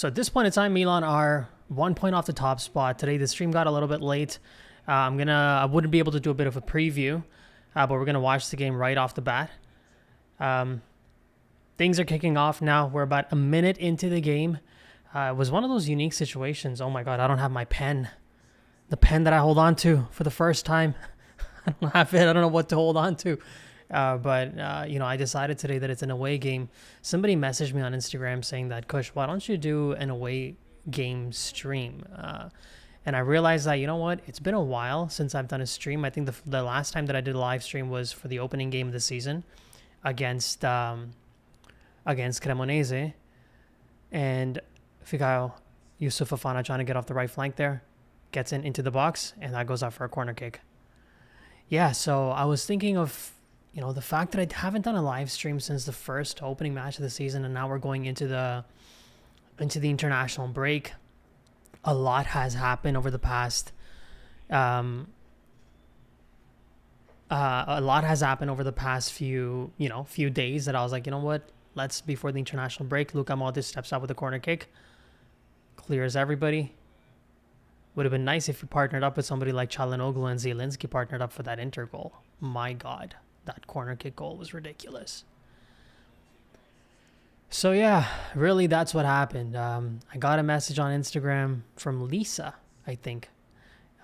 So at this point in time, Milan are 1 point off the top spot. Today the stream got a little bit late. I wouldn't be able to do a bit of a preview, but we're gonna watch the game right off the bat. Things are kicking off now. We're about a minute into the game. It was one of those unique situations. Oh my god, I don't have my pen. The pen that I hold on to for the first time. I don't have it. I don't know what to hold on to. But I decided today that it's an away game. Somebody messaged me on Instagram saying that, Kush, why don't you do an away game stream? And I realized that, you know what? It's been a while since I've done a stream. I think the last time that I did a live stream was for the opening game of the season against Cremonese. And Figaio, Yusuf Fofana trying to get off the right flank there. Gets into the box, and that goes out for a corner kick. Yeah, so I was thinking of, the fact that I haven't done a live stream since the first opening match of the season, and now we're going into the international break. A lot has happened over the past few days that I was like, you know what? Let's, before the international break, Luka Modric steps up with a corner kick, clears everybody. Would have been nice if we partnered up with somebody like Calhanoglu and Zielinski partnered up for that Inter goal. My God, that corner kick goal was ridiculous. So yeah, really that's what happened. I got a message on Instagram from Lisa, I think,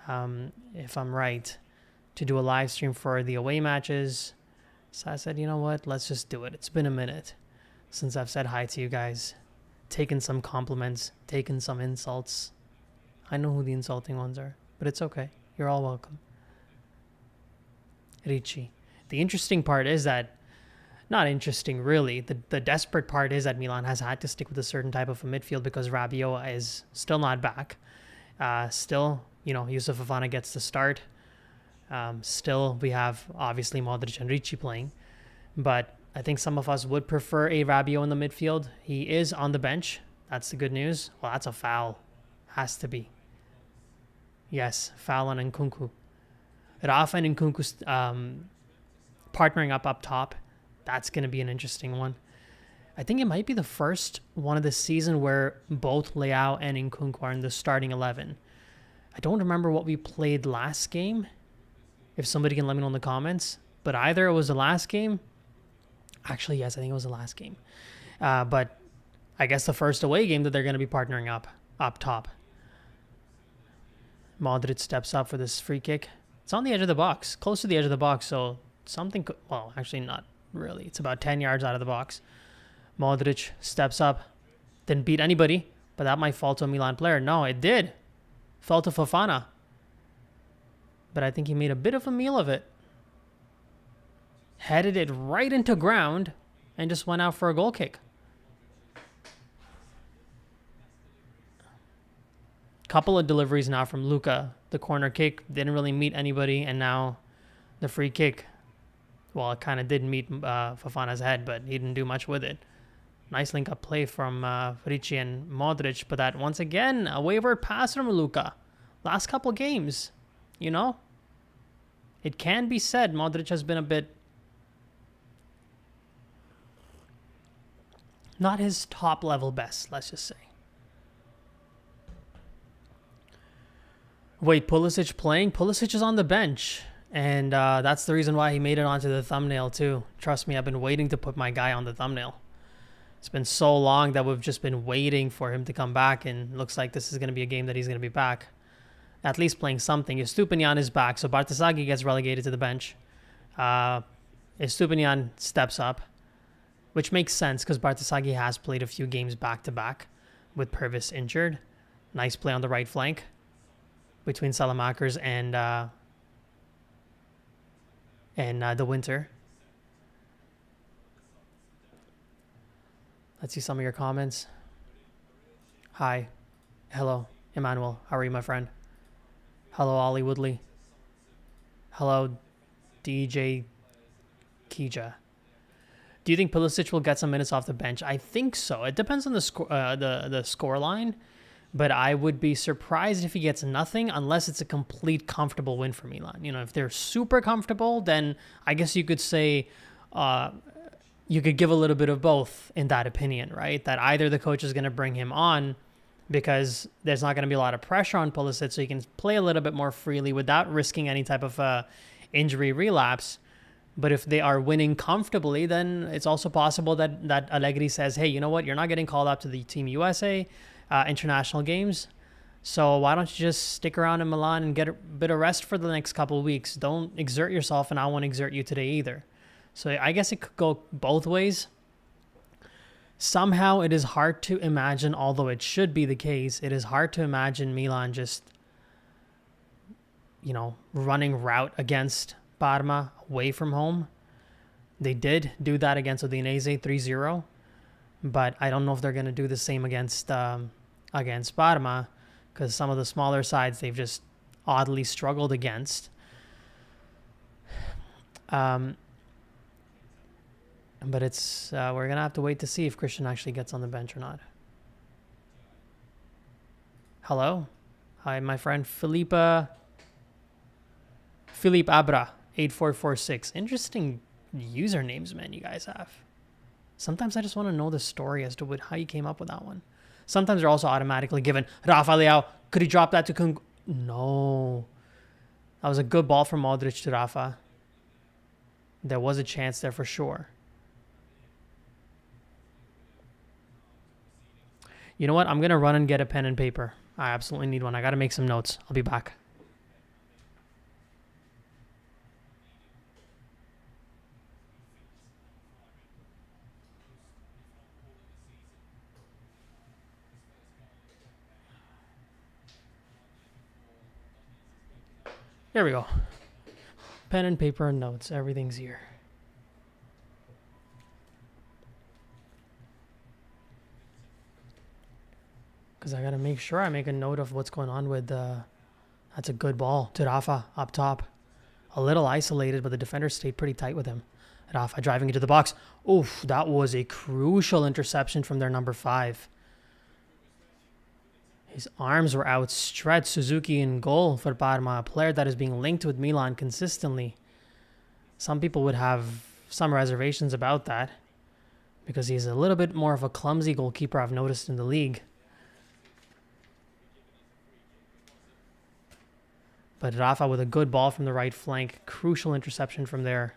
if I'm right, to do a live stream for the away matches. So I said, you know what, let's just do it. It's been a minute since I've said hi to you guys, taken some compliments, taken some insults. I know who the insulting ones are, but it's okay. You're all welcome. Ricci. The interesting part is that, not interesting really, the desperate part is that Milan has had to stick with a certain type of a midfield because Rabiot is still not back. Still, Yusuf Fofana gets the start. Still, we have obviously Modric and Ricci playing, but I think some of us would prefer a Rabiot in the midfield. He is on the bench. That's the good news. Well, that's a foul. Has to be. Yes, foul on Nkunku. Rafa and Nkunku partnering up top. That's going to be an interesting one. I think it might be the first one of the season where both Leao and Nkunku are in the starting 11. I don't remember what we played last game. If somebody can let me know in the comments. But either it was the last game. Actually, yes, I think it was the last game. But I guess the first away game that they're going to be partnering up top. Modric steps up for this free kick. It's on the edge of the box, close to the edge of the box, so something could, well, actually not really. It's about 10 yards out of the box. Modric steps up. Didn't beat anybody, but that might fall to a Milan player. No, it did. Fell to Fofana. But I think he made a bit of a meal of it. Headed it right into ground and just went out for a goal kick. Couple of deliveries now from Luka. The corner kick didn't really meet anybody, and now the free kick. Well, it kind of did meet Fofana's head, but he didn't do much with it. Nice link-up play from Ricci and Modric, but that, once again, a wayward pass from Luka. Last couple games, it can be said Modric has been a bit not his top-level best, let's just say. Wait, Pulisic playing? Pulisic is on the bench. And that's the reason why he made it onto the thumbnail too. Trust me, I've been waiting to put my guy on the thumbnail. It's been so long that we've just been waiting for him to come back. And looks like this is going to be a game that he's going to be back. At least playing something. Estupinian is back. So Bartasaghi gets relegated to the bench. Estupinian steps up. Which makes sense because Bartasaghi has played a few games back-to-back with Purvis injured. Nice play on the right flank between Saelemaekers and the Winter. Let's see some of your comments. Hi. Hello, Emmanuel. How are you, my friend? Hello, Ollie Woodley. Hello, DJ Kija. Do you think Pulisic will get some minutes off the bench? I think so. It depends on the score line. But I would be surprised if he gets nothing unless it's a complete comfortable win for Milan. If they're super comfortable, then I guess you could say you could give a little bit of both in that opinion, right? That either the coach is going to bring him on because there's not going to be a lot of pressure on Pulisic, so he can play a little bit more freely without risking any type of injury relapse. But if they are winning comfortably, then it's also possible that Allegri says, hey, you know what? You're not getting called up to the Team USA international games. So why don't you just stick around in Milan and get a bit of rest for the next couple of weeks? Don't exert yourself, and I won't exert you today either. So I guess it could go both ways. Somehow it is hard to imagine, although it should be the case, it is hard to imagine Milan just, running route against Parma away from home. They did do that against Udinese 3-0, but I don't know if they're going to do the same against Parma, because some of the smaller sides they've just oddly struggled against. But it's we're going to have to wait to see if Christian actually gets on the bench or not. Hello? Hi, my friend Philippe Abra. 8446. Interesting usernames, man, you guys have. Sometimes I just want to know the story as to how you came up with that one. Sometimes they're also automatically given. Rafa Leao, could he drop that to Kung? No. That was a good ball from Modric to Rafa. There was a chance there for sure. You know what? I'm going to run and get a pen and paper. I absolutely need one. I got to make some notes. I'll be back. There we go. Pen and paper and notes. Everything's here. Because I got to make sure I make a note of what's going on with... that's a good ball to Rafa up top. A little isolated, but the defender stayed pretty tight with him. Rafa driving into the box. Oof, that was a crucial interception from their number 5. His arms were outstretched. Suzuki in goal for Parma, a player that is being linked with Milan consistently. Some people would have some reservations about that because he's a little bit more of a clumsy goalkeeper I've noticed in the league. But Rafa with a good ball from the right flank. Crucial interception from their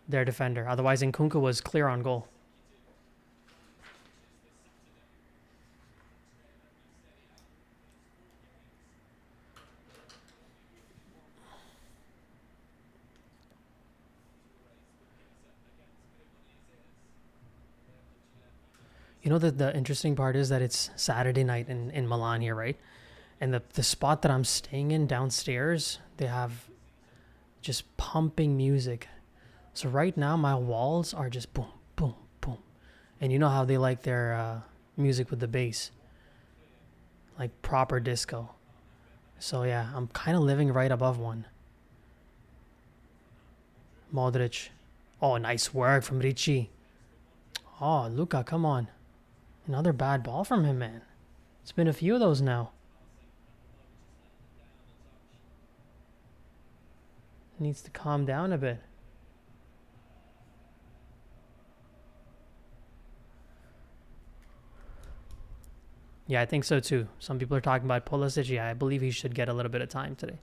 defender. Otherwise, Nkunku was clear on goal. You know, the interesting part is that it's Saturday night in Milan here, right? And the spot that I'm staying in downstairs, they have just pumping music. So right now, my walls are just boom, boom, boom. And you know how they like their music with the bass. Like proper disco. So yeah, I'm kind of living right above one. Modric. Oh, nice work from Ricci. Oh, Luka, come on. Another bad ball from him, man. It's been a few of those now. Needs to calm down a bit. Yeah, I think so too. Some people are talking about Pulisic. Yeah, I believe he should get a little bit of time today.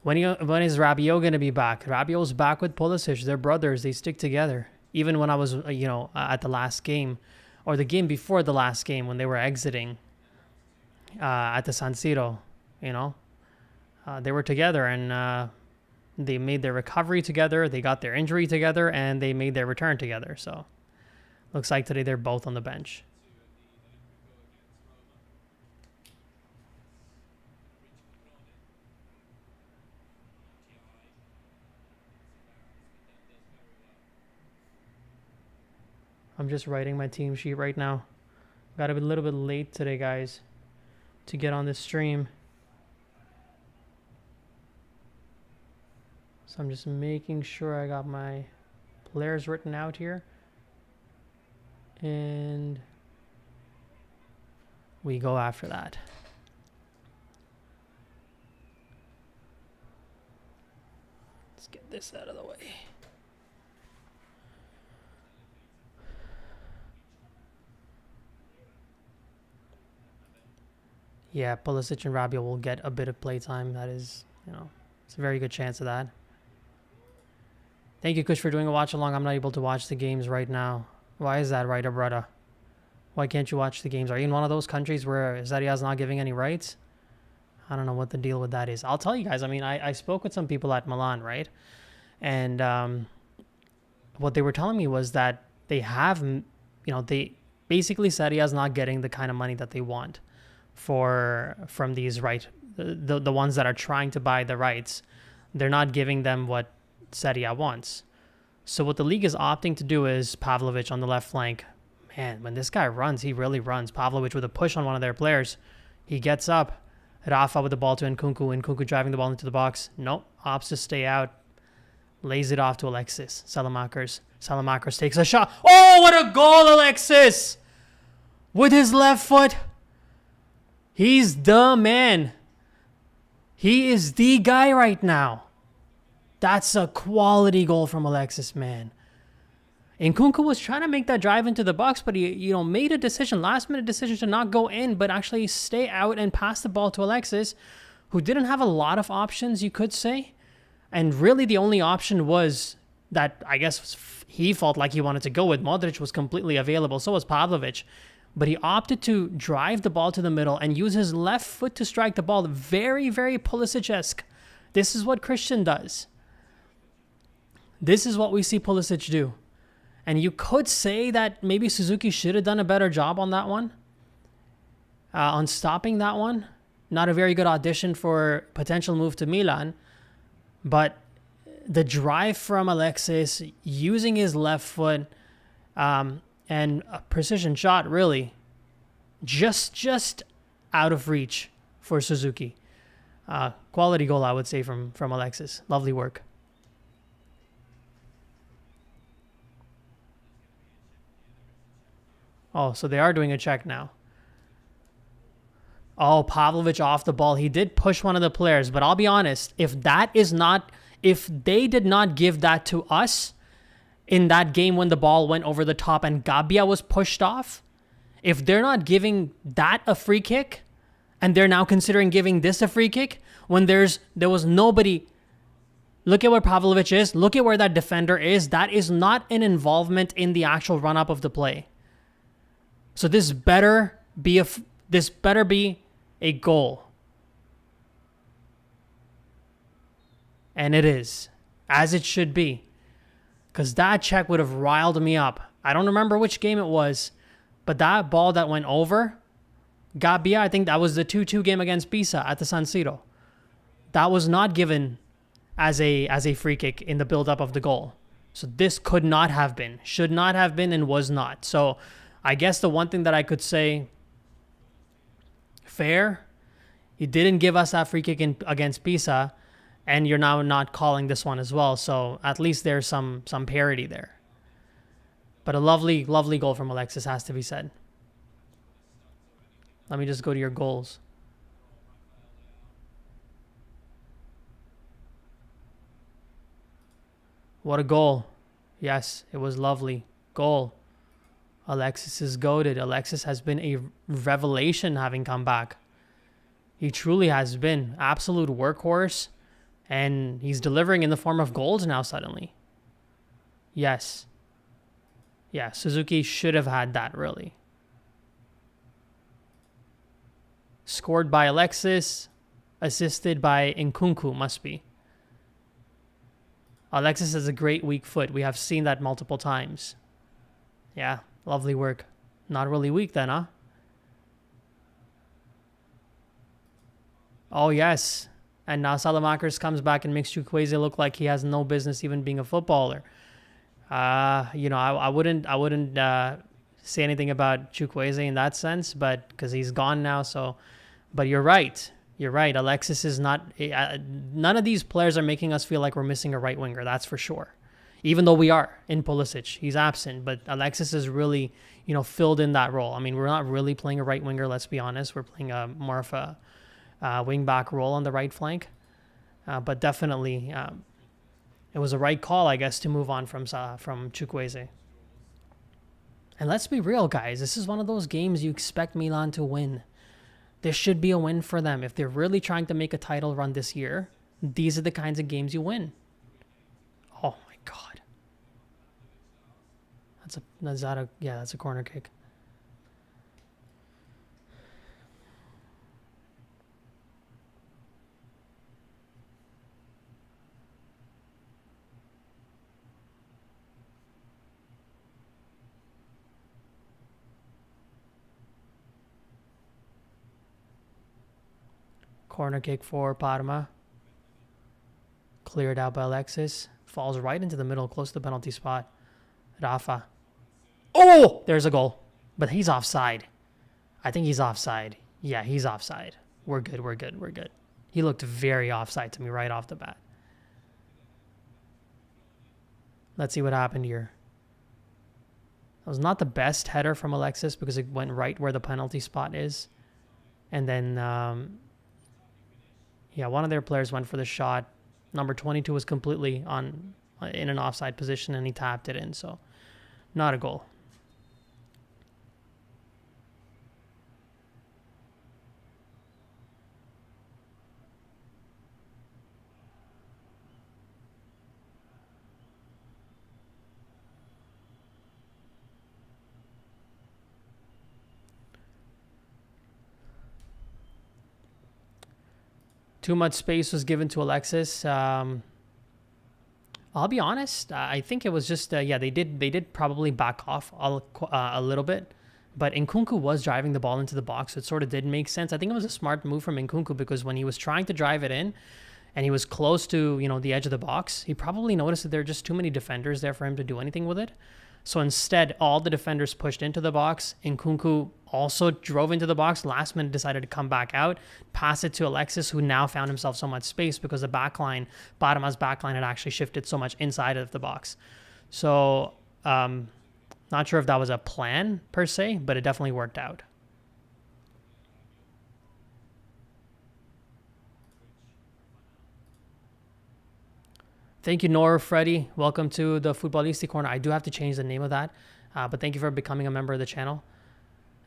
When is Rabiot going to be back? Rabiot's back with Pulisic. They're brothers. They stick together. Even when I was, at the last game, or the game before the last game when they were exiting at the San Siro, they were together and they made their recovery together. They got their injury together and they made their return together. So looks like today they're both on the bench. I'm just writing my team sheet right now. Got a little bit late today, guys, to get on this stream. So I'm just making sure I got my players written out here. And we go after that. Let's get this out of the way. Yeah, Pulisic and Rabiot will get a bit of playtime. That is, it's a very good chance of that. Thank you, Kush, for doing a watch along. I'm not able to watch the games right now. Why is that, right, brother? Why can't you watch the games? Are you in one of those countries where Serie A is not giving any rights? I don't know what the deal with that is. I'll tell you guys. I mean, I spoke with some people at Milan, right? And what they were telling me was that they have, they basically Serie A is not getting the kind of money that they want from these the ones that are trying to buy the rights. They're not giving them what Serie A wants. So what the league is opting to do is Pavlovic on the left flank. Man, when this guy runs, he really runs. Pavlovic with a push on one of their players. He gets up. Rafa with the ball to Nkunku. Nkunku driving the ball into the box. Nope. Opts to stay out. Lays it off to Alexis. Saelemaekers. Saelemaekers takes a shot. Oh, what a goal, Alexis! With his left foot. He's the man. He is the guy right now. That's a quality goal from Alexis, man. Nkunku was trying to make that drive into the box, but he, made a decision, last-minute decision to not go in, but actually stay out and pass the ball to Alexis, who didn't have a lot of options, you could say. And really the only option was that I guess he felt like he wanted to go with. Modric was completely available, so was Pavlovic. But he opted to drive the ball to the middle and use his left foot to strike the ball. Very, very Pulisic-esque. This is what Christian does. This is what we see Pulisic do. And you could say that maybe Suzuki should have done a better job on that one. On stopping that one. Not a very good audition for potential move to Milan. But the drive from Alexis, using his left foot, and a precision shot, really, just out of reach for Suzuki. Quality goal, I would say, from Alexis. Lovely work. Oh, so they are doing a check now. Oh, Pavlovic off the ball. He did push one of the players, but I'll be honest, if they did not give that to us in that game when the ball went over the top and Gabbia was pushed off, if they're not giving that a free kick and they're now considering giving this a free kick when there was nobody. Look at where Pavlovic is. Look at where that defender is. That is not an involvement in the actual run-up of the play. So this better be a goal. And it is, as it should be. Because that check would have riled me up. I don't remember which game it was, but that ball that went over, Gabbia, I think that was the 2-2 game against Pisa at the San Siro. That was not given as a free kick in the build-up of the goal. So this could not have been, should not have been, and was not. So I guess the one thing that I could say, fair, he didn't give us that free kick against Pisa, and you're now not calling this one as well. So at least there's some parity there. But a lovely, lovely goal from Alexis, has to be said. Let me just go to your goals. What a goal. Yes, it was lovely. Goal. Alexis is goated. Alexis has been a revelation having come back. He truly has been. Absolute workhorse. And he's delivering in the form of goals now suddenly. Yes. Yeah, Suzuki should have had that, really. Scored by Alexis. Assisted by Nkunku, must be. Alexis has a great weak foot. We have seen that multiple times. Yeah, lovely work. Not really weak then, huh? Oh, yes. And now Saelemaekers comes back and makes Chukwueze look like he has no business even being a footballer. I wouldn't say anything about Chukwueze in that sense, but because he's gone now. So, but you're right. You're right. Alexis is not. None of these players are making us feel like we're missing a right winger. That's for sure. Even though we are in Pulisic, he's absent, but Alexis is really, filled in that role. I mean, we're not really playing a right winger. Let's be honest. We're playing more of a wing back role on the right flank. But definitely, it was a right call, I guess, to move on from Chukwueze. And let's be real, guys. This is one of those games you expect Milan to win. This should be a win for them. If they're really trying to make a title run this year, these are the kinds of games you win. Oh my God. That's a corner kick. Corner kick for Parma. Cleared out by Alexis. Falls right into the middle, close to the penalty spot. Rafa. Oh! There's a goal. But he's offside. I think he's offside. Yeah, he's offside. We're good, we're good, we're good. He looked very offside to me right off the bat. Let's see what happened here. That was not the best header from Alexis because it went right where the penalty spot is. And then... yeah, one of their players went for the shot. Number 22 was completely in an offside position, and he tapped it in. So, not a goal. Too much space was given to Alexis. I'll be honest. I think it was just they did probably back off a little bit, but Nkunku was driving the ball into the box, so it sort of did make sense. I think it was a smart move from Nkunku because when he was trying to drive it in, and he was close to the edge of the box, he probably noticed that there are just too many defenders there for him to do anything with it. So instead, all the defenders pushed into the box. Nkunku also drove into the box. Last minute decided to come back out, pass it to Alexis, who now found himself so much space because the backline, Parma's backline, had actually shifted so much inside of the box. So, not sure if that was a plan per se, but it definitely worked out. Thank you, Nora Freddy. Welcome to the Futbolisti Corner. I do have to change the name of that, but thank you for becoming a member of the channel.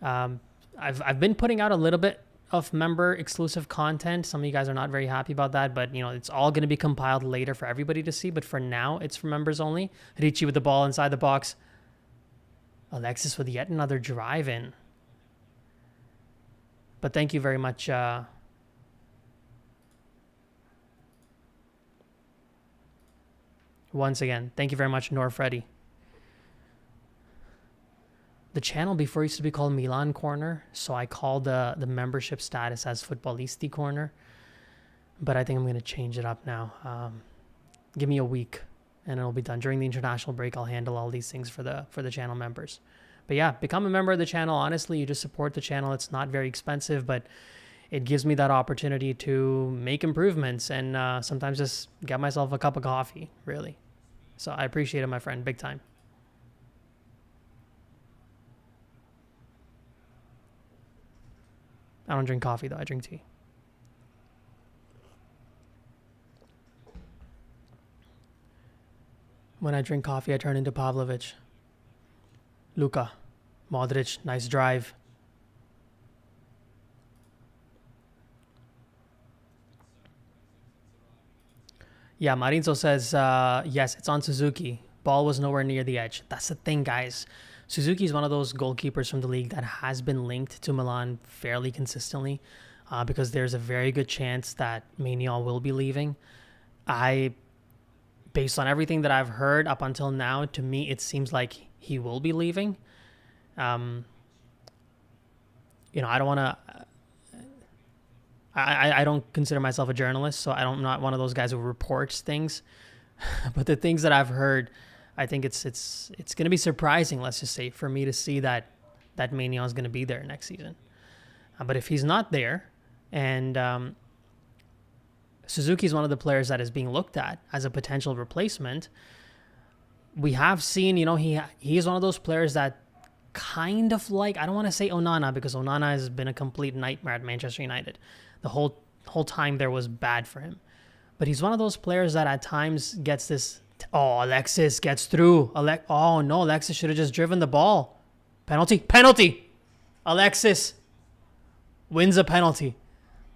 I've been putting out a little bit of member exclusive content. Some of you guys are not very happy about that, but it's all going to be compiled later for everybody to see. But for now, it's for members only. Ricci with the ball inside the box. Alexis with yet another drive in. But thank you very much. Once again, thank you very much, Nor Freddy. The channel before used to be called Milan Corner, so I called the membership status as Futbolisti Corner. But I think I'm going to change it up now. Give me a week, and it'll be done. During the international break, I'll handle all these things for the channel members. But yeah, become a member of the channel. Honestly, you just support the channel. It's not very expensive, but it gives me that opportunity to make improvements and sometimes just get myself a cup of coffee, really. So I appreciate it, my friend, big time. I don't drink coffee, though. I drink tea. When I drink coffee, I turn into Pavlovic. Luka. Modric. Nice drive. Yeah, Marinzo says, yes, it's on Suzuki. Ball was nowhere near the edge. That's the thing, guys. Suzuki is one of those goalkeepers from the league that has been linked to Milan fairly consistently because there's a very good chance that Maignan will be leaving. Based on everything that I've heard up until now, to me, it seems like he will be leaving. I don't want to... I don't consider myself a journalist, so I'm not one of those guys who reports things. But the things that I've heard, I think it's going to be surprising, let's just say, for me to see that Maignan is going to be there next season. But if he's not there, and Suzuki is one of the players that is being looked at as a potential replacement, we have seen, he is one of those players that kind of like, I don't want to say Onana, because Onana has been a complete nightmare at Manchester United. The whole time there was bad for him. But he's one of those players that at times gets this, Alexis gets through. Oh no, Alexis should have just driven the ball. Penalty. Alexis. Wins a penalty.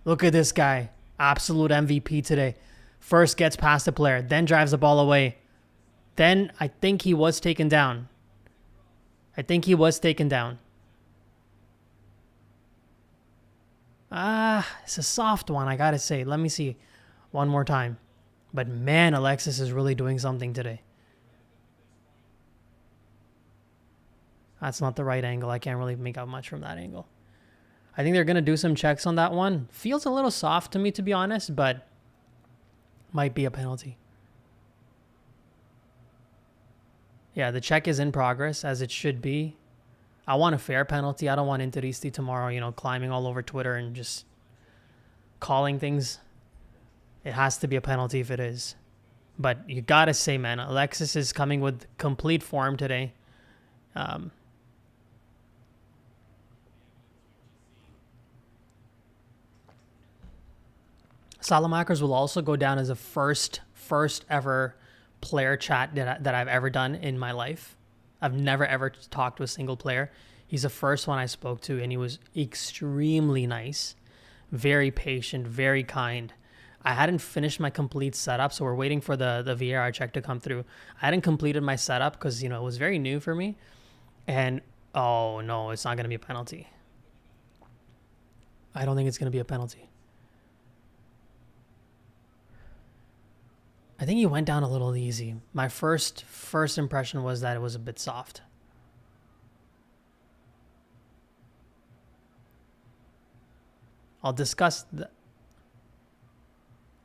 Look at this guy. Absolute MVP today. First gets past the player, then drives the ball away. Then I think he was taken down. It's a soft one, I gotta say. Let me see one more time. But man, Alexis is really doing something today. That's not the right angle. I can't really make out much from that angle. I think they're going to do some checks on that one. Feels a little soft to me, to be honest, but might be a penalty. Yeah, the check is in progress, as it should be. I want a fair penalty. I don't want Interisti tomorrow, climbing all over Twitter and just calling things. It has to be a penalty if it is. But you got to say, man, Alexis is coming with complete form today. Saelemaekers will also go down as a first ever player chat that I've ever done in my life. I've never ever talked to a single player. He's the first one I spoke to, and he was extremely nice, very patient, very kind. I hadn't finished my complete setup, so we're waiting for the VAR check to come through. I hadn't completed my setup because, it was very new for me. And, oh, no, it's not going to be a penalty. I don't think it's going to be a penalty. I think he went down a little easy. My first impression was that it was a bit soft. I'll discuss the...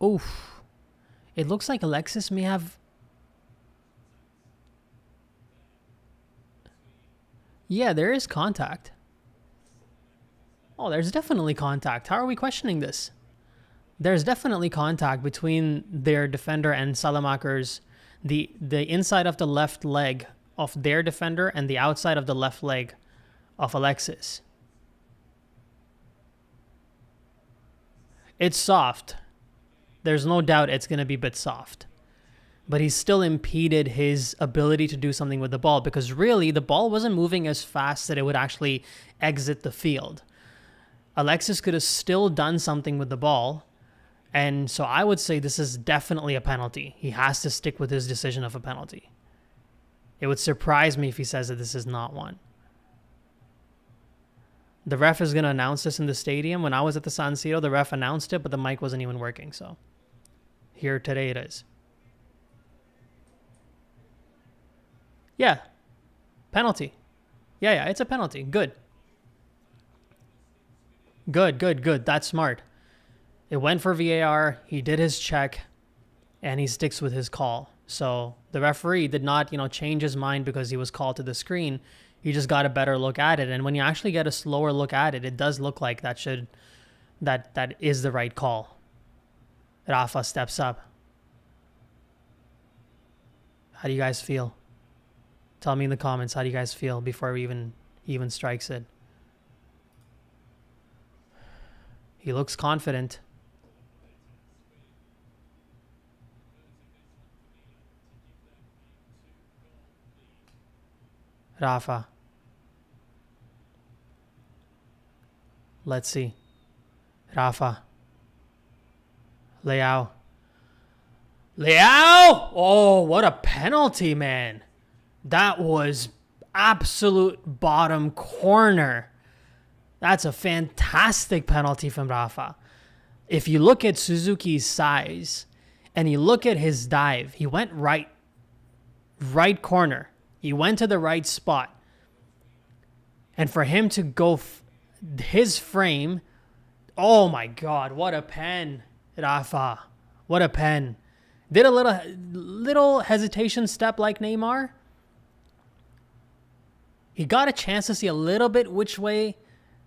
Oof. It looks like Alexis may have... Yeah, there is contact. Oh, there's definitely contact. How are we questioning this? There's definitely contact between their defender and Saelemaekers. The inside of the left leg of their defender and the outside of the left leg of Alexis. It's soft. There's no doubt it's going to be a bit soft. But he still impeded his ability to do something with the ball, because really the ball wasn't moving as fast that it would actually exit the field. Alexis could have still done something with the ball. And so I would say this is definitely a penalty. He has to stick with his decision of a penalty. It would surprise me if he says that this is not one. The ref is going to announce this in the stadium. When I was at the San Siro, the ref announced it, but the mic wasn't even working. So here today it is. Yeah. Penalty. Yeah, it's a penalty. Good. Good. That's smart. It went for VAR. He did his check, and he sticks with his call. So the referee did not, change his mind because he was called to the screen. He just got a better look at it. And when you actually get a slower look at it, it does look like that is the right call. Rafa steps up. How do you guys feel? Tell me in the comments, how do you guys feel before he even strikes it? He looks confident. Rafa. Let's see. Rafa. Leao. Oh, what a penalty, man. That was absolute bottom corner. That's a fantastic penalty from Rafa. If you look at Suzuki's size and you look at his dive, he went right corner. He went to the right spot. And for him to go his frame, oh my God, what a pen, Rafa. What a pen. Did a little hesitation step like Neymar. He got a chance to see a little bit which way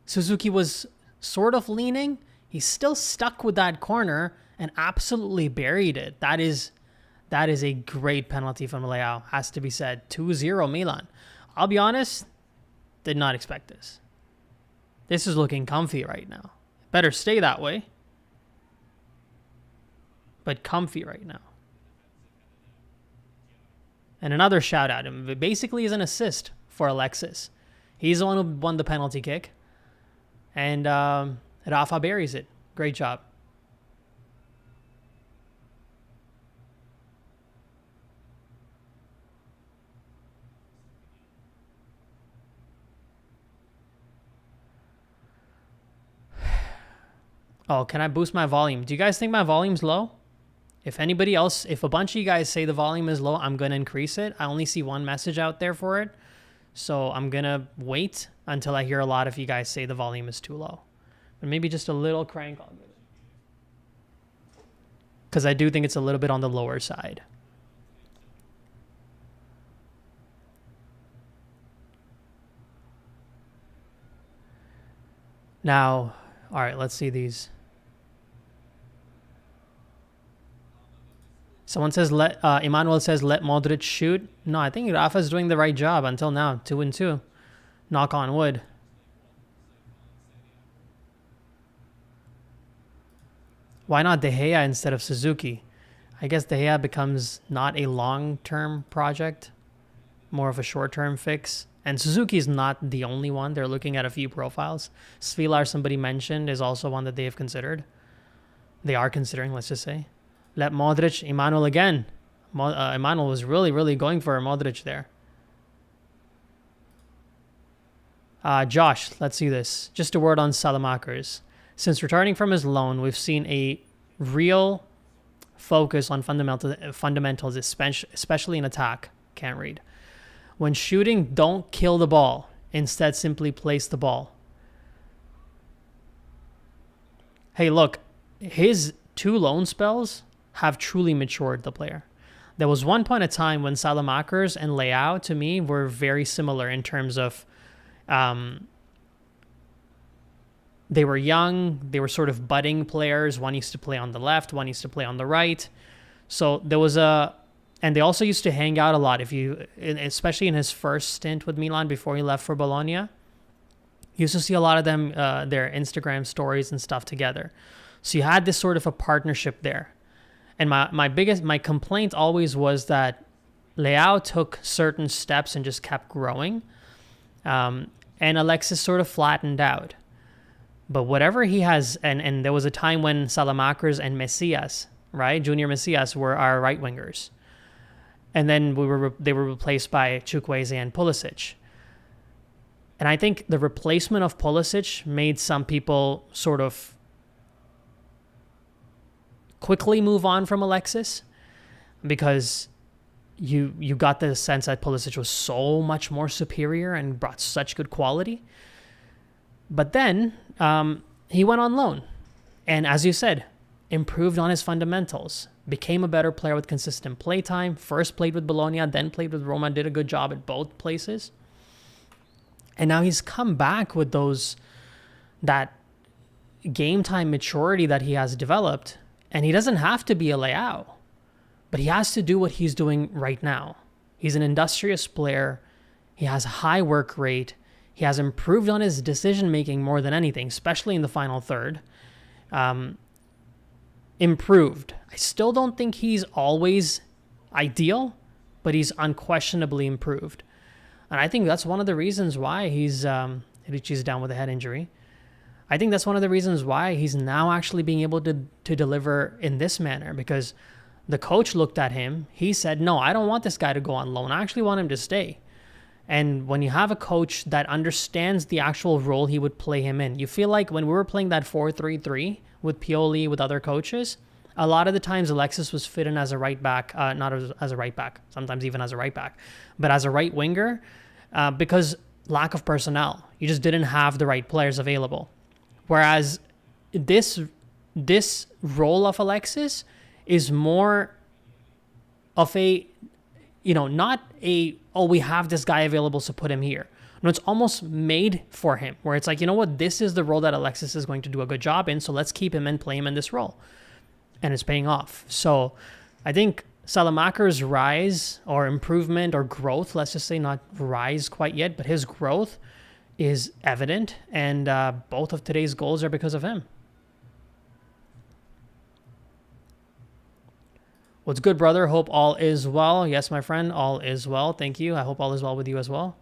Suzuki was sort of leaning. He still stuck with that corner and absolutely buried it. That is a great penalty from Leao, has to be said. 2-0 Milan. I'll be honest, did not expect this. This is looking comfy right now. Better stay that way. But comfy right now. And another shout out. It basically is an assist for Alexis. He's the one who won the penalty kick. And Rafa buries it. Great job. Oh, can I boost my volume? Do you guys think my volume's low? If anybody else, if a bunch of you guys say the volume is low, I'm going to increase it. I only see one message out there for it. So I'm going to wait until I hear a lot of you guys say the volume is too low. But maybe just a little crank on it. Because I do think it's a little bit on the lower side. Now, all right, let's see these. Someone says, Emmanuel says, let Modric shoot. No, I think Rafa's doing the right job until now. 2-2. Knock on wood. Why not De Gea instead of Suzuki? I guess De Gea becomes not a long-term project, more of a short-term fix. And Suzuki is not the only one. They're looking at a few profiles. Svilar, somebody mentioned, is also one that they have considered. They are considering, let's just say. Let Modric, Emmanuel again. Emmanuel was really, really going for a Modric there. Josh, let's see this. Just a word on Saelemaekers. Since returning from his loan, we've seen a real focus on fundamentals, especially in attack. Can't read. When shooting, don't kill the ball. Instead, simply place the ball. Hey, look. His 2 loan spells have truly matured the player. There was one point of time when Saelemaekers and Leao, to me, were very similar in terms of they were young, they were sort of budding players. One used to play on the left, one used to play on the right. So there was and they also used to hang out a lot. Especially in his first stint with Milan before he left for Bologna, you used to see a lot of them, their Instagram stories and stuff together. So you had this sort of a partnership there. And my complaint always was that Leao took certain steps and just kept growing. And Alexis sort of flattened out. But whatever he has, and there was a time when Saelemaekers and Messias, right? Junior Messias were our right wingers. And then they were replaced by Chukwueze and Pulisic. And I think the replacement of Pulisic made some people sort of quickly move on from Alexis, because you got the sense that Pulisic was so much more superior and brought such good quality. But then he went on loan, and as you said, improved on his fundamentals, became a better player with consistent play time. First played with Bologna, then played with Roma, did a good job at both places. And now he's come back with that game time maturity that he has developed. And he doesn't have to be a Leao, but he has to do what he's doing right now. He's an industrious player. He has a high work rate. He has improved on his decision-making more than anything, especially in the final third. Improved. I still don't think he's always ideal, but he's unquestionably improved. And I think that's one of the reasons why he's down with a head injury. I think that's one of the reasons why he's now actually being able to deliver in this manner, because the coach looked at him. He said, no, I don't want this guy to go on loan. I actually want him to stay. And when you have a coach that understands the actual role he would play him in, you feel like when we were playing that 4-3-3 with Pioli, with other coaches, a lot of the times Alexis was fit in as a right back, not as a right back, sometimes even as a right back, but as a right winger, because lack of personnel. You just didn't have the right players available. Whereas this role of Alexis is more of a, not a, oh, we have this guy available, so put him here. No, it's almost made for him, where it's like, you know what, this is the role that Alexis is going to do a good job in, so let's keep him and play him in this role. And it's paying off. So I think Saelemaekers' rise or improvement or growth, let's just say not rise quite yet, but his growth is evident, and both of today's goals are because of him. What's good, brother? Hope all is well. Yes, my friend, all is well. Thank you. I hope all is well with you as well.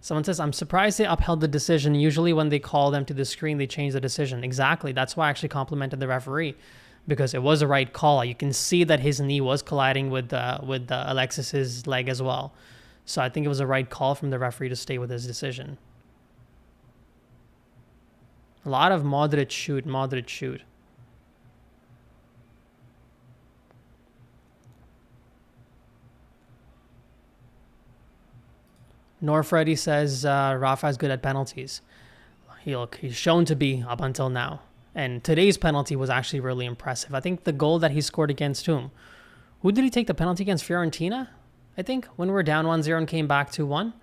Someone says, I'm surprised they upheld the decision. Usually when they call them to the screen, they change the decision. Exactly. That's why I actually complimented the referee, because it was a right call. You can see that his knee was colliding with Alexis's leg as well. So I think it was a right call from the referee to stay with his decision. A lot of Modric shoot. Norfreddy says Rafa is good at penalties. He's shown to be up until now. And today's penalty was actually really impressive. I think the goal that he scored against whom? Who did he take the penalty against? Fiorentina? I think when we were down 1-0 and came back 2-1.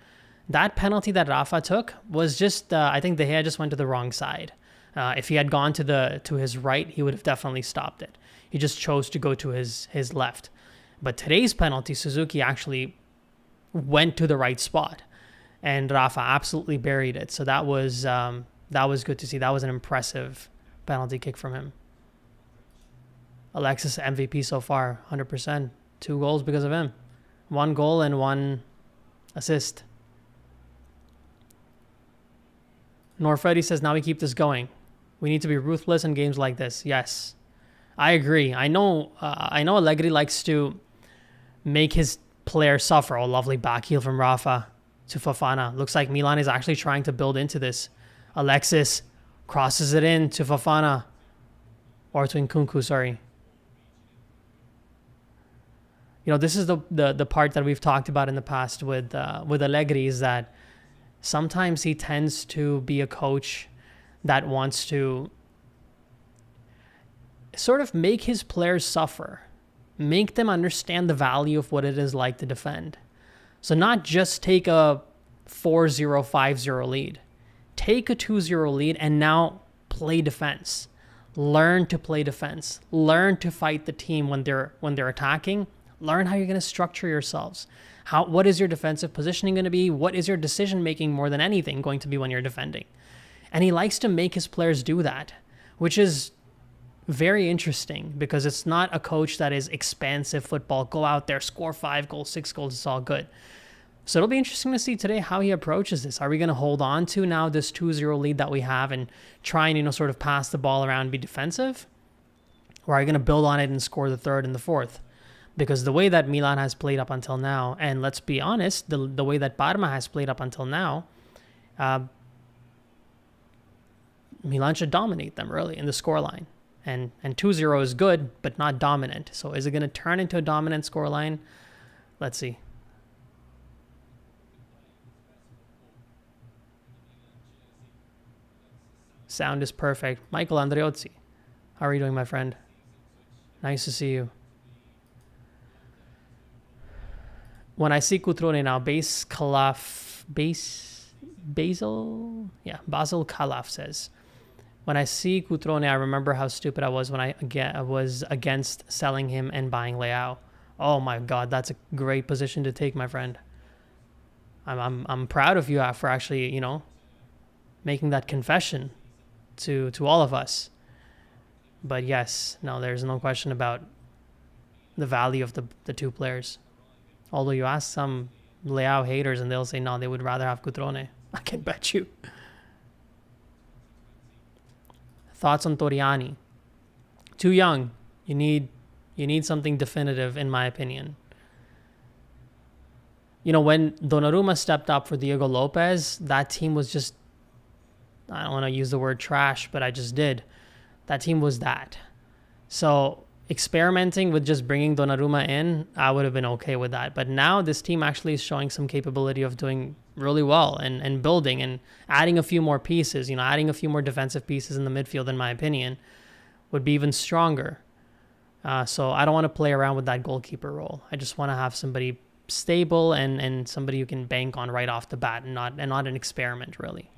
That penalty that Rafa took was just, I think the hair just went to the wrong side. If he had gone to his right, he would have definitely stopped it. He just chose to go to his left. But today's penalty, Suzuki actually went to the right spot, and Rafa absolutely buried it. So that was good to see. That was an impressive penalty kick from him. Alexis MVP so far, 100%. 2 goals because of him. 1 goal and 1 assist. Norfreddy says, now we keep this going. We need to be ruthless in games like this. Yes, I agree. I know Allegri likes to make his players suffer. Oh, lovely back heel from Rafa to Fofana. Looks like Milan is actually trying to build into this. Alexis crosses it in to Fofana. Or to Nkunku, sorry. This is the part that we've talked about in the past with Allegri, is that sometimes he tends to be a coach that wants to sort of make his players suffer, make them understand the value of what it is like to defend. So not just take a 4-0, 5-0 lead. Take a 2-0 lead and now play defense. Learn to play defense. Learn to fight the team when they're attacking. Learn how you're going to structure yourselves. What is your defensive positioning going to be? What is your decision making more than anything going to be when you're defending? And he likes to make his players do that, which is very interesting, because it's not a coach that is expansive football. Go out there, score 5 goals, 6 goals, it's all good. So it'll be interesting to see today how he approaches this. Are we going to hold on to now this 2-0 lead that we have and try and, sort of pass the ball around and be defensive? Or are you going to build on it and score the 3rd and the 4th? Because the way that Milan has played up until now, and let's be honest, the way that Parma has played up until now, Milan should dominate them really in the scoreline. And 2-0 is good, but not dominant. So is it going to turn into a dominant scoreline? Let's see. Sound is perfect. Michael Andreozzi, how are you doing, my friend? Nice to see you. When I see Cutrone now, Basil Calaf says, when I see Cutrone, I remember how stupid I was when I was against selling him and buying Leao. Oh my God, that's a great position to take, my friend. I'm proud of you for actually, making that confession to all of us. But yes, no, there's no question about the value of the 2 players. Although you ask some Leao haters and they'll say, no, they would rather have Cutrone. I can bet you. Thoughts on Toriani? Too young. You need something definitive, in my opinion. When Donnarumma stepped up for Diego Lopez, that team was just, I don't want to use the word trash, but I just did. That team was that. So experimenting with just bringing Donnarumma in, I would have been okay with that. But now this team actually is showing some capability of doing really well and building and adding a few more pieces, adding a few more defensive pieces in the midfield, in my opinion, would be even stronger. So I don't want to play around with that goalkeeper role. I just want to have somebody stable and somebody you can bank on right off the bat, and not an experiment, really.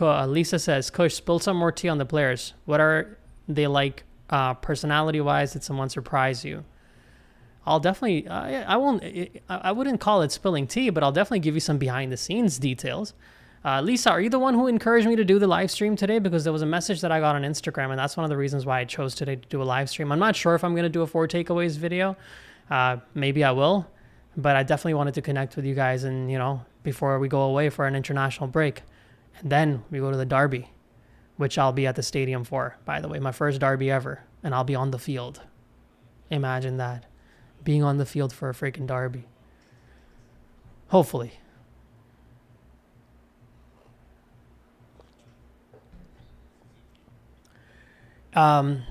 Lisa says, Coach, spill some more tea on the players. What are they like personality-wise? Did someone surprise you? I'll definitely, I wouldn't call it spilling tea, but I'll definitely give you some behind-the-scenes details. Lisa, are you the one who encouraged me to do the live stream today? Because there was a message that I got on Instagram, and that's one of the reasons why I chose today to do a live stream. I'm not sure if I'm going to do a 4 takeaways video. Maybe I will, but I definitely wanted to connect with you guys, and before we go away for an international break, and then we go to the derby, which I'll be at the stadium for, by the way, my first derby ever, and I'll be on the field. Imagine that, being on the field for a freaking derby. Hopefully.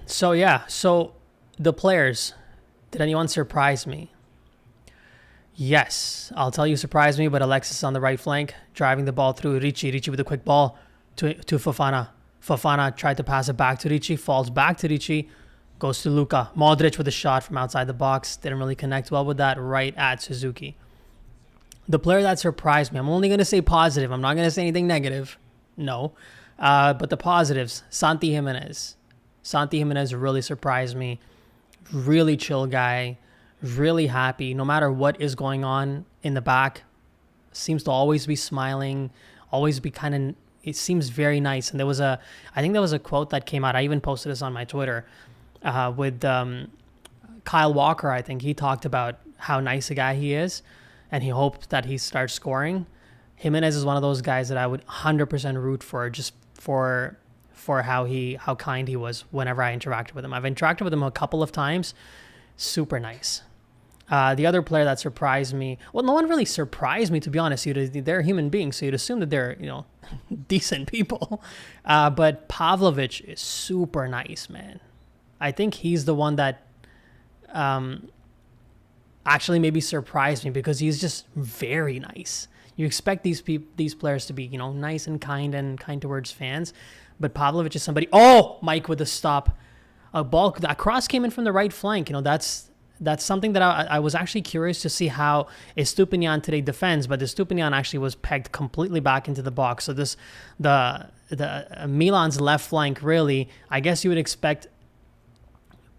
So the players, did anyone surprise me? Yes, I'll tell you surprised me, but Alexis on the right flank, driving the ball through Ricci with a quick ball to Fofana. Fofana tried to pass it back to Ricci, falls back to Ricci, goes to Luka. Modric with a shot from outside the box, didn't really connect well with that, right at Suzuki. The player that surprised me, I'm only going to say positive, I'm not going to say anything negative, no. But the positives, Santi Jimenez. Santi Jimenez really surprised me. Really chill guy, really happy. No matter what is going on in the back, seems to always be smiling, always be it seems very nice. And I think there was a quote that came out. I even posted this on my Twitter with Kyle Walker. I think he talked about how nice a guy he is, and he hoped that he starts scoring. Jimenez is one of those guys that I would 100% root for, just for how kind he was whenever I interacted with him. I've interacted with him a couple of times. Super nice. The other player that surprised me, well, no one really surprised me, to be honest. They're human beings, so you'd assume that they're, decent people. But Pavlovic is super nice, man. I think he's the one that actually maybe surprised me, because he's just very nice. You expect these players to be, nice and kind towards fans. But Pavlovic is somebody. Oh, Mike with the stop. That cross came in from the right flank. That's something that I was actually curious to see how Estupinian today defends, but Estupinian actually was pegged completely back into the box. So the Milan's left flank, really, I guess you would expect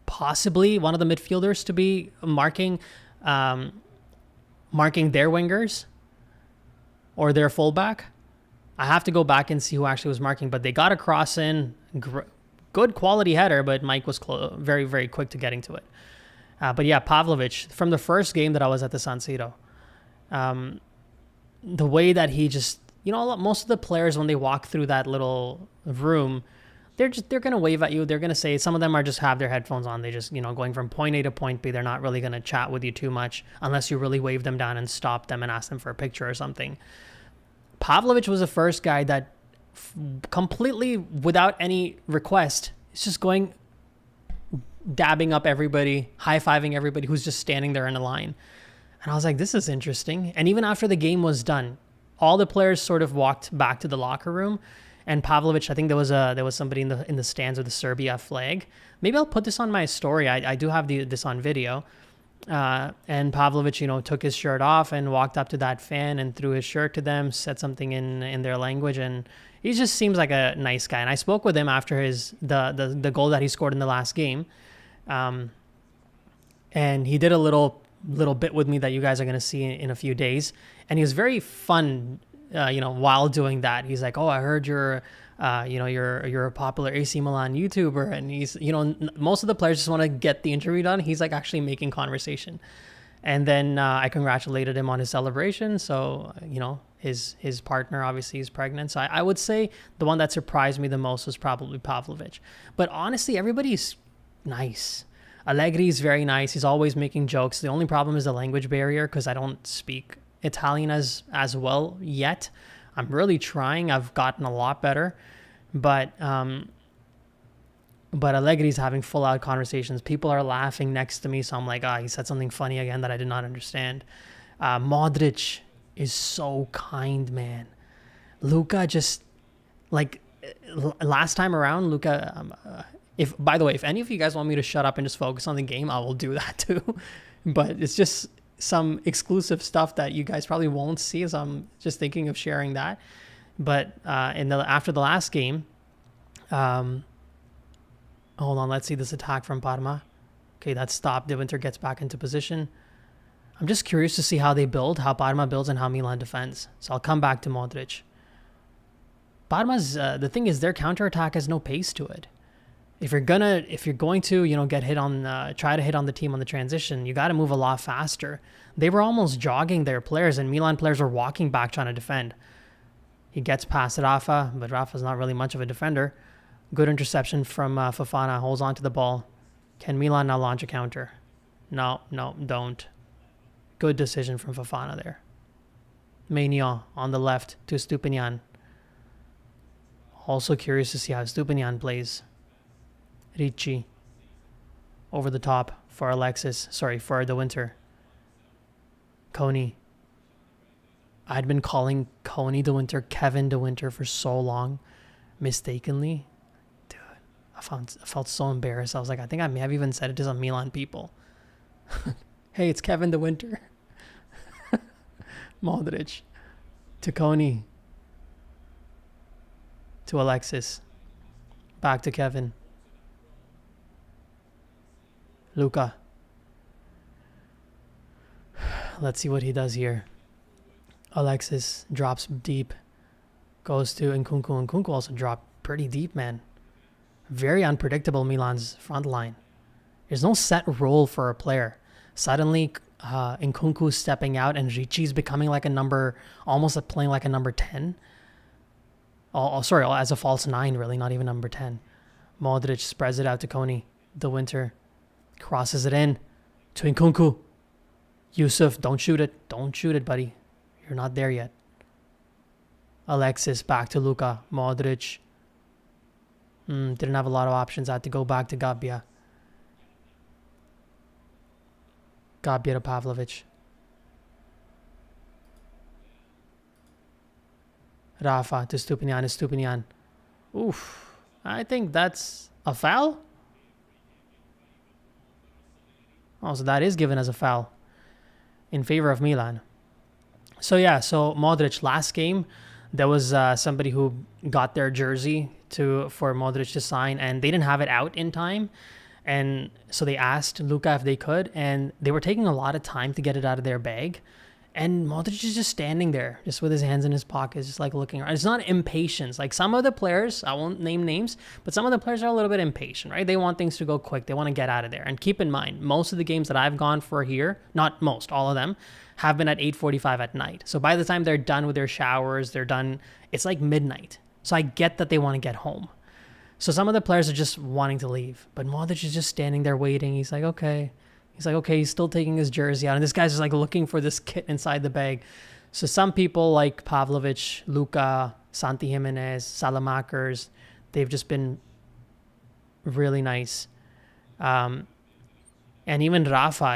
possibly one of the midfielders to be marking their wingers or their fullback. I have to go back and see who actually was marking, but they got a cross in, good quality header, but Mike was very, very quick to getting to it. But yeah, Pavlovic, from the first game that I was at the San Siro, the way that he just, most of the players, when they walk through that little room, they're going to wave at you. They're going to say, some of them just have their headphones on. They just, going from point A to point B. They're not really going to chat with you too much unless you really wave them down and stop them and ask them for a picture or something. Pavlovic was the first guy that completely without any request is just going, dabbing up everybody, high-fiving everybody who's just standing there in a line. And I was like, this is interesting. And even after the game was done, all the players sort of walked back to the locker room. And Pavlovic, I think there was somebody in the stands with the Serbia flag. Maybe I'll put this on my story. I do have this on video. And Pavlovic, took his shirt off and walked up to that fan and threw his shirt to them, said something in their language, and he just seems like a nice guy. And I spoke with him after the goal that he scored in the last game, and he did a little bit with me that you guys are going to see in a few days, and he was very fun, while doing that. He's like, "Oh, I heard you're a popular AC Milan YouTuber," and he's, most of the players just want to get the interview done. He's like actually making conversation. And then I congratulated him on his celebration. So, his partner obviously is pregnant. So I would say the one that surprised me the most was probably Pavlovic. But honestly, everybody's nice. Allegri is very nice. He's always making jokes. The only problem is the language barrier, because I don't speak Italian as well yet. I'm really trying. I've gotten a lot better, but Allegri's having full out conversations. People are laughing next to me, so I'm like, he said something funny again that I did not understand. Modric is so kind, man. Luka just, like, last time around, Luka. If any of you guys want me to shut up and just focus on the game, I will do that too. But it's just some exclusive stuff that you guys probably won't see, so I'm just thinking of sharing that. But after the last game, hold on, let's see this attack from Parma. Okay, that's stopped. De Winter gets back into position. I'm just curious to see how Parma builds and how Milan defends. So I'll come back to Modric. Parma's the thing is their counterattack has no pace to it. If you're going to get hit on try to hit on the team on the transition, you got to move a lot faster. They were almost jogging their players, and Milan players were walking back trying to defend. He gets past Rafa, but Rafa's not really much of a defender. Good interception from Fofana, holds on to the ball. Can Milan now launch a counter? No, don't. Good decision from Fofana there. Maignan on the left to Stupinian. Also curious to see how Stupinian plays. Ricci over the top for for De Winter. Coney. I'd been calling Coney De Winter Kevin De Winter for so long, mistakenly. Dude, I felt so embarrassed. I was like, I think I may have even said it to some Milan people. Hey, it's Kevin De Winter. Modric to Coney to Alexis. Back to Kevin. Luka. Let's see what he does here. Alexis drops deep. Goes to Nkunku. Nkunku also dropped pretty deep, man. Very unpredictable, Milan's front line. There's no set role for a player. Suddenly, Nkunku stepping out and Ricci's becoming like a number, almost playing like a number 10. Sorry, as a false 9, really, not even number 10. Modric spreads it out to Coney. De Winter crosses it in to Nkunku. Yusuf, don't shoot it. Don't shoot it, buddy. You're not there yet. Alexis back to Luka. Modric. Didn't have a lot of options. Had to go back to Gabbia. Gabbia to Pavlovic. Rafa to Stupinian. Oof. I think that's a foul. Oh, so that is given as a foul in favor of Milan. So Modric, last game, there was somebody who got their jersey for Modric to sign, and they didn't have it out in time. And so they asked Luka if they could, and they were taking a lot of time to get it out of their bag. And Modric is just standing there, just with his hands in his pockets, just like looking around. It's not impatience. Like some of the players, I won't name names, but some of the players are a little bit impatient, right? They want things to go quick. They want to get out of there. And keep in mind, most of the games that I've gone for here, not most, all of them, have been at 8:45 at night. So by the time they're done with their showers, they're done, it's like midnight. So I get that they want to get home. So some of the players are just wanting to leave. But Modric is just standing there waiting. He's like, okay. He's still taking his jersey out. And this guy's just like looking for this kit inside the bag. So some people like Pavlovic, Luka, Santi Jimenez, Saelemaekers, they've just been really nice. And even Rafa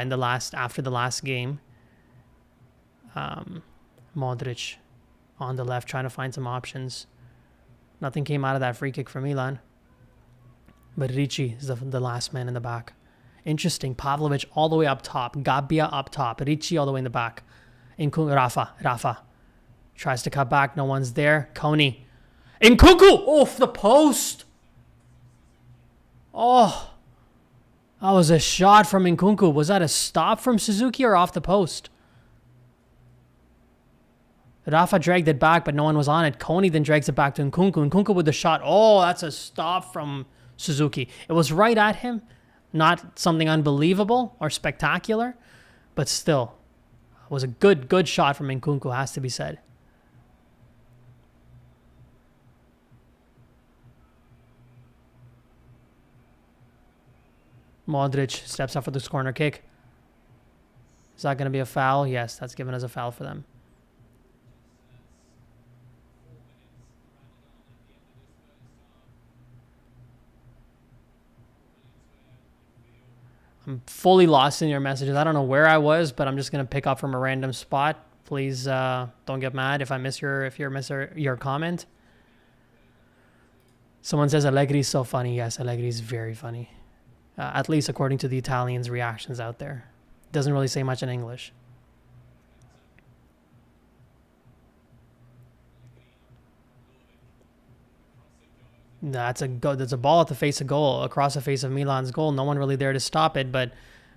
after the last game, Modric on the left trying to find some options. Nothing came out of that free kick for Milan. But Ricci is the last man in the back. Interesting. Pavlovic all the way up top. Gabbia up top. Ricci all the way in the back. Rafa. Tries to cut back. No one's there. Coney. Nkunku! Off the post! Oh. That was a shot from Nkunku. Was that a stop from Suzuki or off the post? Rafa dragged it back, but no one was on it. Coney then drags it back to Nkunku. Nkunku with the shot. Oh, that's a stop from Suzuki. It was right at him. Not something unbelievable or spectacular, but still, it was a good shot from Nkunku, has to be said. Modric steps up for this corner kick. Is that going to be a foul? Yes, that's given as a foul for them. I'm fully lost in your messages. I don't know where I was, but I'm just going to pick up from a random spot. Please don't get mad if I miss your comment. Someone says Allegri is so funny. Yes, Allegri is very funny. At least according to the Italians' reactions out there. Doesn't really say much in English. That's a ball at the face of goal, across the face of Milan's goal. No one really there to stop it, but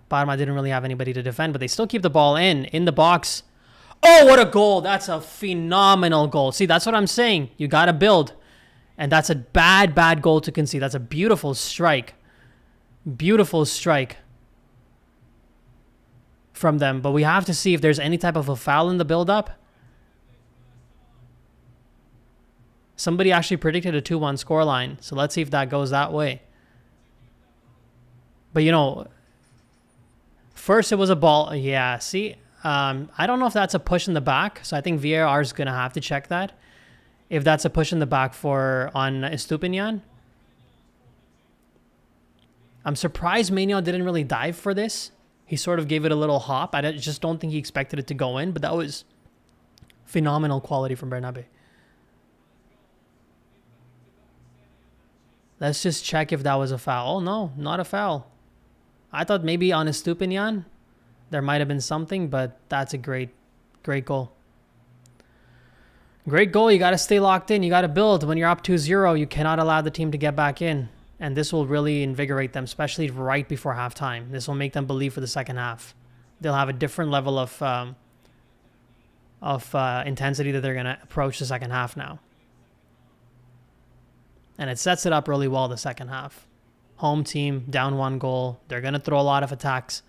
Parma didn't really have anybody to defend, but they still keep the ball in the box. Oh, what a goal. That's a phenomenal goal. See, that's what I'm saying. You got to build. And that's a bad goal to concede. That's a beautiful strike. Beautiful strike from them. But we have to see if there's any type of a foul in the build-up. Somebody actually predicted a 2-1 scoreline. So let's see if that goes that way. But, you know, first it was a ball. Yeah, see, I don't know if that's a push in the back. So I think VAR is going to have to check that. If that's a push in the back on Estupiñán. I'm surprised Maignan didn't really dive for this. He sort of gave it a little hop. I just don't think he expected it to go in, but that was phenomenal quality from Bernabe. Let's just check if that was a foul. Oh, no, not a foul. I thought maybe on Estupiñán there might have been something, but that's a great goal. Great goal. You got to stay locked in. You got to build. When you're up 2-0, you cannot allow the team to get back in. And this will really invigorate them, especially right before halftime. This will make them believe for the second half. They'll have a different level of intensity that they're going to approach the second half now. And it sets it up really well the second half. Home team, down 1 goal. They're going to throw a lot of attacks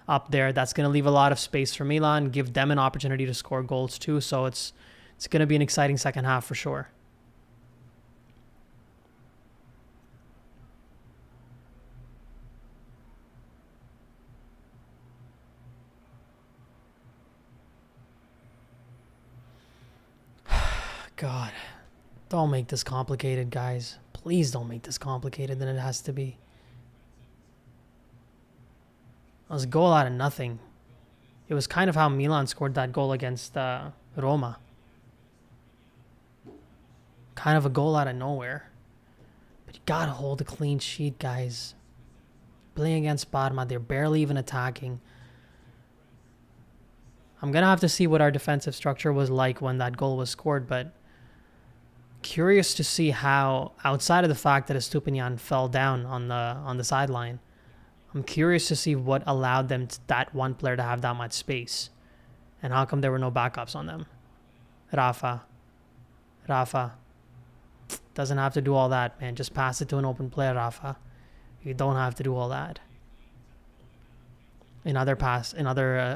up there. That's going to leave a lot of space for Milan, give them an opportunity to score goals too. So it's going to be an exciting second half for sure. God, don't make this complicated, guys. Please don't make this complicated than it has to be. It was a goal out of nothing. It was kind of how Milan scored that goal against Roma. Kind of a goal out of nowhere. But you gotta hold a clean sheet, guys. Playing against Parma, they're barely even attacking. I'm gonna have to see what our defensive structure was like when that goal was scored, but curious to see how, outside of the fact that Estupiñán fell down on the sideline, I'm curious to see what allowed them that one player to have that much space, and how come there were no backups on them. Rafa doesn't have to do all that, man. Just pass it to an open player, Rafa. You don't have to do all that. Another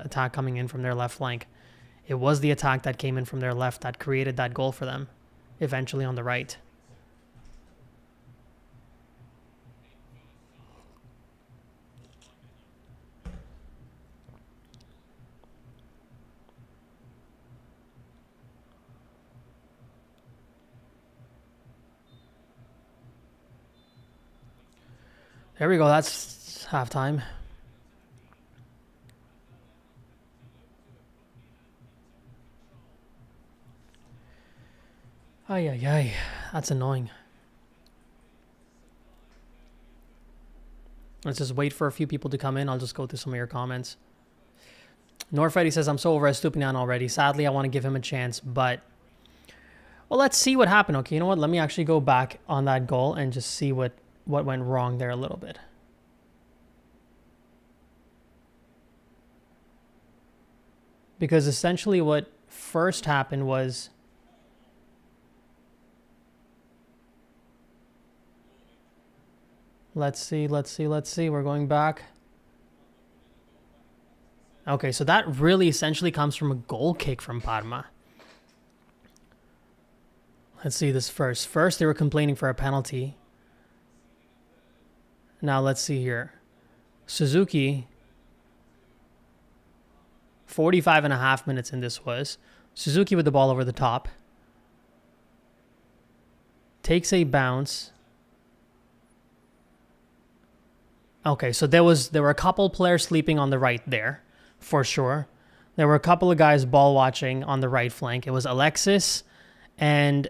attack coming in from their left flank. It was the attack that came in from their left that created that goal for them, eventually on the right. There we go. That's halftime. Ay. That's annoying. Let's just wait for a few people to come in. I'll just go through some of your comments. Norfetti says, I'm so over Estupiñán already. Sadly, I want to give him a chance, but... Well, let's see what happened. Okay, you know what? Let me actually go back on that goal and just see what went wrong there a little bit. Because essentially what first happened was... Let's see. We're going back. Okay, so that really essentially comes from a goal kick from Parma. Let's see this first. First, they were complaining for a penalty. Now, let's see here. Suzuki, 45.5 minutes in this was. Suzuki with the ball over the top. Takes a bounce. Okay, so there were a couple players sleeping on the right there, for sure. There were a couple of guys ball watching on the right flank. It was Alexis and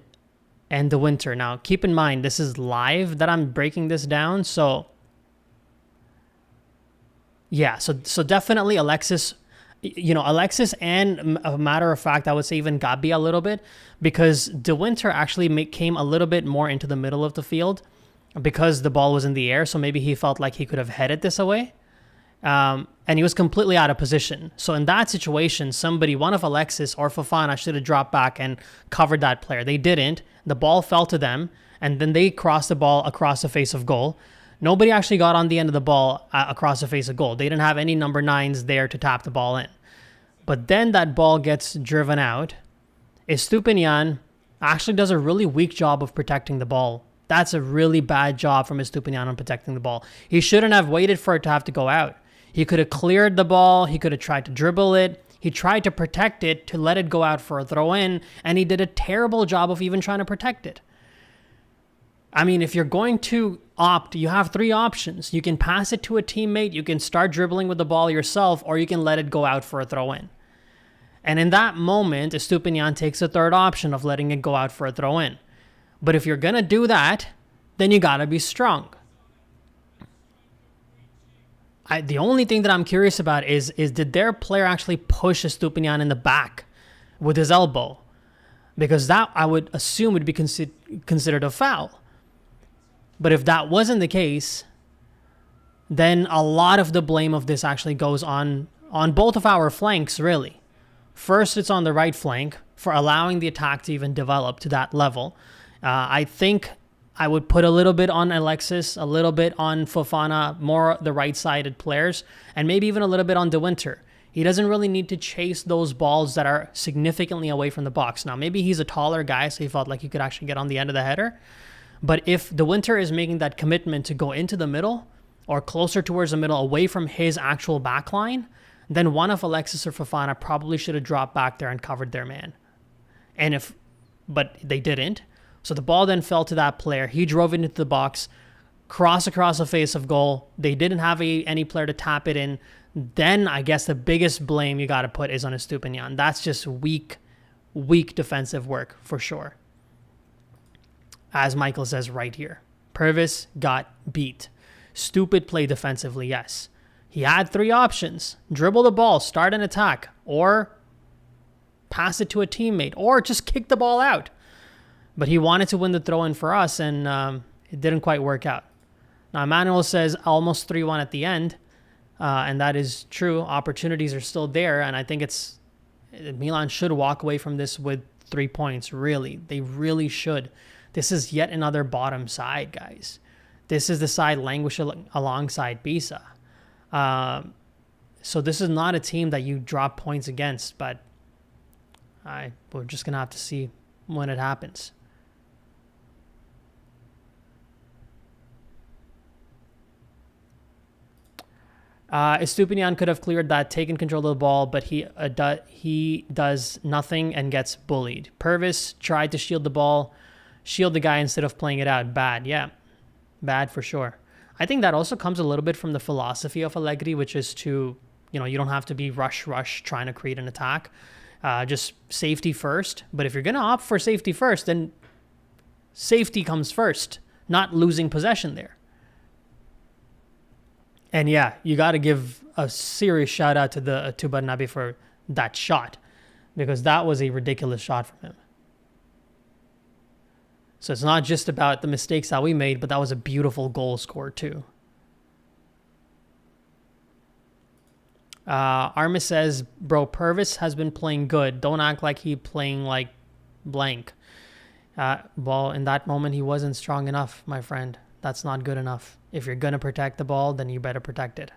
De Winter. Now, keep in mind, this is live that I'm breaking this down, so... Yeah, so definitely Alexis... You know, Alexis and, a matter of fact, I would say even Gabi a little bit, because De Winter actually came a little bit more into the middle of the field, because the ball was in the air, so maybe he felt like he could have headed this away. And he was completely out of position. So in that situation, one of Alexis or Fofana should have dropped back and covered that player. They didn't. The ball fell to them, and then they crossed the ball across the face of goal. Nobody actually got on the end of the ball across the face of goal. They didn't have any number 9s there to tap the ball in. But then that ball gets driven out. Estupiñán actually does a really weak job of protecting the ball. That's a really bad job from Estupiñán on protecting the ball. He shouldn't have waited for it to have to go out. He could have cleared the ball. He could have tried to dribble it. He tried to protect it, to let it go out for a throw-in, and he did a terrible job of even trying to protect it. I mean, if you're going to opt, you have 3 options. You can pass it to a teammate, you can start dribbling with the ball yourself, or you can let it go out for a throw-in. And in that moment, Estupiñán takes the 3rd option of letting it go out for a throw-in. But if you're going to do that, then you got to be strong. The only thing that I'm curious about is did their player actually push Estupiñán in the back with his elbow? Because that, I would assume, would be considered a foul. But if that wasn't the case, then a lot of the blame of this actually goes on both of our flanks, really. First, it's on the right flank for allowing the attack to even develop to that level. I think I would put a little bit on Alexis, a little bit on Fofana, more the right-sided players, and maybe even a little bit on De Winter. He doesn't really need to chase those balls that are significantly away from the box. Now, maybe he's a taller guy, so he felt like he could actually get on the end of the header. But if De Winter is making that commitment to go into the middle or closer towards the middle away from his actual back line, then one of Alexis or Fofana probably should have dropped back there and covered their man. But they didn't. So the ball then fell to that player. He drove it into the box, cross across the face of goal. They didn't have any player to tap it in. Then I guess the biggest blame you got to put is on Estupiñán. That's just weak defensive work for sure. As Michael says right here, Purvis got beat. Stupid play defensively, yes. He had 3 options. Dribble the ball, start an attack, or pass it to a teammate, or just kick the ball out. But he wanted to win the throw-in for us, and it didn't quite work out. Now, Emmanuel says almost 3-1 at the end, and that is true. Opportunities are still there, and I think Milan should walk away from this with 3 points, really. They really should. This is yet another bottom side, guys. This is the side languishing alongside Pisa. So this is not a team that you drop points against, but we're just going to have to see when it happens. Estupiñán could have cleared that, taken control of the ball, but he does nothing and gets bullied. Purvis tried to shield the guy instead of playing it out. Bad, yeah. Bad for sure. I think that also comes a little bit from the philosophy of Allegri, which is to, you don't have to be rush trying to create an attack. Just safety first. But if you're going to opt for safety first, then safety comes first, not losing possession there. And yeah, you got to give a serious shout out to Barnaby for that shot, because that was a ridiculous shot from him. So it's not just about the mistakes that we made, but that was a beautiful goal scored too. Armis says, bro, Purvis has been playing good. Don't act like he playing like blank. Well, in that moment, he wasn't strong enough, my friend. That's not good enough. If you're going to protect the ball, then you better protect it.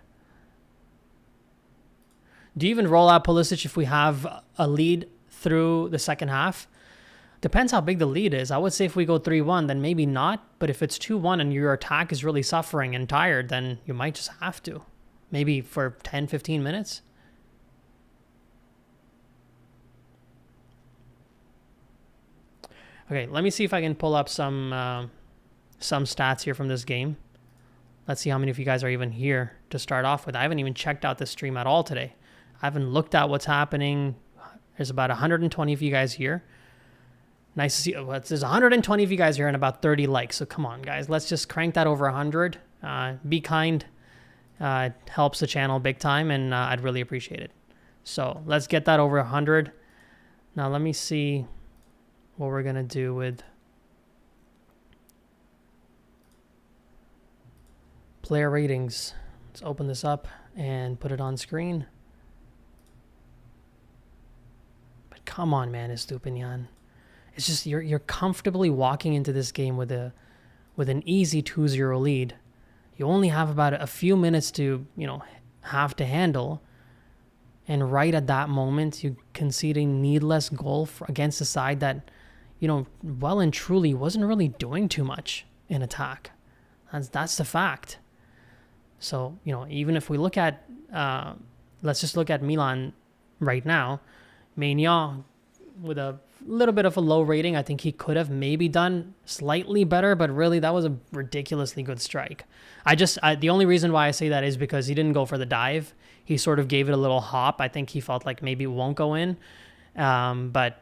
Do you even roll out Pulisic if we have a lead through the second half? Depends how big the lead is. I would say if we go 3-1, then maybe not. But if it's 2-1 and your attack is really suffering and tired, then you might just have to. Maybe for 10, 15 minutes. Okay, let me see if I can pull up some stats here from this game. Let's see how many of you guys are even here to start off with. I haven't even checked out the stream at all today. I haven't looked at what's happening. There's about 120 of you guys here. Nice to see. There's 120 of you guys here and about 30 likes. So come on, guys. Let's just crank that over 100. Be kind. It helps the channel big time, and I'd really appreciate it. So let's get that over 100. Now let me see what we're going to do with player ratings. Let's open this up and put it on screen. But come on, man, Estupinian. It's just you're comfortably walking into this game with an easy 2-0 lead. You only have about a few minutes to, have to handle. And right at that moment, you concede a needless goal against a side that, well and truly wasn't really doing too much in attack. That's the fact. So, even if we look at, let's just look at Milan right now. Maignan with a little bit of a low rating. I think he could have maybe done slightly better, but really that was a ridiculously good strike. The only reason why I say that is because he didn't go for the dive. He sort of gave it a little hop. I think he felt like maybe it won't go in. But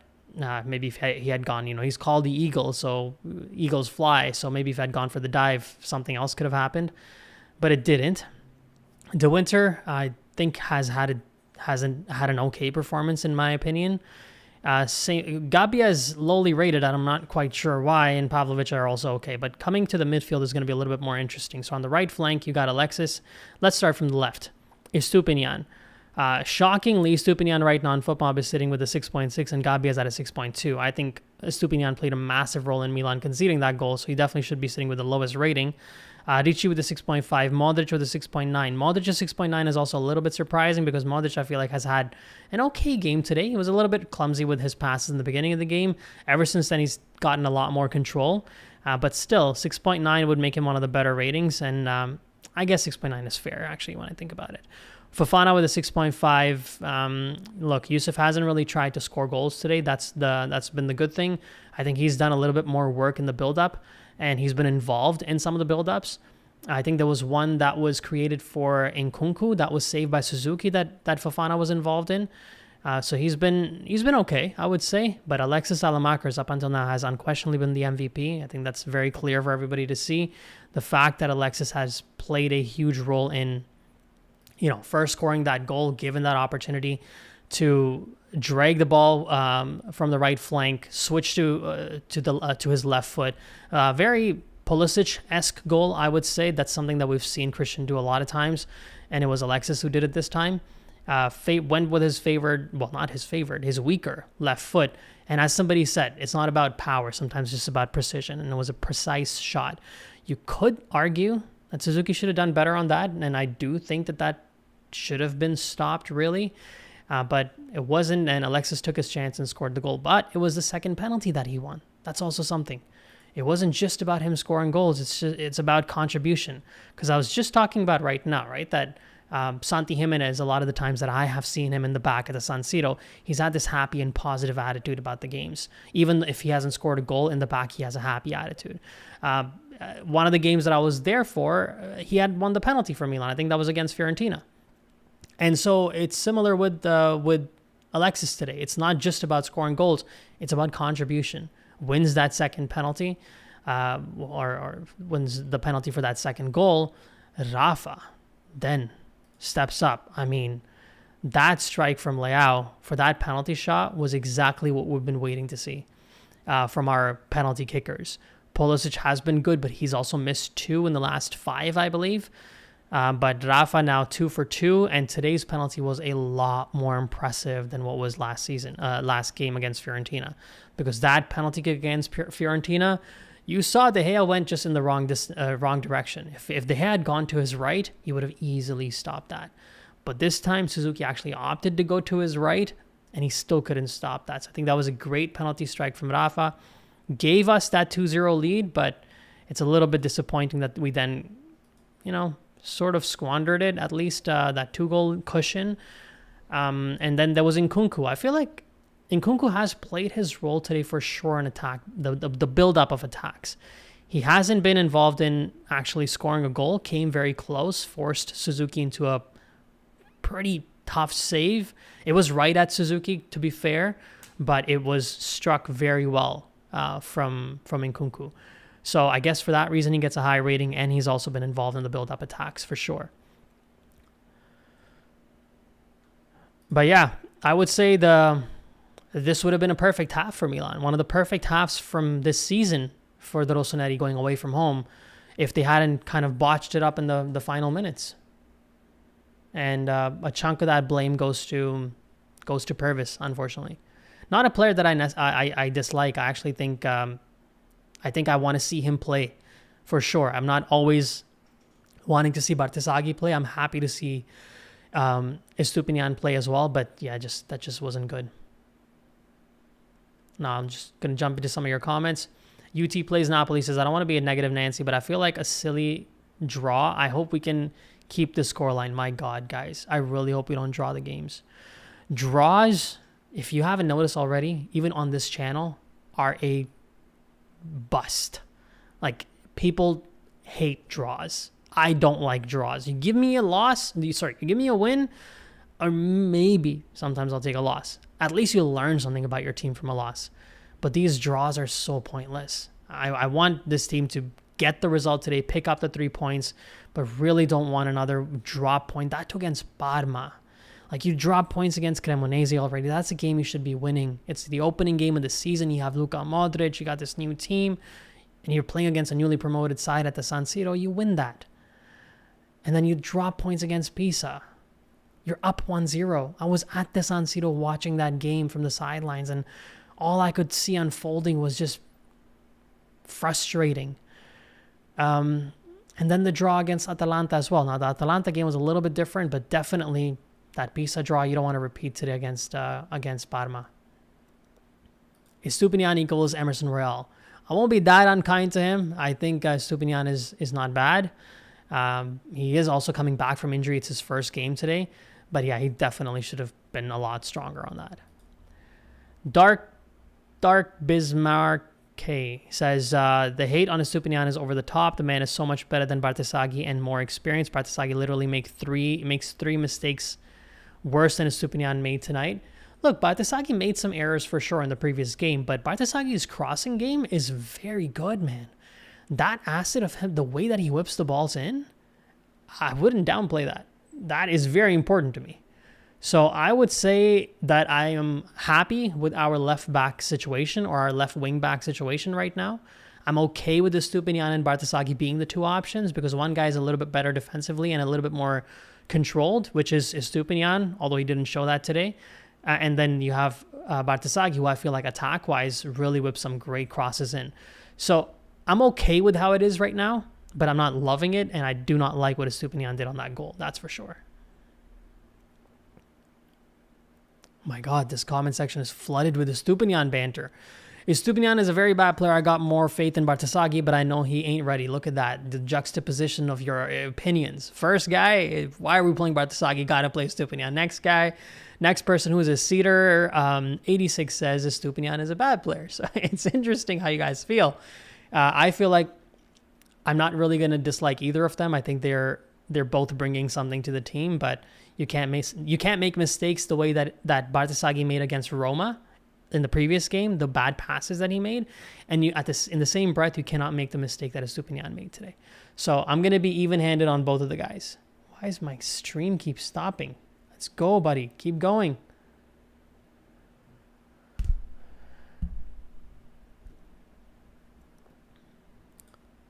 maybe if he had gone, he's called the Eagle, so Eagles fly. So maybe if he had gone for the dive, something else could have happened, but it didn't. De Winter, I think, hasn't had an okay performance in my opinion. Gabia is lowly rated, and I'm not quite sure why, and Pavlovic are also okay. But coming to the midfield is going to be a little bit more interesting. So on the right flank, you got Alexis. Let's start from the left. Estupinian. Shockingly, Estupinian right now on FootMob is sitting with a 6.6, and Gabia is at a 6.2. I think Estupinian played a massive role in Milan conceding that goal, so he definitely should be sitting with the lowest rating. Ricci with a 6.5, Modric with a 6.9. Modric's 6.9 is also a little bit surprising because Modric, I feel like, has had an okay game today. He was a little bit clumsy with his passes in the beginning of the game. Ever since then, he's gotten a lot more control. But still, 6.9 would make him one of the better ratings, and I guess 6.9 is fair, actually, when I think about it. Fofana with a 6.5. Look, Yusuf hasn't really tried to score goals today. That's been the good thing. I think he's done a little bit more work in the build-up, and he's been involved in some of the build-ups. I think there was one that was created for Nkunku that was saved by Suzuki that Fofana was involved in. So he's been okay, I would say. But Alexis Saelemaekers up until now has unquestionably been the MVP. I think that's very clear for everybody to see. The fact that Alexis has played a huge role in, first scoring that goal, given that opportunity to drag the ball from the right flank, switch to his left foot. Very Pulisic-esque goal, I would say. That's something that we've seen Christian do a lot of times, and it was Alexis who did it this time. Went with his his weaker left foot. And as somebody said, it's not about power. Sometimes it's just about precision, and it was a precise shot. You could argue that Suzuki should have done better on that, and I do think that should have been stopped, really. But it wasn't, and Alexis took his chance and scored the goal. But it was the second penalty that he won. That's also something. It wasn't just about him scoring goals. It's about contribution. Because I was just talking about right now, right, that Santi Jimenez, a lot of the times that I have seen him in the back at the San Siro, he's had this happy and positive attitude about the games. Even if he hasn't scored a goal in the back, he has a happy attitude. One of the games that I was there for, he had won the penalty for Milan. I think that was against Fiorentina. And so it's similar with Alexis today. It's not just about scoring goals. It's about contribution. Wins that second penalty, or wins the penalty for that second goal. Rafa then steps up. I mean, that strike from Leao for that penalty shot was exactly what we've been waiting to see from our penalty kickers. Pulisic has been good, but he's also missed 2 in the last 5, I believe. But Rafa now 2 for 2, and today's penalty was a lot more impressive than what was last game against Fiorentina, because that penalty kick against Fiorentina, you saw De Gea went just in the wrong direction. If De Gea had gone to his right, he would have easily stopped that. But this time, Suzuki actually opted to go to his right, and he still couldn't stop that. So I think that was a great penalty strike from Rafa. Gave us that 2-0 lead, but it's a little bit disappointing that we then, sort of squandered it, at least that 2-goal cushion. And then there was Nkunku. I feel like Nkunku has played his role today for sure in attack, the build-up of attacks. He hasn't been involved in actually scoring a goal, came very close, forced Suzuki into a pretty tough save. It was right at Suzuki, to be fair, but it was struck very well from Nkunku. So I guess for that reason, he gets a high rating, and he's also been involved in the build-up attacks for sure. But yeah, I would say this would have been a perfect half for Milan. One of the perfect halves from this season for the Rossoneri going away from home if they hadn't kind of botched it up in the final minutes. And a chunk of that blame goes to Purvis, unfortunately. Not a player that I dislike. I actually think I want to see him play for sure. I'm not always wanting to see Bartesaghi play. I'm happy to see Estupinian play as well. But yeah, that just wasn't good. Now I'm just going to jump into some of your comments. UT plays Napoli says, I don't want to be a negative Nancy, but I feel like a silly draw. I hope we can keep the scoreline. My God, guys. I really hope we don't draw the games. Draws, if you haven't noticed already, even on this channel, are a bust. Like, people hate draws. I don't like draws. You give me a loss, you give me a win, or maybe sometimes I'll take a loss. At least you'll learn something about your team from a loss. But these draws are so pointless. I want this team to get the result today, pick up the 3 points, but really don't want another drop point. That took against Parma. Like, you drop points against Cremonese already. That's a game you should be winning. It's the opening game of the season. You have Luka Modric. You got this new team. And you're playing against a newly promoted side at the San Siro. You win that. And then you drop points against Pisa. You're up 1-0. I was at the San Siro watching that game from the sidelines, and all I could see unfolding was just frustrating. And then the draw against Atalanta as well. Now, the Atalanta game was a little bit different, but definitely that Pisa draw you don't want to repeat today against Parma. Estupinian equals Emerson Royal. I won't be that unkind to him. I think Estupinian is not bad. He is also coming back from injury. It's his first game today. But yeah, he definitely should have been a lot stronger on that. Dark Bismarck says, the hate on Estupinian is over the top. The man is so much better than Bartesaghi and more experienced. Bartesaghi literally makes three mistakes worse than Estupinian made tonight. Look, Bartesaghi made some errors for sure in the previous game, but Bartesaghi's crossing game is very good, man. That asset of him, the way that he whips the balls in, I wouldn't downplay that. That is very important to me. So I would say that I am happy with our left back situation or our left wing back situation right now. I'm okay with Estupinian and Bartesaghi being the two options because one guy is a little bit better defensively and a little bit more controlled, which is Estupinian, although he didn't show that today. And then you have Bartesaghi, who I feel like attack-wise really whips some great crosses in. So I'm okay with how it is right now, but I'm not loving it, and I do not like what Estupinian did on that goal. That's for sure. My God, this comment section is flooded with Estupinian banter. Estupinian is a very bad player. I got more faith in Bartesaghi, but I know he ain't ready. Look at that. The juxtaposition of your opinions. First guy, why are we playing Bartesaghi? Gotta play Estupinian. Next person who is a Cedar 86 says Estupinian is a bad player. So it's interesting how you guys feel. I feel like I'm not really going to dislike either of them. I think they're both bringing something to the team, but you can't make mistakes the way that Bartesaghi made against Roma in the previous game, the bad passes that he made, and in the same breath you cannot make the mistake that Estupinian made today. So I'm going to be even-handed on both of the guys. Why is my stream keep stopping? Let's go, buddy. Keep going.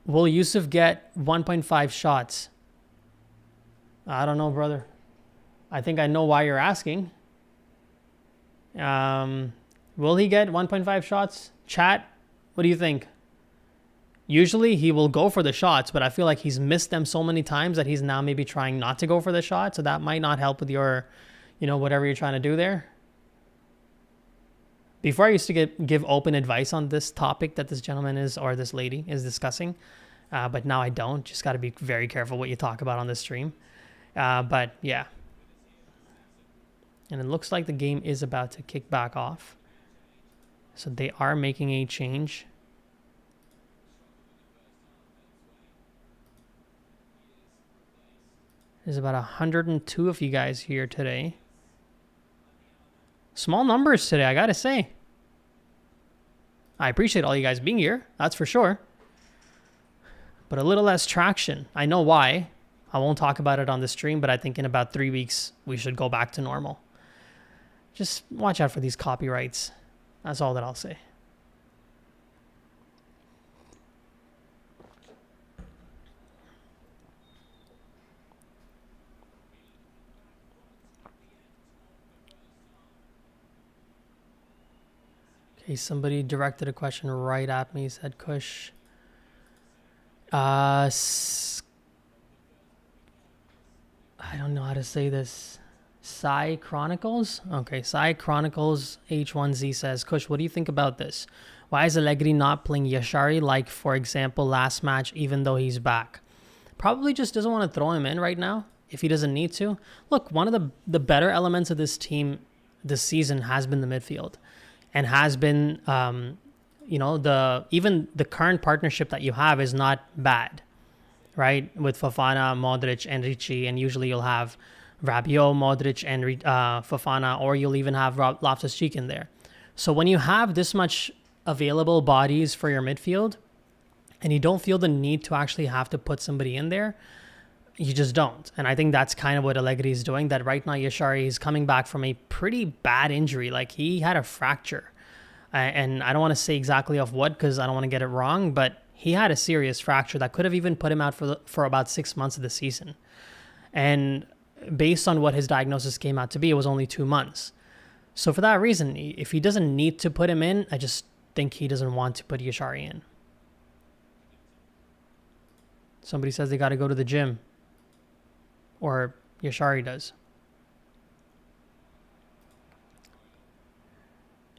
Will Yusuf get 1.5 shots? I don't know, brother. I think I know why you're asking. Will he get 1.5 shots? Chat, what do you think? Usually he will go for the shots, but I feel like he's missed them so many times that he's now maybe trying not to go for the shot. So that might not help with your, whatever you're trying to do there. Before I used to give open advice on this topic that this gentleman or this lady is discussing, but now I don't. Just got to be very careful what you talk about on this stream. But yeah. And it looks like the game is about to kick back off. So they are making a change. There's about 102 of you guys here today. Small numbers today, I gotta say. I appreciate all you guys being here, that's for sure. But a little less traction. I know why. I won't talk about it on the stream, but I think in about 3 weeks, we should go back to normal. Just watch out for these copyrights. That's all that I'll say. Okay, somebody directed a question right at me. Said Kush. I don't know how to say this. Sai Chronicles? Okay, Sai Chronicles H1Z says, Kush, what do you think about this? Why is Allegri not playing Yashari like, for example, last match, even though he's back? Probably just doesn't want to throw him in right now if he doesn't need to. Look, one of the better elements of this team this season has been the midfield and has been, even the current partnership that you have is not bad, right? With Fofana, Modric, and Ricci, and usually you'll have Rabiot, Modric, and Fofana, or you'll even have Loftus-Cheek in there. So when you have this much available bodies for your midfield, and you don't feel the need to actually have to put somebody in there, you just don't. And I think that's kind of what Allegri is doing, that right now Yashari is coming back from a pretty bad injury. Like, he had a fracture. And I don't want to say exactly of what, because I don't want to get it wrong, but he had a serious fracture that could have even put him out for about 6 months of the season. And based on what his diagnosis came out to be, it was only 2 months. So for that reason, if he doesn't need to put him in, I just think he doesn't want to put Yashari in. Somebody says they got to go to the gym. Or Yashari does.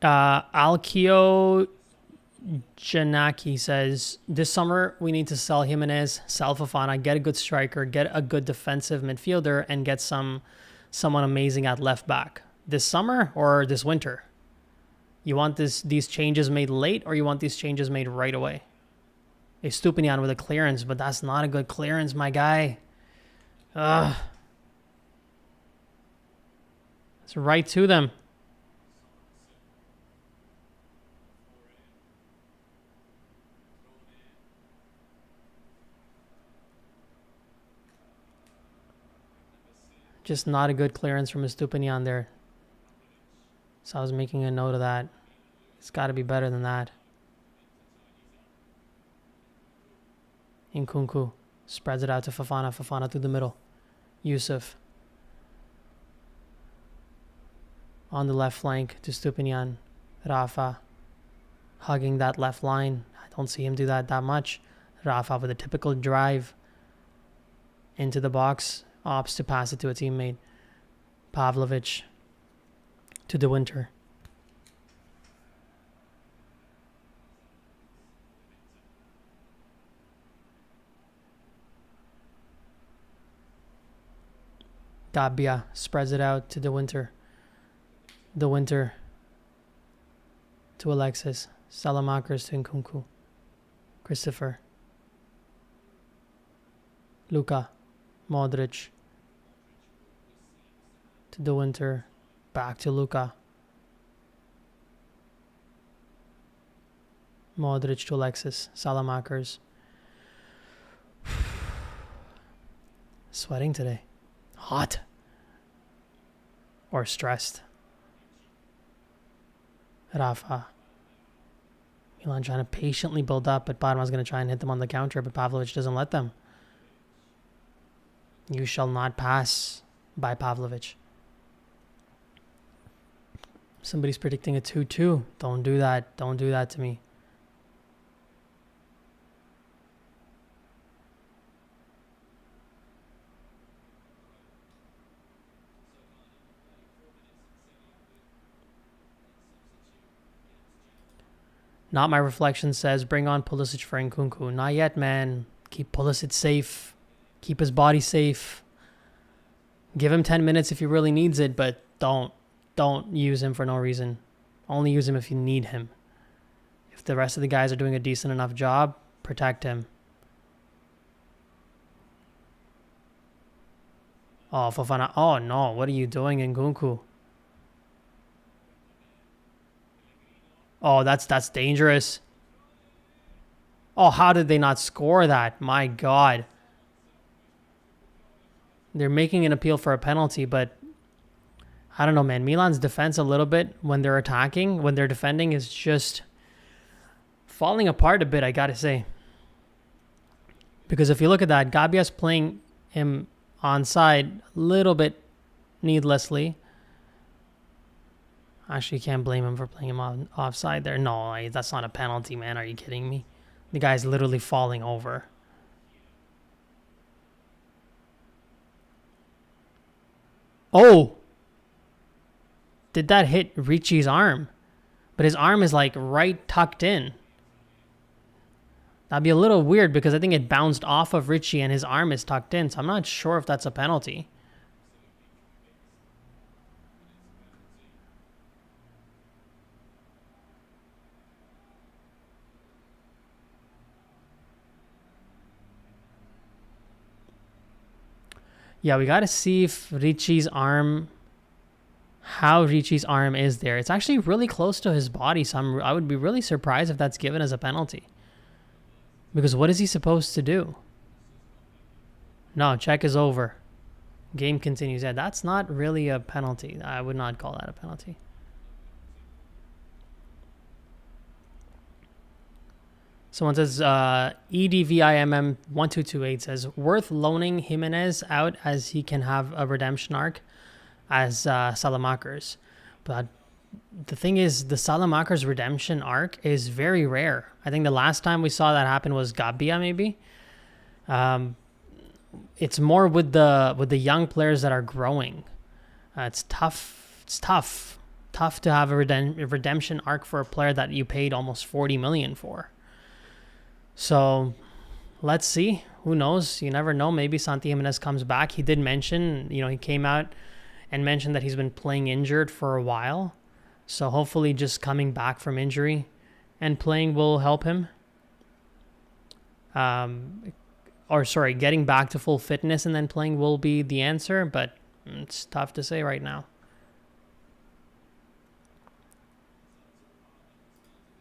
Alkio Janaki says, this summer we need to sell Jimenez, sell Fofana, get a good striker, get a good defensive midfielder, and get someone amazing at left back. This summer or this winter? You want these changes made late, or you want these changes made right away? A Stupinian with a clearance, but that's not a good clearance, my guy. Ugh. It's right to them. Just not a good clearance from Estupinian there. So I was making a note of that. It's got to be better than that. Nkunku spreads it out to Fofana. Fofana through the middle. Yusuf. On the left flank to Stupinian. Rafa. Hugging that left line. I don't see him do that much. Rafa with a typical drive. Into the box. Opts to pass it to a teammate. Pavlovic to De Winter. Gabbia spreads it out to De Winter. De Winter to Alexis. Saelemaekers to Nkunku. Christopher. Luka. Modric to De Winter, back to Luka. Modric to Alexis. Saelemaekers. Sweating today. Hot. Or stressed. Rafa. Milan trying to patiently build up, but Parma's going to try and hit them on the counter, but Pavlovic doesn't let them. You shall not pass by Pavlovic. Somebody's predicting a 2-2. Don't do that. Don't do that to me. Not My Reflection says, bring on Pulisic for Nkunku. Not yet, man. Keep Pulisic safe. Keep his body safe. Give him 10 minutes if he really needs it, but don't use him for no reason. Only use him if you need him. If the rest of the guys are doing a decent enough job, protect him. Oh, Fofana. Oh, no. What are you doing, Nkunku? Oh, that's dangerous. Oh, how did they not score that? My God. They're making an appeal for a penalty, but I don't know, man. Milan's defense a little bit when they're attacking, when they're defending, is just falling apart a bit, I gotta say. Because if you look at that, Gabbia's playing him onside a little bit needlessly. Actually, you can't blame him for playing him on offside there. No, that's not a penalty, man. Are you kidding me? The guy's literally falling over. Oh! Did that hit Ricci's arm? But his arm is like right tucked in. That'd be a little weird because I think it bounced off of Ricci and his arm is tucked in. So I'm not sure if that's a penalty. Yeah, we got to see if Ricci's arm, how Ricci's arm is there. It's actually really close to his body, so I would be really surprised if that's given as a penalty. Because what is he supposed to do? No, check is over. Game continues. Yeah, that's not really a penalty. I would not call that a penalty. Someone says, EDVIMM1228 says, worth loaning Jimenez out as he can have a redemption arc as Saelemaekers. But the thing is, the Saelemaekers redemption arc is very rare. I think the last time we saw that happen was Gabbia, maybe. It's more with the young players that are growing. It's tough. It's tough to have a redemption arc for a player that you paid almost 40 million for. So let's see. Who knows? You never know. Maybe Santi Jimenez comes back. He did mention, he came out and mentioned that he's been playing injured for a while. So hopefully just coming back from injury and playing will help him. Getting back to full fitness and then playing will be the answer, but it's tough to say right now.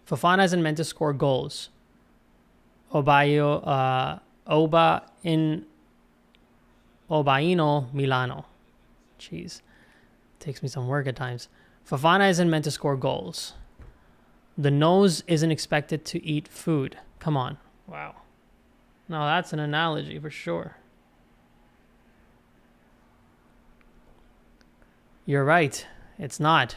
Fofana isn't meant to score goals. Obaino Milano. Jeez. Takes me some work at times. Fofana isn't meant to score goals. The nose isn't expected to eat food. Come on. Wow. No, that's an analogy for sure. You're right. It's not.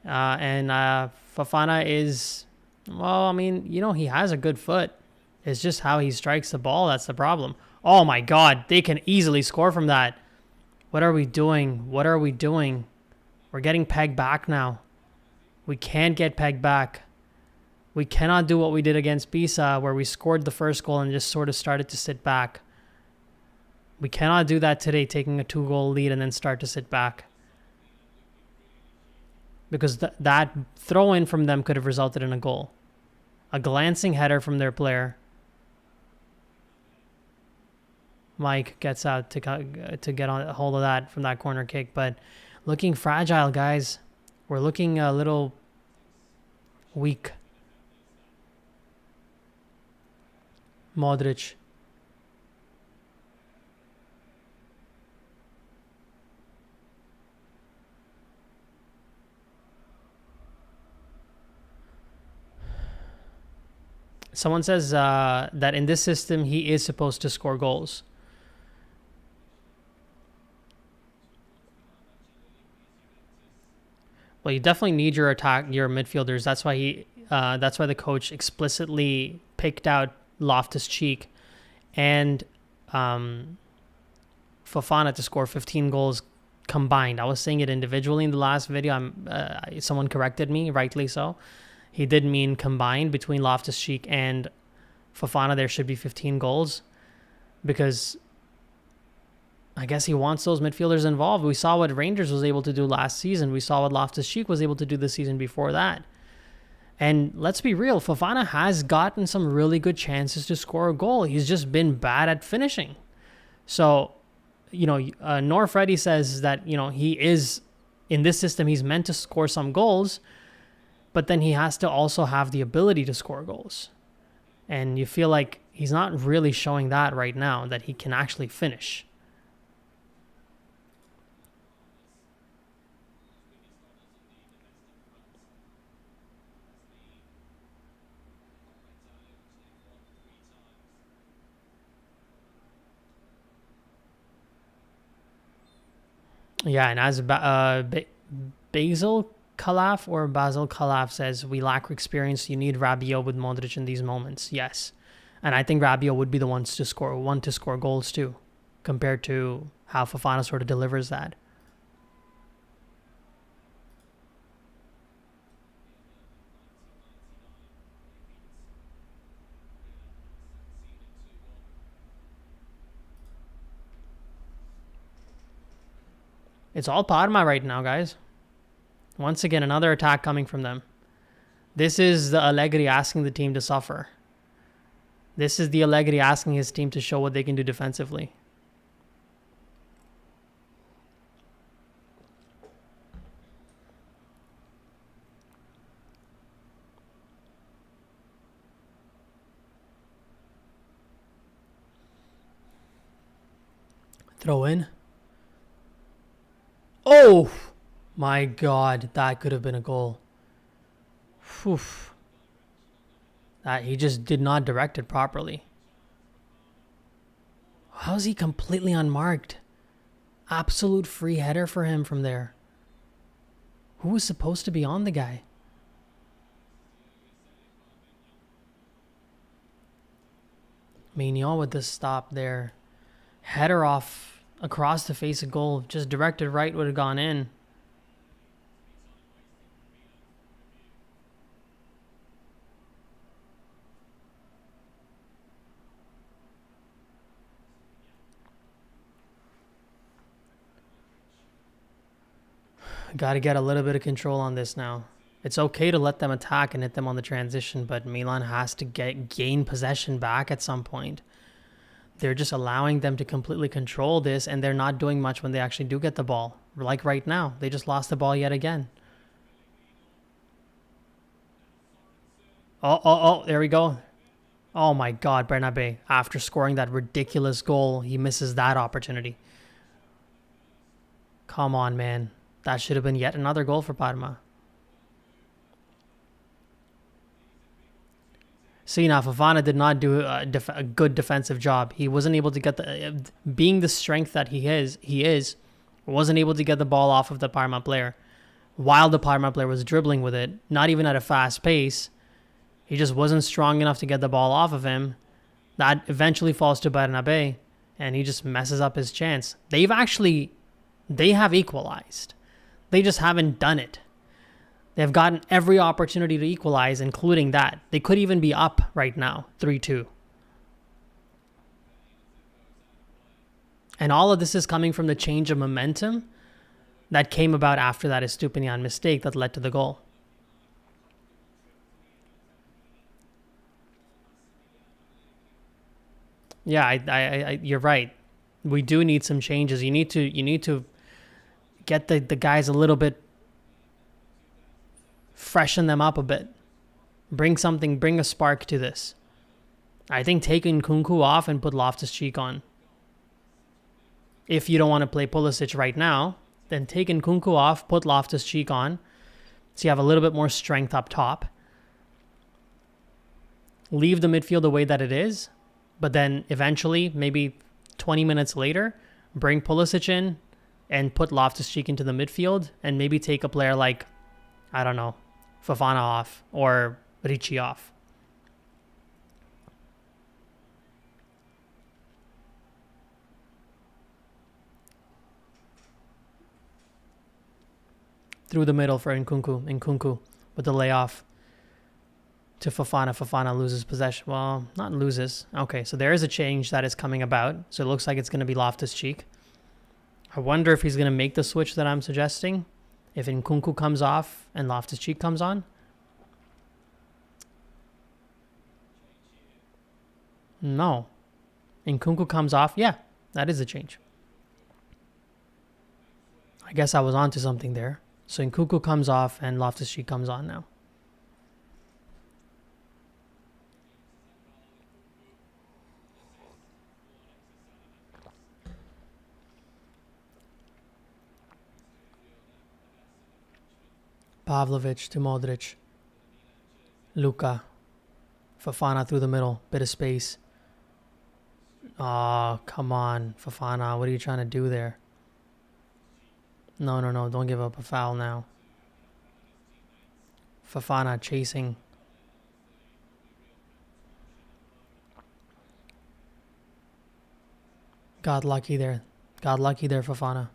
And Fofana is, he has a good foot. It's just how he strikes the ball. That's the problem. Oh, my God. They can easily score from that. What are we doing? We're getting pegged back now. We can't get pegged back. We cannot do what we did against Pisa, where we scored the first goal and just sort of started to sit back. We cannot do that today, taking a 2-goal lead and then start to sit back. Because that throw-in from them could have resulted in a goal. A glancing header from their player. Mike gets out to get on a hold of that from that corner kick. But looking fragile, guys. We're looking a little weak. Modric. Someone says that in this system, he is supposed to score goals. Well, you definitely need your midfielders. That's why that's why the coach explicitly picked out Loftus-Cheek and Fofana to score 15 goals combined. I was saying it individually in the last video. Someone corrected me, rightly so. He did mean combined between Loftus-Cheek and Fofana. There should be 15 goals because I guess he wants those midfielders involved. We saw what Rangers was able to do last season. We saw what Loftus-Cheek was able to do the season before that. And let's be real, Fofana has gotten some really good chances to score a goal. He's just been bad at finishing. So, Nor Freddy says that, he is, in this system, he's meant to score some goals, but then he has to also have the ability to score goals. And you feel like he's not really showing that right now, that he can actually finish. Yeah, and as Basil Kalaf or Basil Kalaf says, we lack experience. You need Rabiot with Modric in these moments. Yes. And I think Rabiot would be the one to score goals too, compared to how Fofana sort of delivers that. It's all Parma right now, guys. Once again, another attack coming from them. This is the Allegri asking the team to suffer. This is the Allegri asking his team to show what they can do defensively. Throw in. Oh my God, that could have been a goal. Oof. That he just did not direct it properly. How is he completely unmarked? Absolute free header for him from there. Who was supposed to be on the guy? Mignon with the stop there. Header off across the face of goal. Just directed right, would have gone in. Got to get a little bit of control on this now. It's okay to let them attack and hit them on the transition, but Milan has to gain possession back at some point. They're just allowing them to completely control this, and they're not doing much when they actually do get the ball. Like right now, they just lost the ball yet again. Oh, there we go. Oh my God, Bernabe. After scoring that ridiculous goal, he misses that opportunity. Come on, man. That should have been yet another goal for Parma. See, now Fofana did not do a good defensive job. He wasn't able to get being the strength that he is, wasn't able to get the ball off of the Parma player. While the Parma player was dribbling with it, not even at a fast pace, he just wasn't strong enough to get the ball off of him. That eventually falls to Bernabe, and he just messes up his chance. They have equalized. They just haven't done it. They've gotten every opportunity to equalize, including that. They could even be up right now, 3-2. And all of this is coming from the change of momentum that came about after that Estupiñán mistake that led to the goal. Yeah, you're right. We do need some changes. You need to get the guys a little bit, freshen them up a bit. Bring a spark to this. I think taking Nkunku off and put Loftus-Cheek on. If you don't want to play Pulisic right now, then take Nkunku off, put Loftus-Cheek on, so you have a little bit more strength up top. Leave the midfield the way that it is, but then eventually, maybe 20 minutes later, bring Pulisic in and put Loftus-Cheek into the midfield, and maybe take a player like, I don't know, Fofana off or Ricci off. Through the middle for Nkunku with the layoff to Fofana. Fofana loses possession. Well, not loses. Okay, so there is a change that is coming about. So it looks like it's going to be Loftus-Cheek. I wonder if he's going to make the switch that I'm suggesting. If Nkunku comes off and Loftus-Cheek comes on. No. Nkunku comes off. Yeah, that is a change. I guess I was onto something there. So Nkunku comes off and Loftus-Cheek comes on now. Pavlovic to Modric. Luka. Fofana through the middle. Bit of space. Oh, come on, Fofana. What are you trying to do there? No. Don't give up a foul now. Fofana chasing. Got lucky there. Got lucky there, Fofana.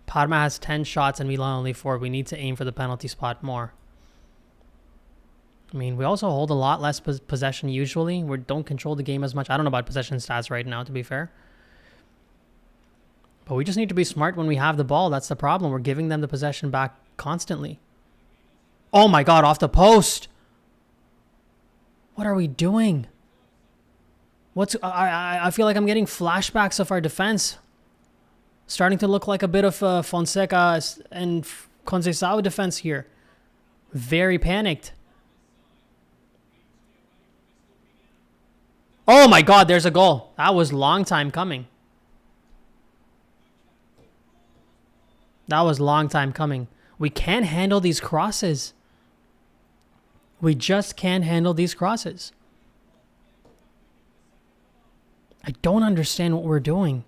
Parma has 10 shots and Milan only 4. We need to aim for the penalty spot more. I mean, we also hold a lot less possession usually. We don't control the game as much. I don't know about possession stats right now, to be fair. But we just need to be smart when we have the ball. That's the problem. We're giving them the possession back constantly. Oh my God, off the post. What are we doing? I feel like I'm getting flashbacks of our defense. Starting to look like a bit of Fonseca and Conceição defense here. Very panicked. Oh my God, there's a goal. That was a long time coming. That was a long time coming. We can't handle these crosses. We just can't handle these crosses. I don't understand what we're doing.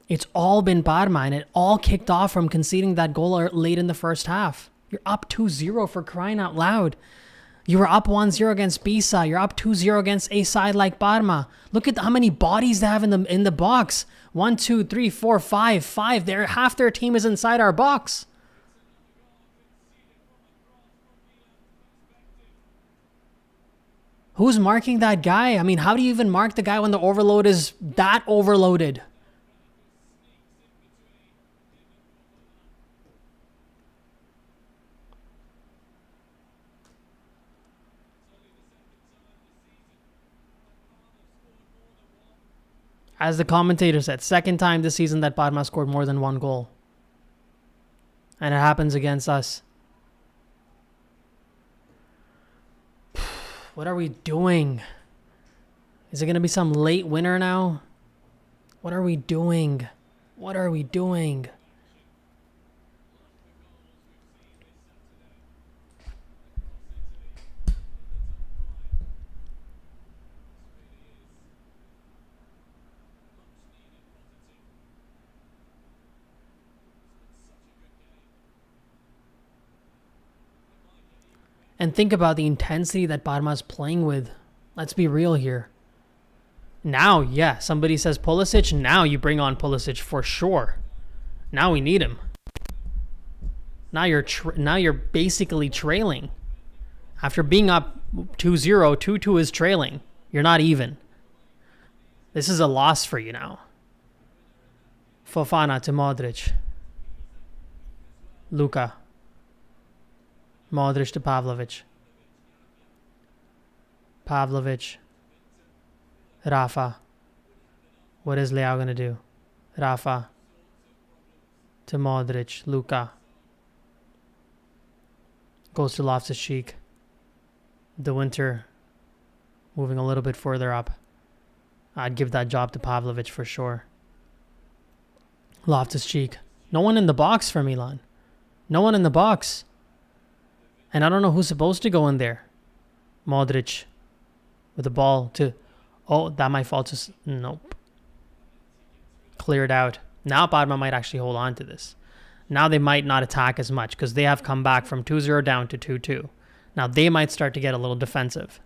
It's all been Parma, and it all kicked off from conceding that goal late in the first half. You're up 2-0 for crying out loud. You were up 1-0 against Pisa. You're up 2-0 against a side like Parma. Look at how many bodies they have in the box. 1, 2, 3, 4, 5. 5. Half their team is inside our box. Who's marking that guy? I mean, how do you even mark the guy when the overload is that overloaded? As the commentator said, second time this season that Parma scored more than one goal. And it happens against us. What are we doing? Is it going to be some late winner now? What are we doing? What are we doing? And think about the intensity that Parma's playing with. Let's be real here. Now, yeah, somebody says Pulisic. Now you bring on Pulisic for sure. Now we need him. Now you're basically trailing. After being up 2-0, 2-2 is trailing. You're not even. This is a loss for you now. Fofana to Modric. Luka. Modric to Pavlovic. Pavlovic. Rafa. What is Leao going to do? Rafa. To Modric. Luka. Goes to Loftus-Cheek. De Winter. Moving a little bit further up. I'd give that job to Pavlovic for sure. Loftus-Cheek. No one in the box for Milan. No one in the box. And I don't know who's supposed to go in there. Modric. With the ball to... Oh, that might fall to... Nope. Cleared out. Now Parma might actually hold on to this. Now they might not attack as much because they have come back from 2-0 down to 2-2. Now they might start to get a little defensive.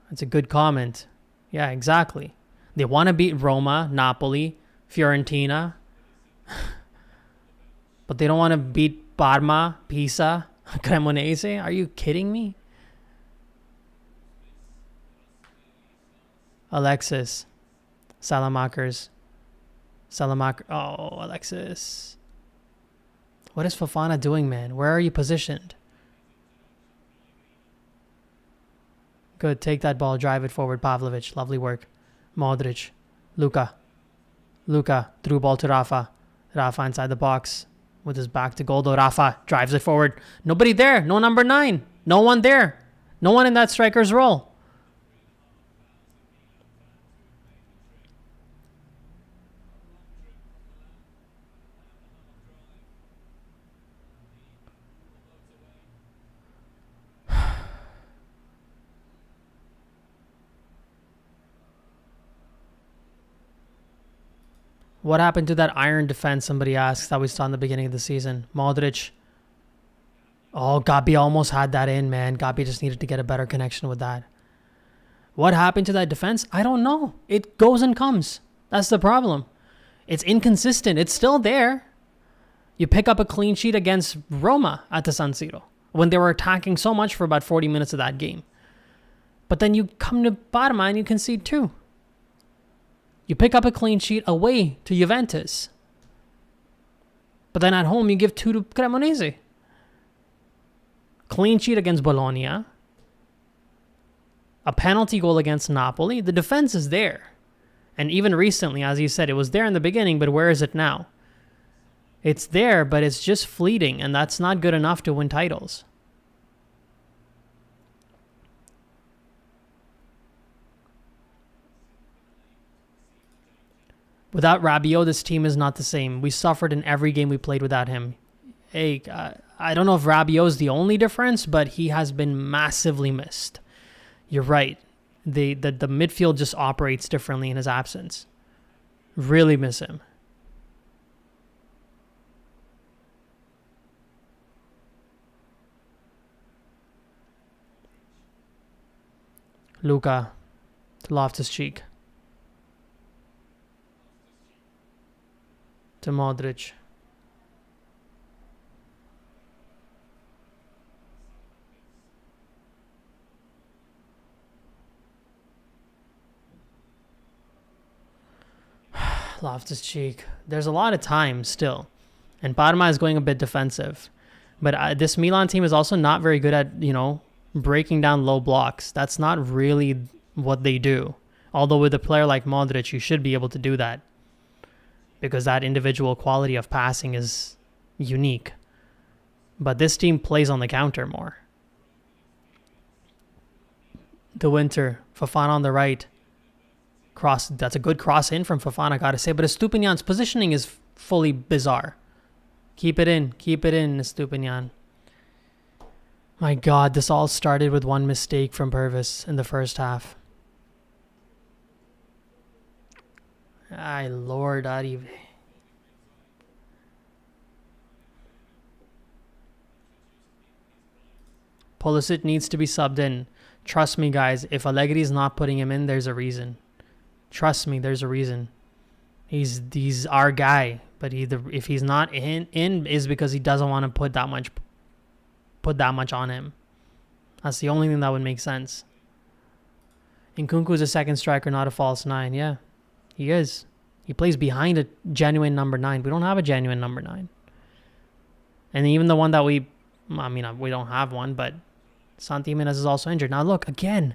That's a good comment. Yeah, exactly. They want to beat Roma, Napoli, Fiorentina. But they don't want to beat Parma, Pisa, Cremonese. Are you kidding me? Alexis. Saelemaekers. Oh, Alexis. What is Fofana doing, man? Where are you positioned? Good. Take that ball. Drive it forward. Pavlovic. Lovely work. Modric. Luka. Through ball to Rafa. Rafa inside the box. With his back to goal, though. Rafa drives it forward. Nobody there. No number 9. No one there. No one in that striker's role. What happened to that iron defense, somebody asks, that we saw in the beginning of the season? Modric. Oh, Gabi almost had that in, man. Gabi just needed to get a better connection with that. What happened to that defense? I don't know. It goes and comes. That's the problem. It's inconsistent. It's still there. You pick up a clean sheet against Roma at the San Siro when they were attacking so much for about 40 minutes of that game. But then you come to Parma and you concede 2. You pick up a clean sheet away to Juventus. But then at home you give 2 to Cremonese. Clean sheet against Bologna. A penalty goal against Napoli. The defense is there. And even recently, as you said, it was there in the beginning, but where is it now? It's there, but it's just fleeting, and that's not good enough to win titles. Without Rabiot, this team is not the same. We suffered in every game we played without him. Hey, I don't know if Rabiot is the only difference, but he has been massively missed. You're right. The midfield just operates differently in his absence. Really miss him. Luka to Loftus-Cheek. To Modric. Loftus-Cheek. There's a lot of time still. And Parma is going a bit defensive. But this Milan team is also not very good at, breaking down low blocks. That's not really what they do. Although with a player like Modric, you should be able to do that. Because that individual quality of passing is unique. But this team plays on the counter more. De Winter, Fofana on the right. Cross. That's a good cross in from Fofana, gotta say. But Estupiñán's positioning is fully bizarre. Keep it in, Estupiñán. My God, this all started with one mistake from Purvis in the first half. Ay, Lord, Arive. Pulisic needs to be subbed in. Trust me, guys. If Allegri's not putting him in, there's a reason. Trust me, there's a reason. He's our guy, but if he's not in is because he doesn't want to put that much on him. That's the only thing that would make sense. Nkunku's a second striker, not a false 9. Yeah, he is. He plays behind a genuine number 9. We don't have a genuine number 9. And even the one that we don't have one, but Santi Jimenez is also injured. Now look, again,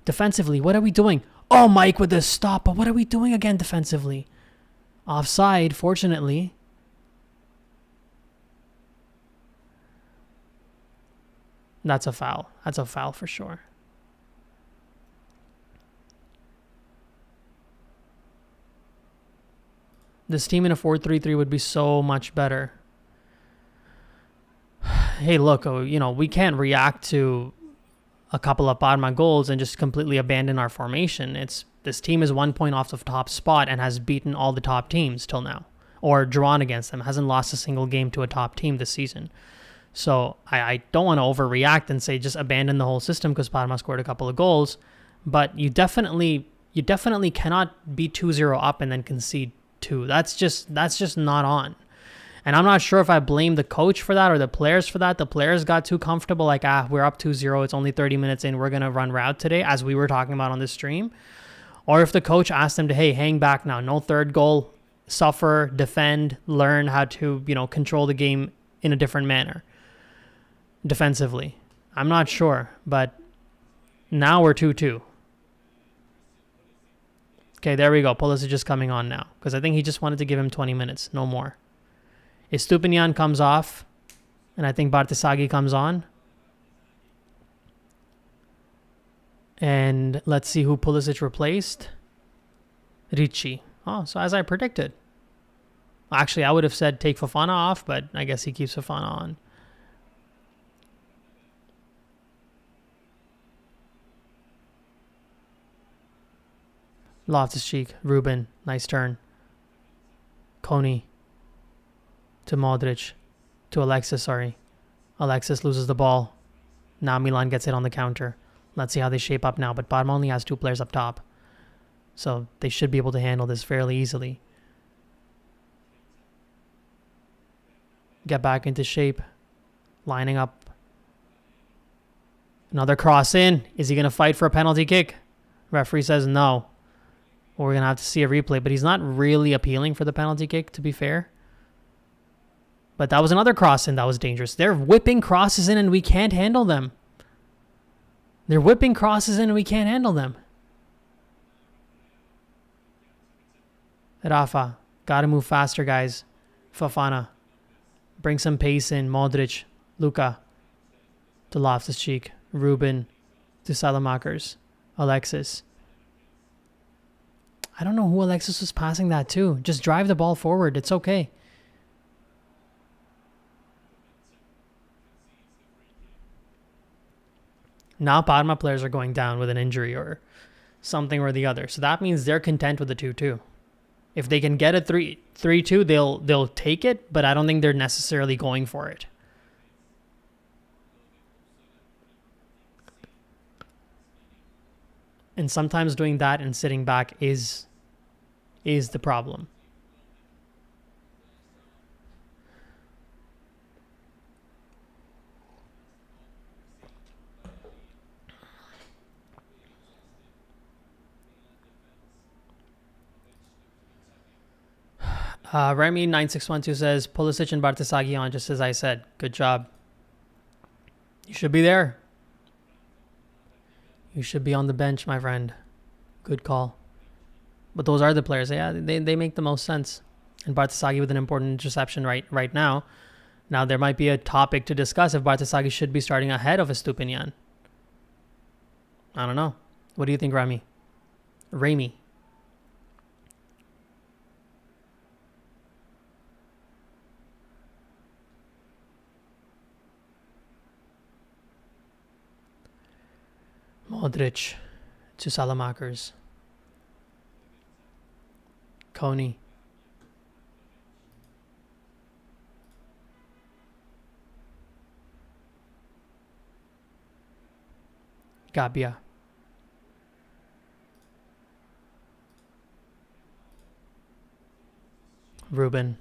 defensively, what are we doing? Oh, Mike with the stop, but what are we doing again defensively? Offside, fortunately. That's a foul. That's a foul for sure. This team in a 4-3-3 would be so much better. Hey, look, we can't react to a couple of Parma goals and just completely abandon our formation. This team is 1 point off the top spot and has beaten all the top teams till now, or drawn against them. Hasn't lost a single game to a top team this season. So I don't want to overreact and say just abandon the whole system because Parma scored a couple of goals, but you definitely cannot be 2-0 up and then concede 2. That's just not on. And I'm not sure if I blame the coach for that or the players for that. The players got too comfortable, like, we're up 2-0. It's only 30 minutes in. We're going to run route today, as we were talking about on this stream. Or if the coach asked them to, hey, hang back now. No third goal. Suffer, defend, learn how to, control the game in a different manner. Defensively. I'm not sure, but now we're 2-2. Okay, there we go. Pulisic is just coming on now because I think he just wanted to give him 20 minutes, no more. Estupiñán comes off, and I think Bartesaghi comes on. And let's see who Pulisic replaced. Ricci. Oh, so as I predicted. Actually, I would have said take Fofana off, but I guess he keeps Fofana on. Loftus-Cheek, Ruben, nice turn. Koni to Modric. To Alexis, sorry. Alexis loses the ball. Now Milan gets it on the counter. Let's see how they shape up now. But Parma only has 2 players up top. So they should be able to handle this fairly easily. Get back into shape. Lining up. Another cross in. Is he going to fight for a penalty kick? Referee says no. Well, we're going to have to see a replay. But he's not really appealing for the penalty kick, to be fair. But that was another cross in that was dangerous. They're whipping crosses in and we can't handle them. They're whipping crosses in and we can't handle them. Rafa. Got to move faster, guys. Fofana. Bring some pace in. Modric. Luka. To Loftus-Cheek. Ruben. To Saelemaekers. Alexis. I don't know who Alexis was passing that to. Just drive the ball forward. It's okay. Now Parma players are going down with an injury or something or the other. So that means they're content with the 2-2. If they can get a 3-2, they'll take it, but I don't think they're necessarily going for it. And sometimes doing that and sitting back is the problem. Remy9612 says, Pulisic and Bartasagi on, just as I said. Good job. You should be there. You should be on the bench, my friend. Good call. But those are the players. Yeah, they make the most sense. And Bartasagi with an important interception right now. Now, there might be a topic to discuss if Bartasagi should be starting ahead of Estupinian. I don't know. What do you think, Remy? Remy. Modric to Saelemaekers. Koni. Gabia. Ruben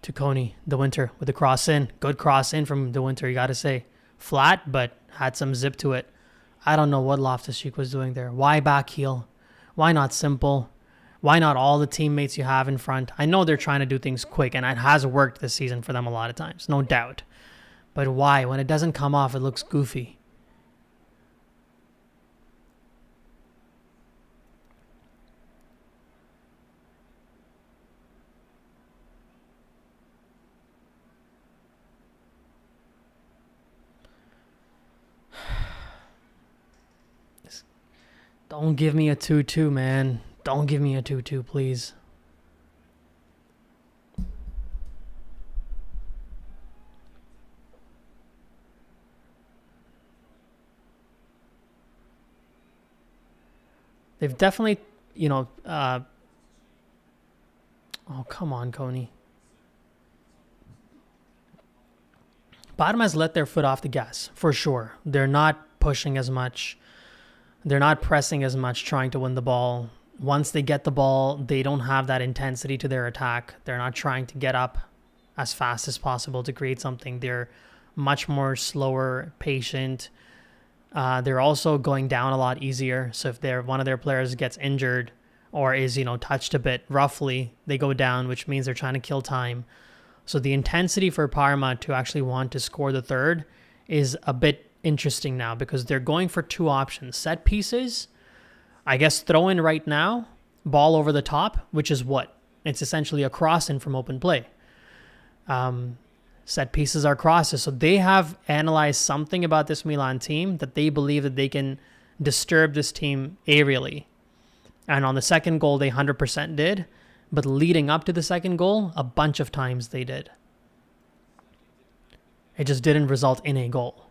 to Koni. The Winter with the cross in. Good cross in from the Winter, you got to say. Flat, but had some zip to it. I don't know what Loftus-Cheek was doing there. Why back heel? Why not simple? Why not all the teammates you have in front? I know they're trying to do things quick, and it has worked this season for them a lot of times, no doubt. But why? When it doesn't come off, it looks goofy. Don't give me a 2-2, man. Don't give me a 2-2, please. They've definitely, oh, come on, Koni. Parma has let their foot off the gas, for sure. They're not pushing as much. They're not pressing as much, trying to win the ball. Once they get the ball, they don't have that intensity to their attack. They're not trying to get up as fast as possible to create something. They're much more slower, patient. They're also going down a lot easier. So if one of their players gets injured or is, touched a bit roughly, they go down, which means they're trying to kill time. So the intensity for Parma to actually want to score the third is a bit interesting now because they're going for 2 options. Set pieces, I guess throw in right now, ball over the top, which is what? It's essentially a cross in from open play. Set pieces are crosses. So they have analyzed something about this Milan team that they believe that they can disturb this team aerially. And on the second goal, they 100% did. But leading up to the second goal, a bunch of times they did. It just didn't result in a goal.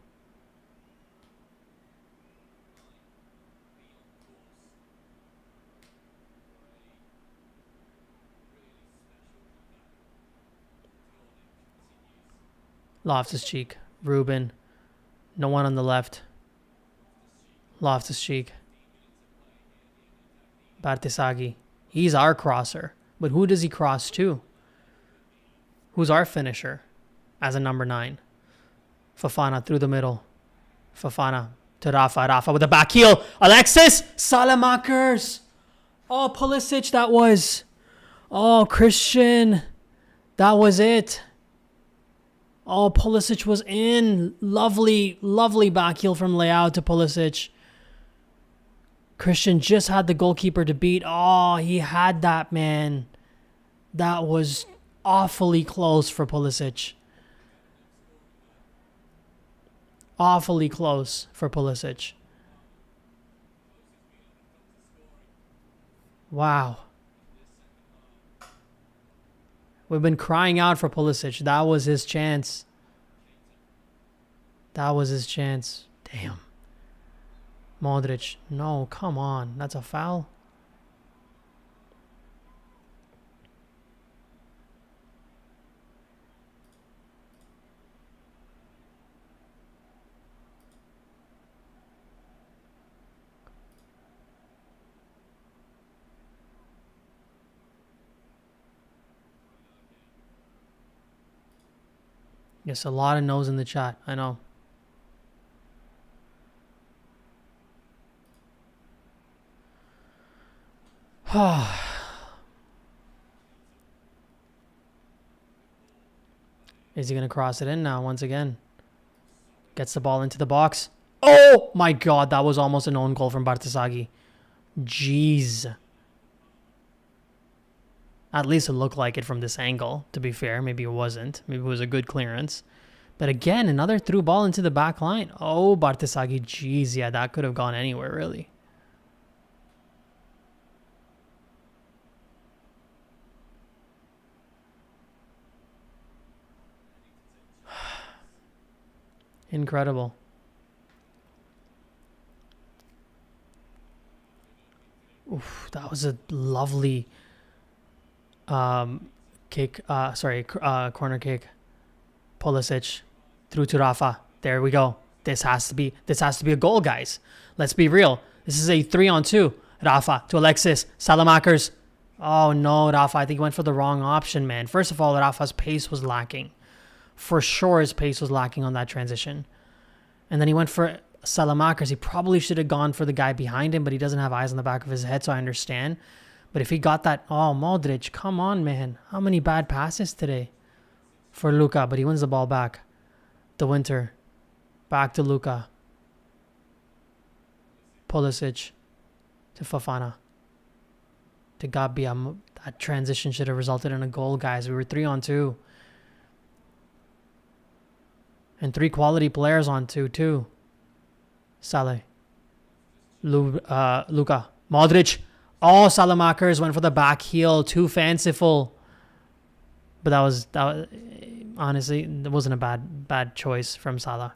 Loftus-Cheek. Ruben. No one on the left. Loftus-Cheek. Bartisagi. He's our crosser. But who does he cross to? Who's our finisher as a number 9? Fofana through the middle. Fofana to Rafa. Rafa with the back heel. Alexis! Saelemaekers! Oh, Pulisic, that was. Oh, Christian. That was it. Oh, Pulisic was in. Lovely, lovely back heel from Leao to Pulisic. Christian just had the goalkeeper to beat. Oh, he had that, man. That was awfully close for Pulisic. Awfully close for Pulisic. Wow. We've been crying out for Pulisic. That was his chance. That was his chance. Damn. Modric. No, come on. That's a foul. Yes, a lot of no's in the chat. I know. Is he going to cross it in now once again? Gets the ball into the box. Oh my God, that was almost an own goal from Bartisagi. Jeez. At least it looked like it from this angle, to be fair. Maybe it wasn't. Maybe it was a good clearance. But again, another through ball into the back line. Oh, Bartisagi. Jeez, yeah, that could have gone anywhere, really. Incredible. Oof, that was a lovely kick. Corner kick. Pulisic through to Rafa. There we go. This has to be a goal, guys. Let's be real. This is a 3-on-2. Rafa to Alexis. Saelemaekers. Oh no, Rafa. I think he went for the wrong option, man. First of all, Rafa's pace was lacking. For sure, his pace was lacking on that transition. And then he went for Saelemaekers. He probably should have gone for the guy behind him, but he doesn't have eyes on the back of his head, so I understand. But if he got that... Oh, Modric, come on, man. How many bad passes today for Luka? But he wins the ball back. De Winter. Back to Luka. Pulisic to Fofana. To Gabbia. That transition should have resulted in a goal, guys. We were 3-on-2. And 3 quality players on 2, too. Saleh. Luka. Modric. Oh, Saelemaekers went for the back heel. Too fanciful. But that was honestly, it wasn't a bad choice from Salah.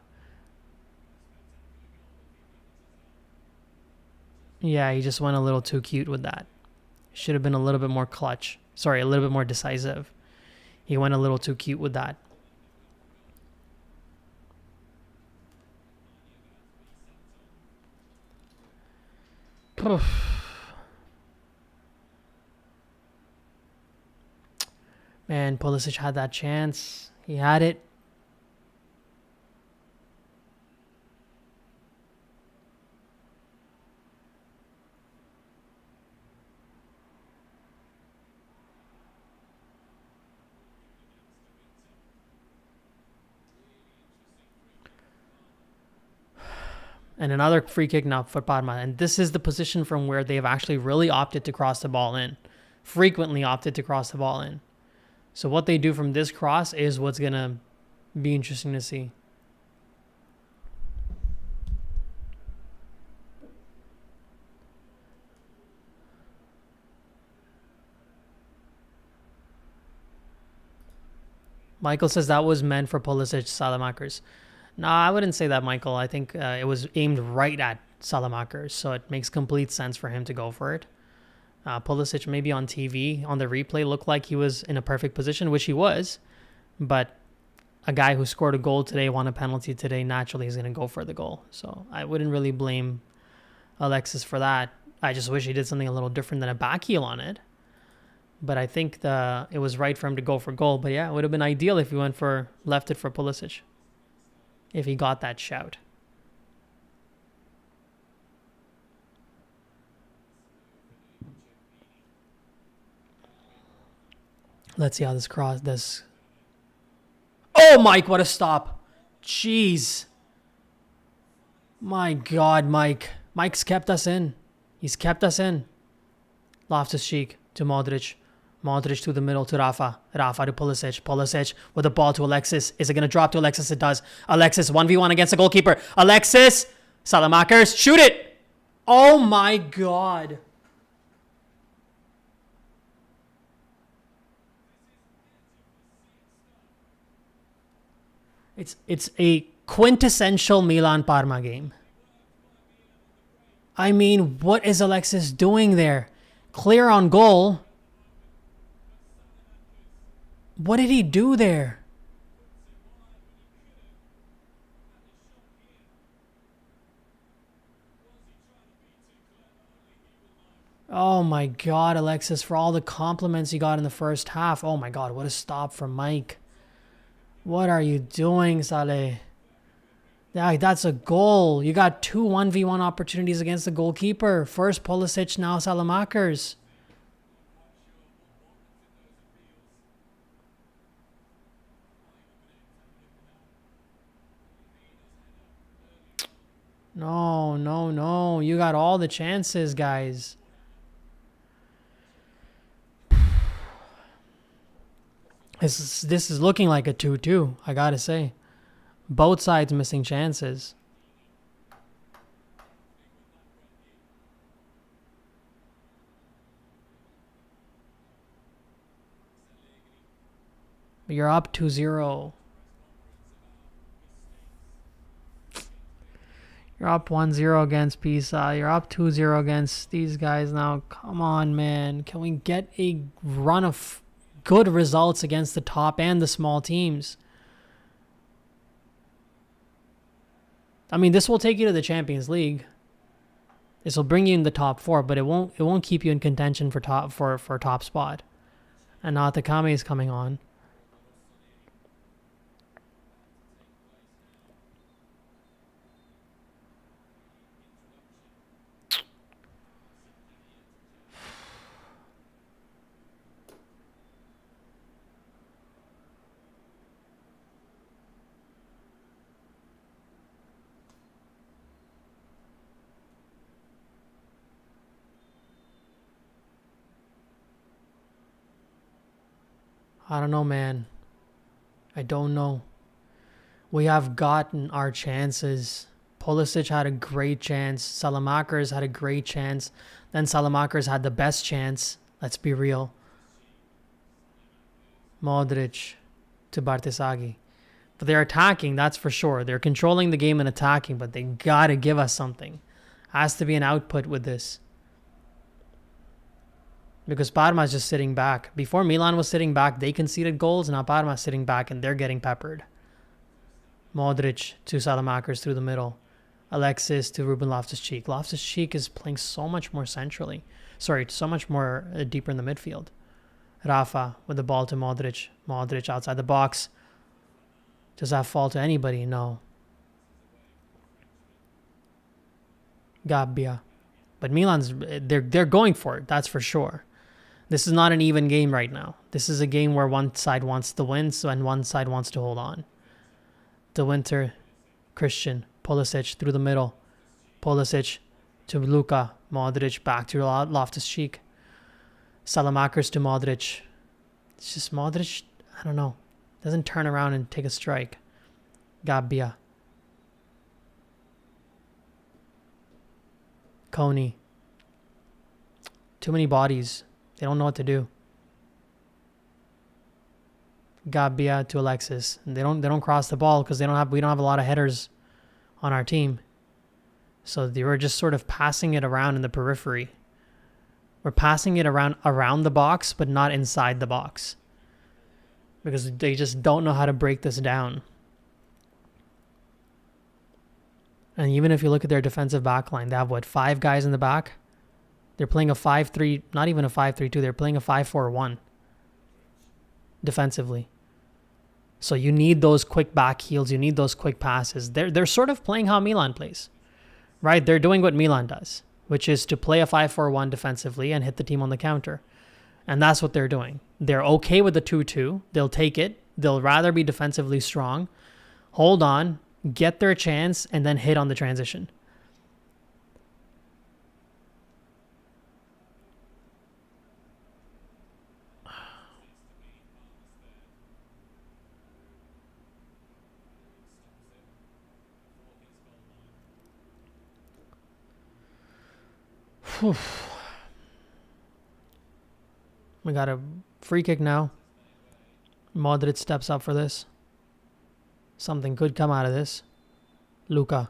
Yeah, he just went a little too cute with that. Should have been a little bit more clutch. Sorry, a little bit more decisive. He went a little too cute with that. Man, Pulisic had that chance. He had it. And another free kick now for Parma. And this is the position from where they've actually really opted to cross the ball in. Frequently opted to cross the ball in. So what they do from this cross is what's going to be interesting to see. Michael says that was meant for Pulisic, Saelemaekers. No, I wouldn't say that, Michael. I think it was aimed right at Saelemaekers, so it makes complete sense for him to go for it. Pulisic maybe on TV, on the replay, looked like he was in a perfect position, which he was. But a guy who scored a goal today, won a penalty today, naturally is going to go for the goal. So I wouldn't really blame Alexis for that. I just wish he did something a little different than a back heel on it. But I think it was right for him to go for goal. But yeah, it would have been ideal if he left it for Pulisic. If he got that shout. Let's see how this. Oh, Mike, what a stop. Jeez. My God, Mike. Mike's kept us in. He's kept us in. Loftus-Cheek to Modric. Modric to the middle to Rafa. Rafa to Pulisic. Pulisic with the ball to Alexis. Is it going to drop to Alexis? It does. Alexis 1v1 against the goalkeeper. Alexis. Saelemaekers. Shoot it. Oh my God. It's a quintessential Milan Parma game. I mean, what is Alexis doing there? Clear on goal. What did he do there? Oh my God, Alexis, for all the compliments you got in the first half. Oh my God, what a stop from Mike. What are you doing, Saleh? Yeah, that's a goal. You got 2 1v1 opportunities against the goalkeeper. First Pulisic, now Saelemaekers. No, no, no. You got all the chances, guys. This is looking like a 2-2, I gotta say. Both sides missing chances. You're up 2-0. You're up 1-0 against Pisa. You're up 2-0 against these guys now. Come on, man. Can we get a run of good results against the top and the small teams? I mean, this will take you to the Champions League. This will bring you in the top 4, but it won't keep you in contention for top spot. And now Takame is coming on. I don't know, man. I don't know. We have gotten our chances. Pulisic had a great chance. Saelemaekers had a great chance. Then Saelemaekers had the best chance. Let's be real. Modric to Bartesaghi. But they're attacking, that's for sure. They're controlling the game and attacking, but they gotta give us something. Has to be an output with this. Because Parma's just sitting back. Before Milan was sitting back, they conceded goals. Now Parma's sitting back and they're getting peppered. Modric to Saelemaekers through the middle. Alexis to Ruben Loftus-Cheek. Loftus-Cheek is playing so much more centrally. Sorry, so much more deeper in the midfield. Rafa with the ball to Modric. Modric outside the box. Does that fall to anybody? No. Gabbia. But Milan's, they're going for it, that's for sure. This is not an even game right now. This is a game where one side wants to win and one side wants to hold on. De Winter, Christian, Pulisic through the middle. Pulisic to Luka. Modric back to Loftus-Cheek. Saelemaekers to Modric. It's just Modric, I don't know. Doesn't turn around and take a strike. Gabbia. Coney. Too many bodies. They don't know what to do. Gabbia to Alexis. And they don't cross the ball because we don't have a lot of headers on our team. So they were just sort of passing it around in the periphery. We're passing it around the box, but not inside the box. because they just don't know how to break this down. And even if you look at their defensive back line, they have, what, 5 guys in the back? They're playing a 5-3, not even a 5-3-2. They're playing a 5-4-1 defensively. So you need those quick back heels. You need those quick passes. They're sort of playing how Milan plays, right? They're doing what Milan does, which is to play a 5-4-1 defensively and hit the team on the counter. And that's what they're doing. They're okay with the 2-2. They'll take it. They'll rather be defensively strong, hold on, get their chance, and then hit on the transition. We got a free kick now. Modric steps up for this. Something could come out of this. Luka.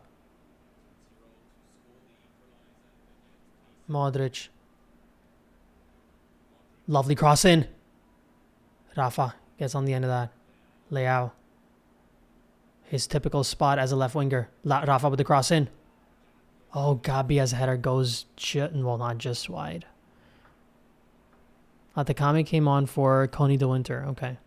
Modric. Lovely cross in. Rafa gets on the end of that. Leao. His typical spot as a left winger. Rafa with the cross in. Oh, Gabia's header goes, well, not just wide. Atakami came on for Coney de Winter. Okay.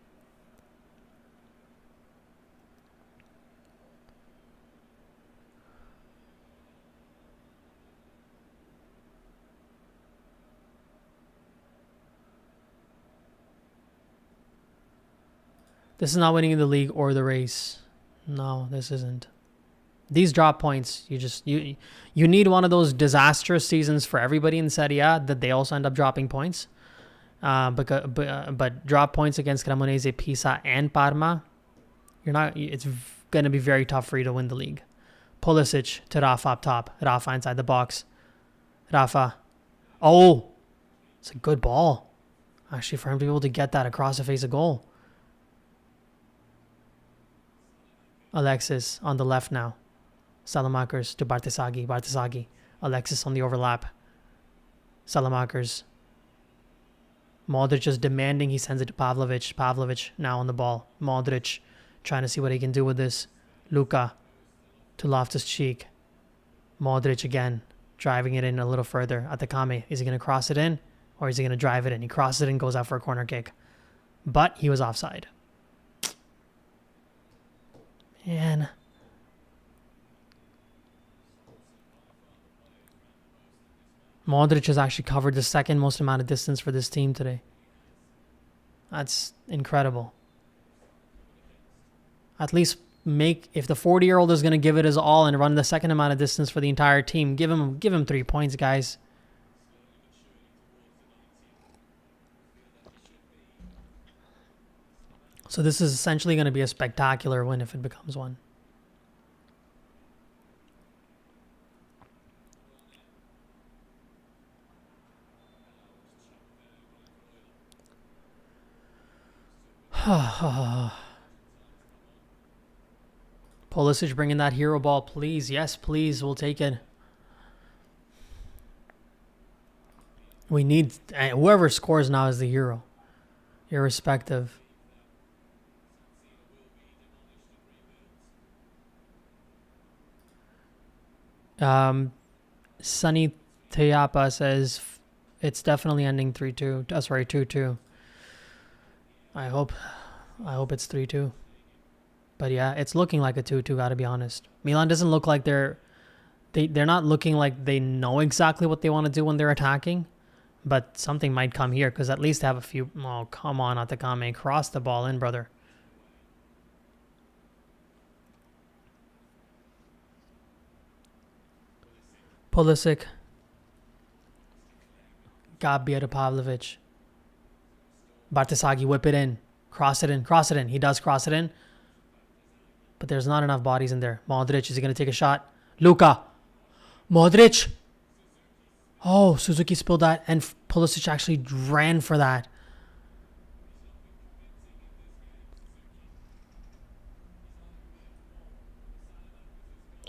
This is not winning the league or the race. No, this isn't. These drop points, you need one of those disastrous seasons for everybody in Serie A that they also end up dropping points. But drop points against Cremonese, Pisa, and Parma, it's going to be very tough for you to win the league. Pulisic to Rafa up top. Rafa inside the box. Rafa. Oh, it's a good ball. Actually, for him to be able to get that across the face of goal. Alexis on the left now. Saelemaekers to Bartesaghi. Alexis on the overlap. Saelemaekers. Modric just demanding. He sends it to Pavlovic. Pavlovic now on the ball. Modric trying to see what he can do with this. Luka to Loftus-Cheek. Modric again. Driving it in a little further. Atakame. Is he going to cross it in? Or is he going to drive it in? He crosses it in, goes out for a corner kick. But he was offside. Man. Modric has actually covered the second most amount of distance for this team today. That's incredible. At least if the 40-year-old is going to give it his all and run the second amount of distance for the entire team, give him 3 points, guys. So this is essentially going to be a spectacular win if it becomes one. Pulisic bringing that hero ball, please. Yes, please. We'll take it. We need... whoever scores now is the hero. Irrespective. Sunny Teapa says it's definitely ending 3-2. Sorry, 2-2. I hope it's 3-2. But yeah, it's looking like a 2-2, gotta be honest. Milan doesn't look like they're not looking like they know exactly what they want to do when they're attacking. But something might come here, because at least they have a few... Oh, come on, Atakame. Cross the ball in, brother. Pulisic. Gabia to Pavlovic. Bartesaghi, whip it in. Cross it in. He does cross it in. But there's not enough bodies in there. Modric, is he going to take a shot? Luka. Modric. Oh, Suzuki spilled that. And Pulisic actually ran for that.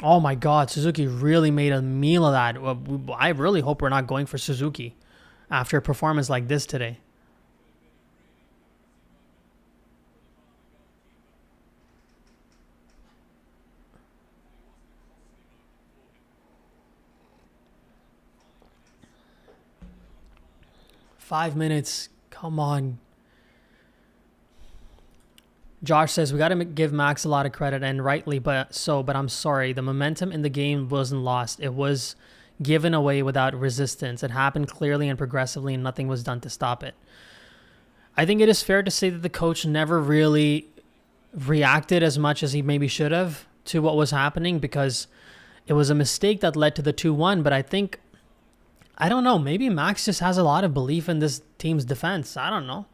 Oh my God, Suzuki really made a meal of that. I really hope we're not going for Suzuki after a performance like this today. 5 minutes. Come on. Josh says we got to give Max a lot of credit, and rightly, but I'm sorry. The momentum in the game wasn't lost. It was given away without resistance. It happened clearly and progressively, and nothing was done to stop it. I think it is fair to say that the coach never really reacted as much as he maybe should have to what was happening, because it was a mistake that led to the 2-1. But I don't know, maybe Max just has a lot of belief in this team's defense. I don't know.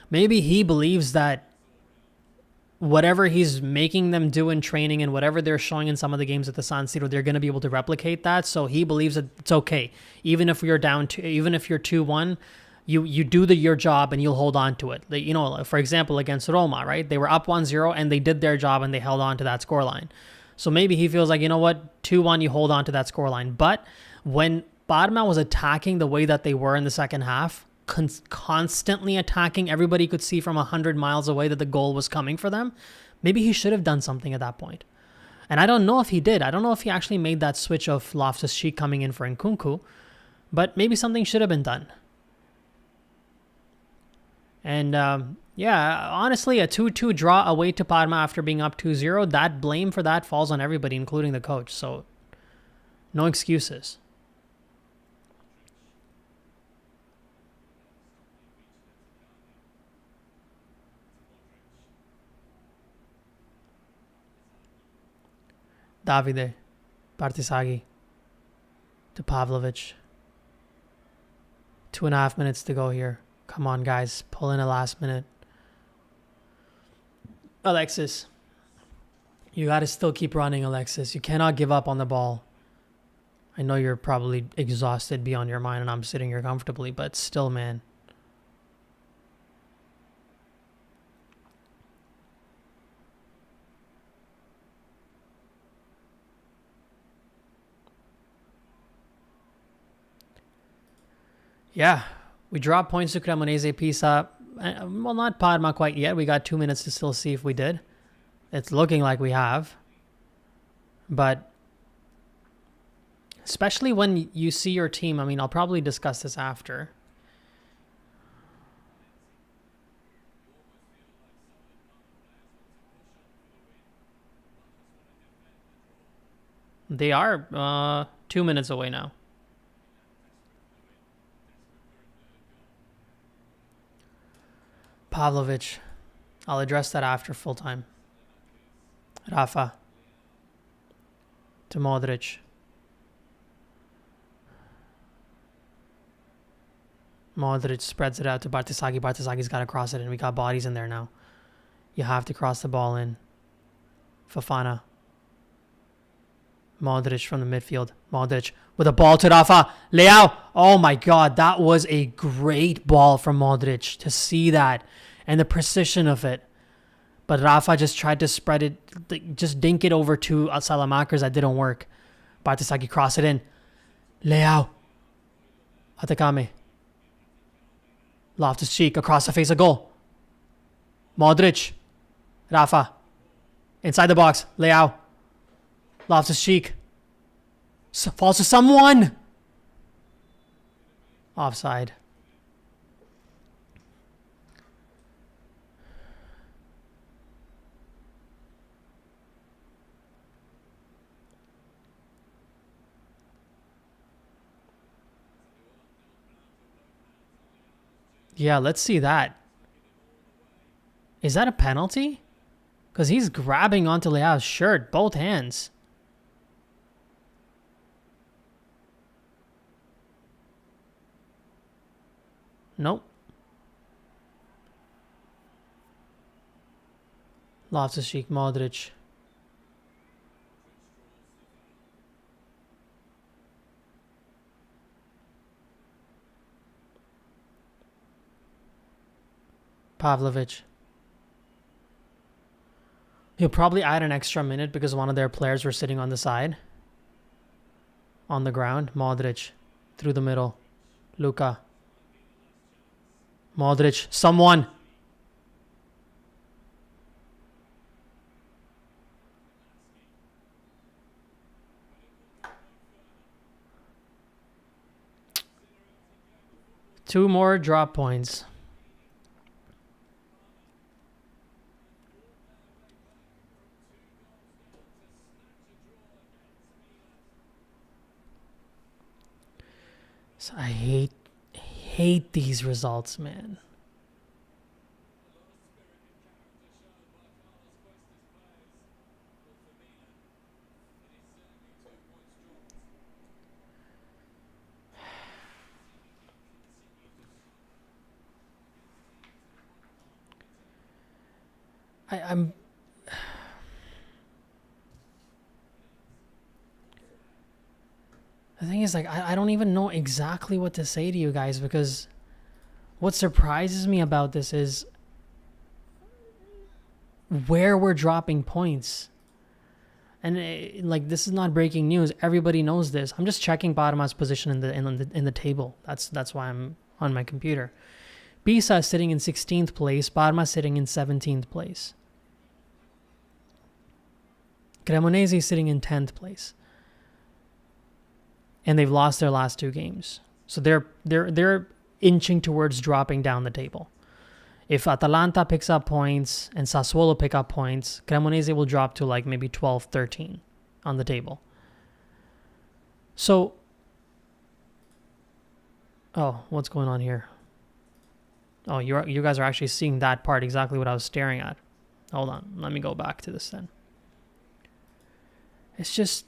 Maybe he believes that whatever he's making them do in training and whatever they're showing in some of the games at the San Siro, they're going to be able to replicate that. So he believes that it's okay. Even if you're down to, even if you're 2-1, you do your job and you'll hold on to it. You know, for example, against Roma, right? They were up 1-0 and they did their job and they held on to that scoreline. So maybe he feels like, you know what, 2-1, you hold on to that scoreline. But when Parma was attacking the way that they were in the second half, constantly attacking, everybody could see from 100 miles away that the goal was coming for them. Maybe he should have done something at that point. And I don't know if he did. I don't know if he actually made that switch of Loftus-Cheek coming in for Nkunku, but maybe something should have been done. And yeah, honestly, a 2-2 draw away to Parma after being up 2-0, that blame for that falls on everybody, including the coach. So no excuses. Davide, Bartisaghi, to Pavlovic. 2.5 minutes to go here. Come on, guys. Pull in a last minute. Alexis. You got to still keep running, Alexis. You cannot give up on the ball. I know you're probably exhausted beyond your mind and I'm sitting here comfortably, but still, man. Yeah, we dropped points to Cremonese, Pisa. Well, not Parma quite yet. We got 2 minutes to still see if we did. It's looking like we have. But especially when you see your team, I mean, I'll probably discuss this after. They are 2 minutes away now. Pavlovic. I'll address that after full time. Rafa. To Modric. Modric spreads it out to Bartisaghi. Bartisaghi's got to cross it in. We got bodies in there now. You have to cross the ball in. Fofana. Modric from the midfield. Modric with a ball to Rafa. Leao. Oh my God. That was a great ball from Modric. To see that and the precision of it. But Rafa just tried to spread it, just dink it over to Saelemaekers. That didn't work. Bartisaghi cross it in. Leao. Atakame. Loftus-Cheek across the face of goal. Modric. Rafa. Inside the box. Leao. Loftus-Cheek. Falls to someone. Offside. Yeah, let's see that. Is that a penalty? Because he's grabbing onto Leao's shirt, both hands. Nope. Loftus-Cheek, Modric. Pavlovic. He'll probably add an extra minute because one of their players were sitting on the side. On the ground. Modric. Through the middle. Luka. Modric. Someone. 2 more drop points. So I hate these results, man. I'm the thing is, like, I don't even know exactly what to say to you guys, because what surprises me about this is where we're dropping points. And like, this is not breaking news. Everybody knows this. I'm just checking Parma's position in the table. That's why I'm on my computer. Pisa is sitting in 16th place. Parma sitting in 17th place. Cremonese is sitting in 10th place. And they've lost their last 2 games. So they're inching towards dropping down the table. If Atalanta picks up points and Sassuolo pick up points, Cremonese will drop to like maybe 12, 13 on the table. So, oh, what's going on here? Oh, you guys are actually seeing that part, exactly what I was staring at. Hold on, let me go back to this then. It's just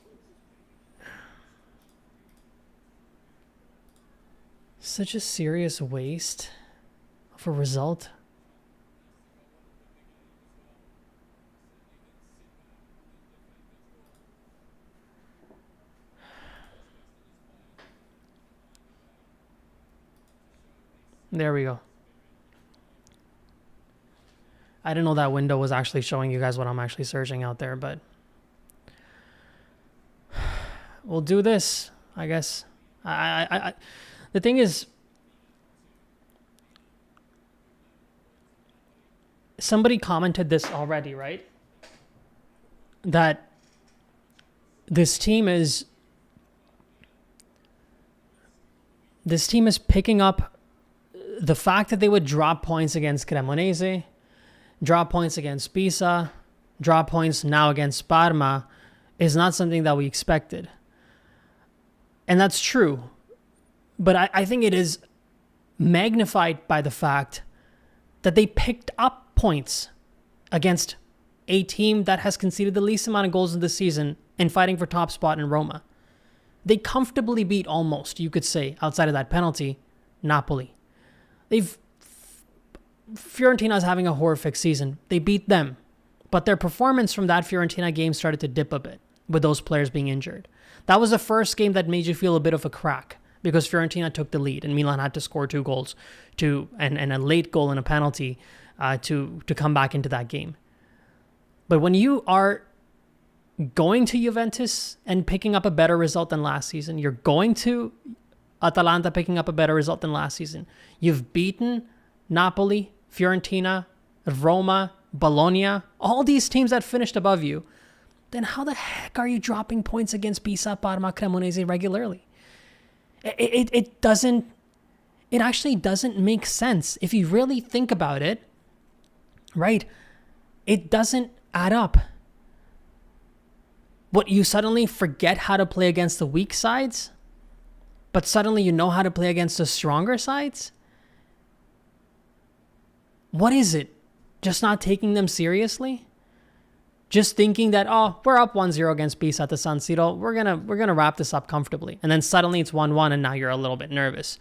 such a serious waste of a result. There we go. I didn't know that window was actually showing you guys what I'm actually searching out there, but we'll do this, I guess. The thing is, somebody commented this already, right? That this team is picking up the fact that they would drop points against Cremonese, drop points against Pisa, drop points now against Parma is not something that we expected. And that's true. But I think it is magnified by the fact that they picked up points against a team that has conceded the least amount of goals in the season and fighting for top spot in Roma. They comfortably beat, almost, you could say, outside of that penalty, Napoli. Fiorentina's having a horrific season. They beat them. But their performance from that Fiorentina game started to dip a bit with those players being injured. That was the first game that made you feel a bit of a crack, because Fiorentina took the lead and Milan had to score 2 goals and a late goal and a penalty to come back into that game. But when you are going to Juventus and picking up a better result than last season, you're going to Atalanta picking up a better result than last season, you've beaten Napoli, Fiorentina, Roma, Bologna, all these teams that finished above you, then how the heck are you dropping points against Pisa, Parma, Cremonese regularly? It actually doesn't make sense. If you really think about it, right? It doesn't add up. What, you suddenly forget how to play against the weak sides, but suddenly you know how to play against the stronger sides? What is it? Just not taking them seriously? Just thinking that, oh, we're up 1-0 against Pisa at the San Siro. We're gonna wrap this up comfortably. And then suddenly it's 1-1 and now you're a little bit nervous.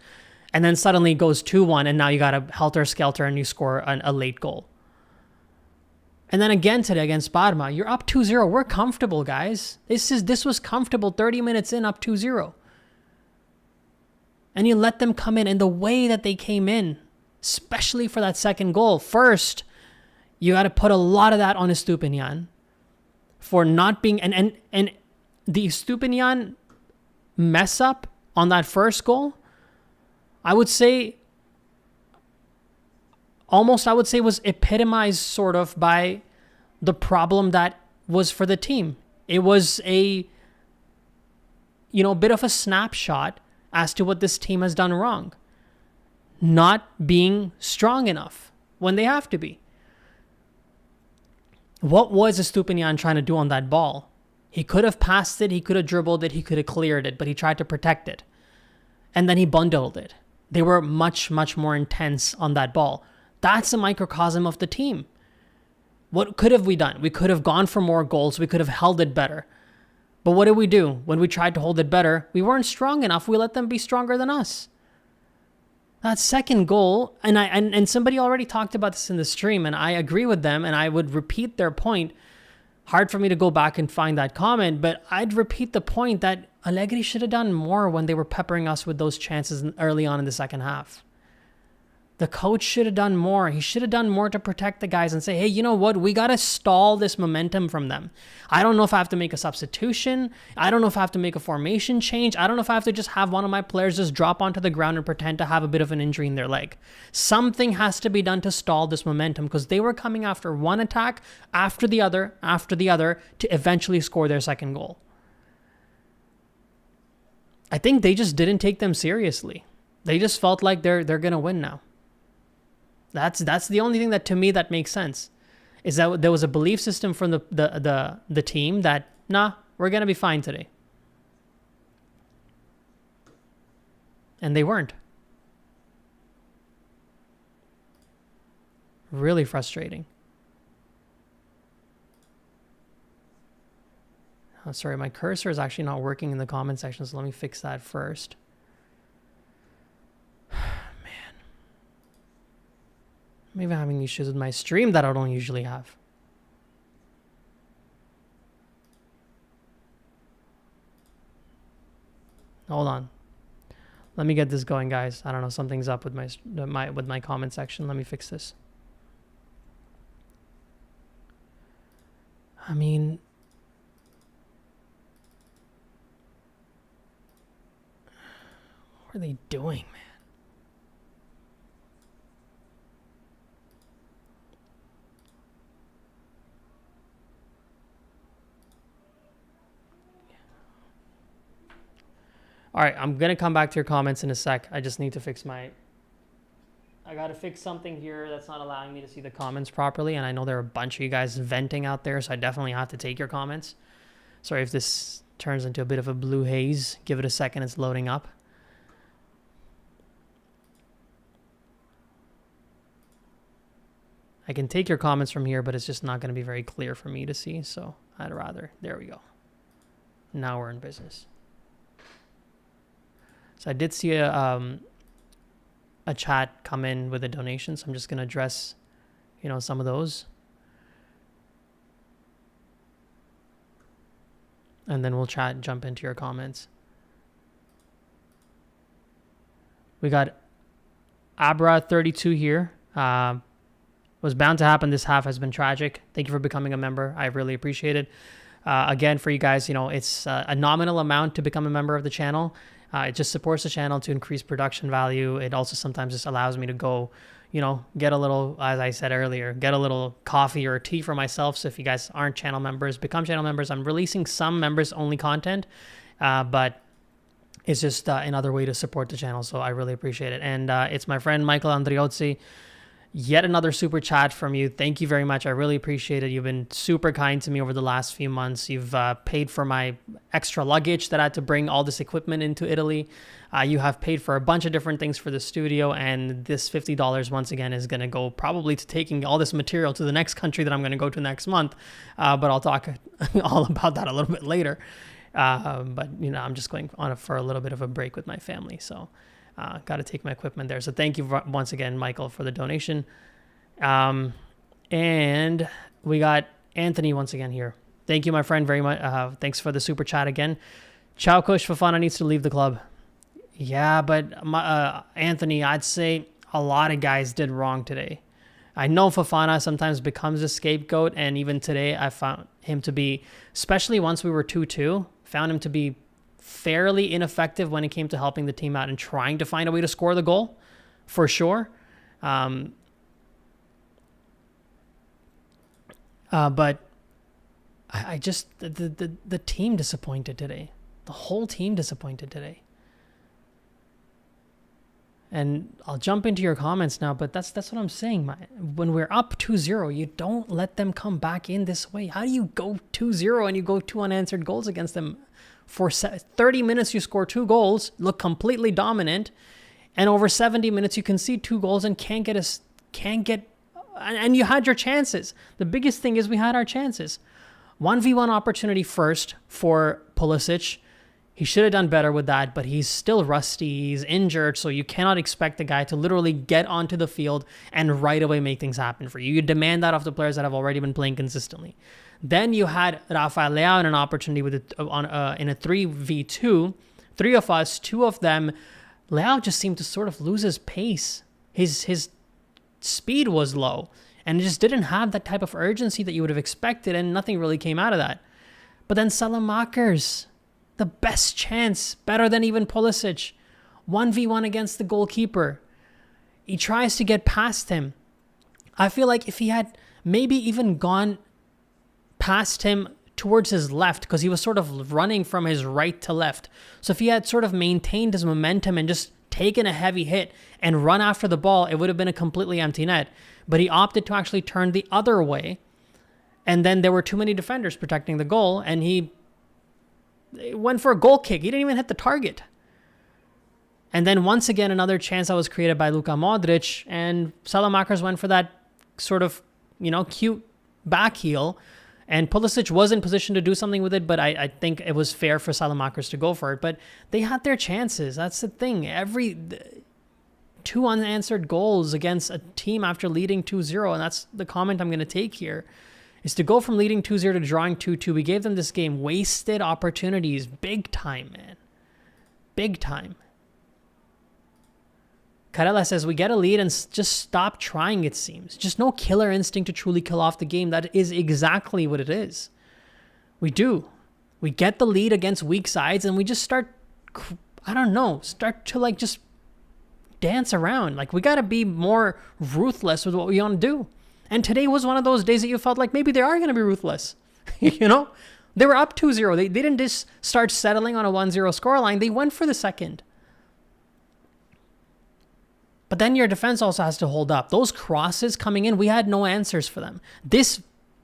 And then suddenly it goes 2-1 and now you got a helter-skelter and you score a late goal. And then again today against Parma, you're up 2-0. We're comfortable, guys. This was comfortable 30 minutes in, up 2-0. And you let them come in, and the way that they came in, especially for that second goal. First, you got to put a lot of that on Estupiñán for not being, and the Estupiñán mess up on that first goal, I would say was epitomized sort of by the problem that was for the team. It was a bit of a snapshot as to what this team has done wrong. not being strong enough when they have to be. What was Estupiñán trying to do on that ball? He could have passed it, he could have dribbled it, he could have cleared it, but he tried to protect it. And then he bundled it. They were much, much more intense on that ball. That's a microcosm of the team. What could have we done? We could have gone for more goals. We could have held it better. But what did we do? When we tried to hold it better, we weren't strong enough. We let them be stronger than us. That second goal, and somebody already talked about this in the stream, and I agree with them, and I would repeat their point. Hard for me to go back and find that comment, but I'd repeat the point that Allegri should have done more when they were peppering us with those chances early on in the second half. The coach should have done more. He should have done more to protect the guys and say, hey, you know what? We got to stall this momentum from them. I don't know if I have to make a substitution. I don't know if I have to make a formation change. I don't know if I have to just have one of my players just drop onto the ground and pretend to have a bit of an injury in their leg. Something has to be done to stall this momentum because they were coming after one attack after the other to eventually score their second goal. I think they just didn't take them seriously. They just felt like they're going to win now. That's the only thing that to me that makes sense, is that there was a belief system from the team that, nah, we're going to be fine today. And they weren't. Really frustrating. Oh, sorry, my cursor is actually not working in the comment section, so let me fix that first. Maybe I'm having issues with my stream that I don't usually have. Hold on. Let me get this going, guys. I don't know, something's up with my comment section. Let me fix this. I mean, what are they doing, man? All right, I'm going to come back to your comments in a sec. I just need to fix I got to fix something here that's not allowing me to see the comments properly. And I know there are a bunch of you guys venting out there, so I definitely have to take your comments. Sorry if this turns into a bit of a blue haze. Give it a second, it's loading up. I can take your comments from here, but it's just not going to be very clear for me to see. So I'd rather, there we go. Now we're in business. So I did see a chat come in with a donation, so I'm just going to address, some of those. And then we'll jump into your comments. We got Abra32 here. Was bound to happen. This half has been tragic. Thank you for becoming a member. I really appreciate it. Again, for you guys, it's a nominal amount to become a member of the channel. It just supports the channel to increase production value. It also sometimes just allows me to go, get a little, as I said earlier, get a little coffee or tea for myself. So if you guys aren't channel members, become channel members. I'm releasing some members only content, but it's just another way to support the channel. So I really appreciate it. And it's my friend Michael Andriozzi. Yet another super chat from you. Thank you very much. I really appreciate it. You've been super kind to me over the last few months. You've paid for my extra luggage that I had to bring all this equipment into Italy. You have paid for a bunch of different things for the studio, and this $50 once again is going to go probably to taking all this material to the next country that I'm going to go to next month. But I'll talk all about that a little bit later. But I'm just going on for a little bit of a break with my family. So got to take my equipment there. So thank you once again, Michael, for the donation. And we got Anthony once again here. Thank you, my friend, very much. Thanks for the super chat again. Ciao, Coach Fofana needs to leave the club. Yeah, but Anthony, I'd say a lot of guys did wrong today. I know Fofana sometimes becomes a scapegoat, and even today I found him to be, especially once we were 2-2, found him to be fairly ineffective when it came to helping the team out and trying to find a way to score the goal, for sure. But I just, the team disappointed today. The whole team disappointed today. And I'll jump into your comments now, but that's what I'm saying. When we're up 2-0, you don't let them come back in this way. How do you go 2-0 and you go 2 unanswered goals against them? For 30 minutes, you score 2 goals, look completely dominant, and over 70 minutes, you concede 2 goals and and you had your chances. The biggest thing is we had our chances. 1v1 opportunity first for Pulisic. He should have done better with that, but he's still rusty. He's injured, so you cannot expect the guy to literally get onto the field and right away make things happen for you. You demand that of the players that have already been playing consistently. Then you had Rafael Leao in an opportunity in a 3v2. 3 of us, 2 of them. Leao just seemed to sort of lose his pace. His speed was low, and it just didn't have that type of urgency that you would have expected, and nothing really came out of that. But then Saelemaekers, the best chance, better than even Pulisic. 1v1 against the goalkeeper. He tries to get past him. I feel like if he had maybe even gone past him towards his left, because he was sort of running from his right to left. So if he had sort of maintained his momentum and just taken a heavy hit and run after the ball, it would have been a completely empty net. But he opted to actually turn the other way. And then there were too many defenders protecting the goal, and he went for a goal kick. He didn't even hit the target. And then once again, another chance that was created by Luka Modric, and Saelemaekers went for that sort of, cute back heel. And Pulisic was in position to do something with it, but I think it was fair for Saelemaekers to go for it. But they had their chances. That's the thing. 2 unanswered goals against a team after leading 2-0, and that's the comment I'm going to take here, is to go from leading 2-0 to drawing 2-2. We gave them this game. Wasted opportunities. Big time, man. Big time. Karela says, we get a lead and just stop trying, it seems. Just no killer instinct to truly kill off the game. That is exactly what it is. We do. We get the lead against weak sides and we just start to just dance around. Like, we got to be more ruthless with what we want to do. And today was one of those days that you felt like maybe they are going to be ruthless. They were up 2-0. They didn't just start settling on a 1-0 scoreline. They went for the second. But then your defense also has to hold up. Those crosses coming in, we had no answers for them.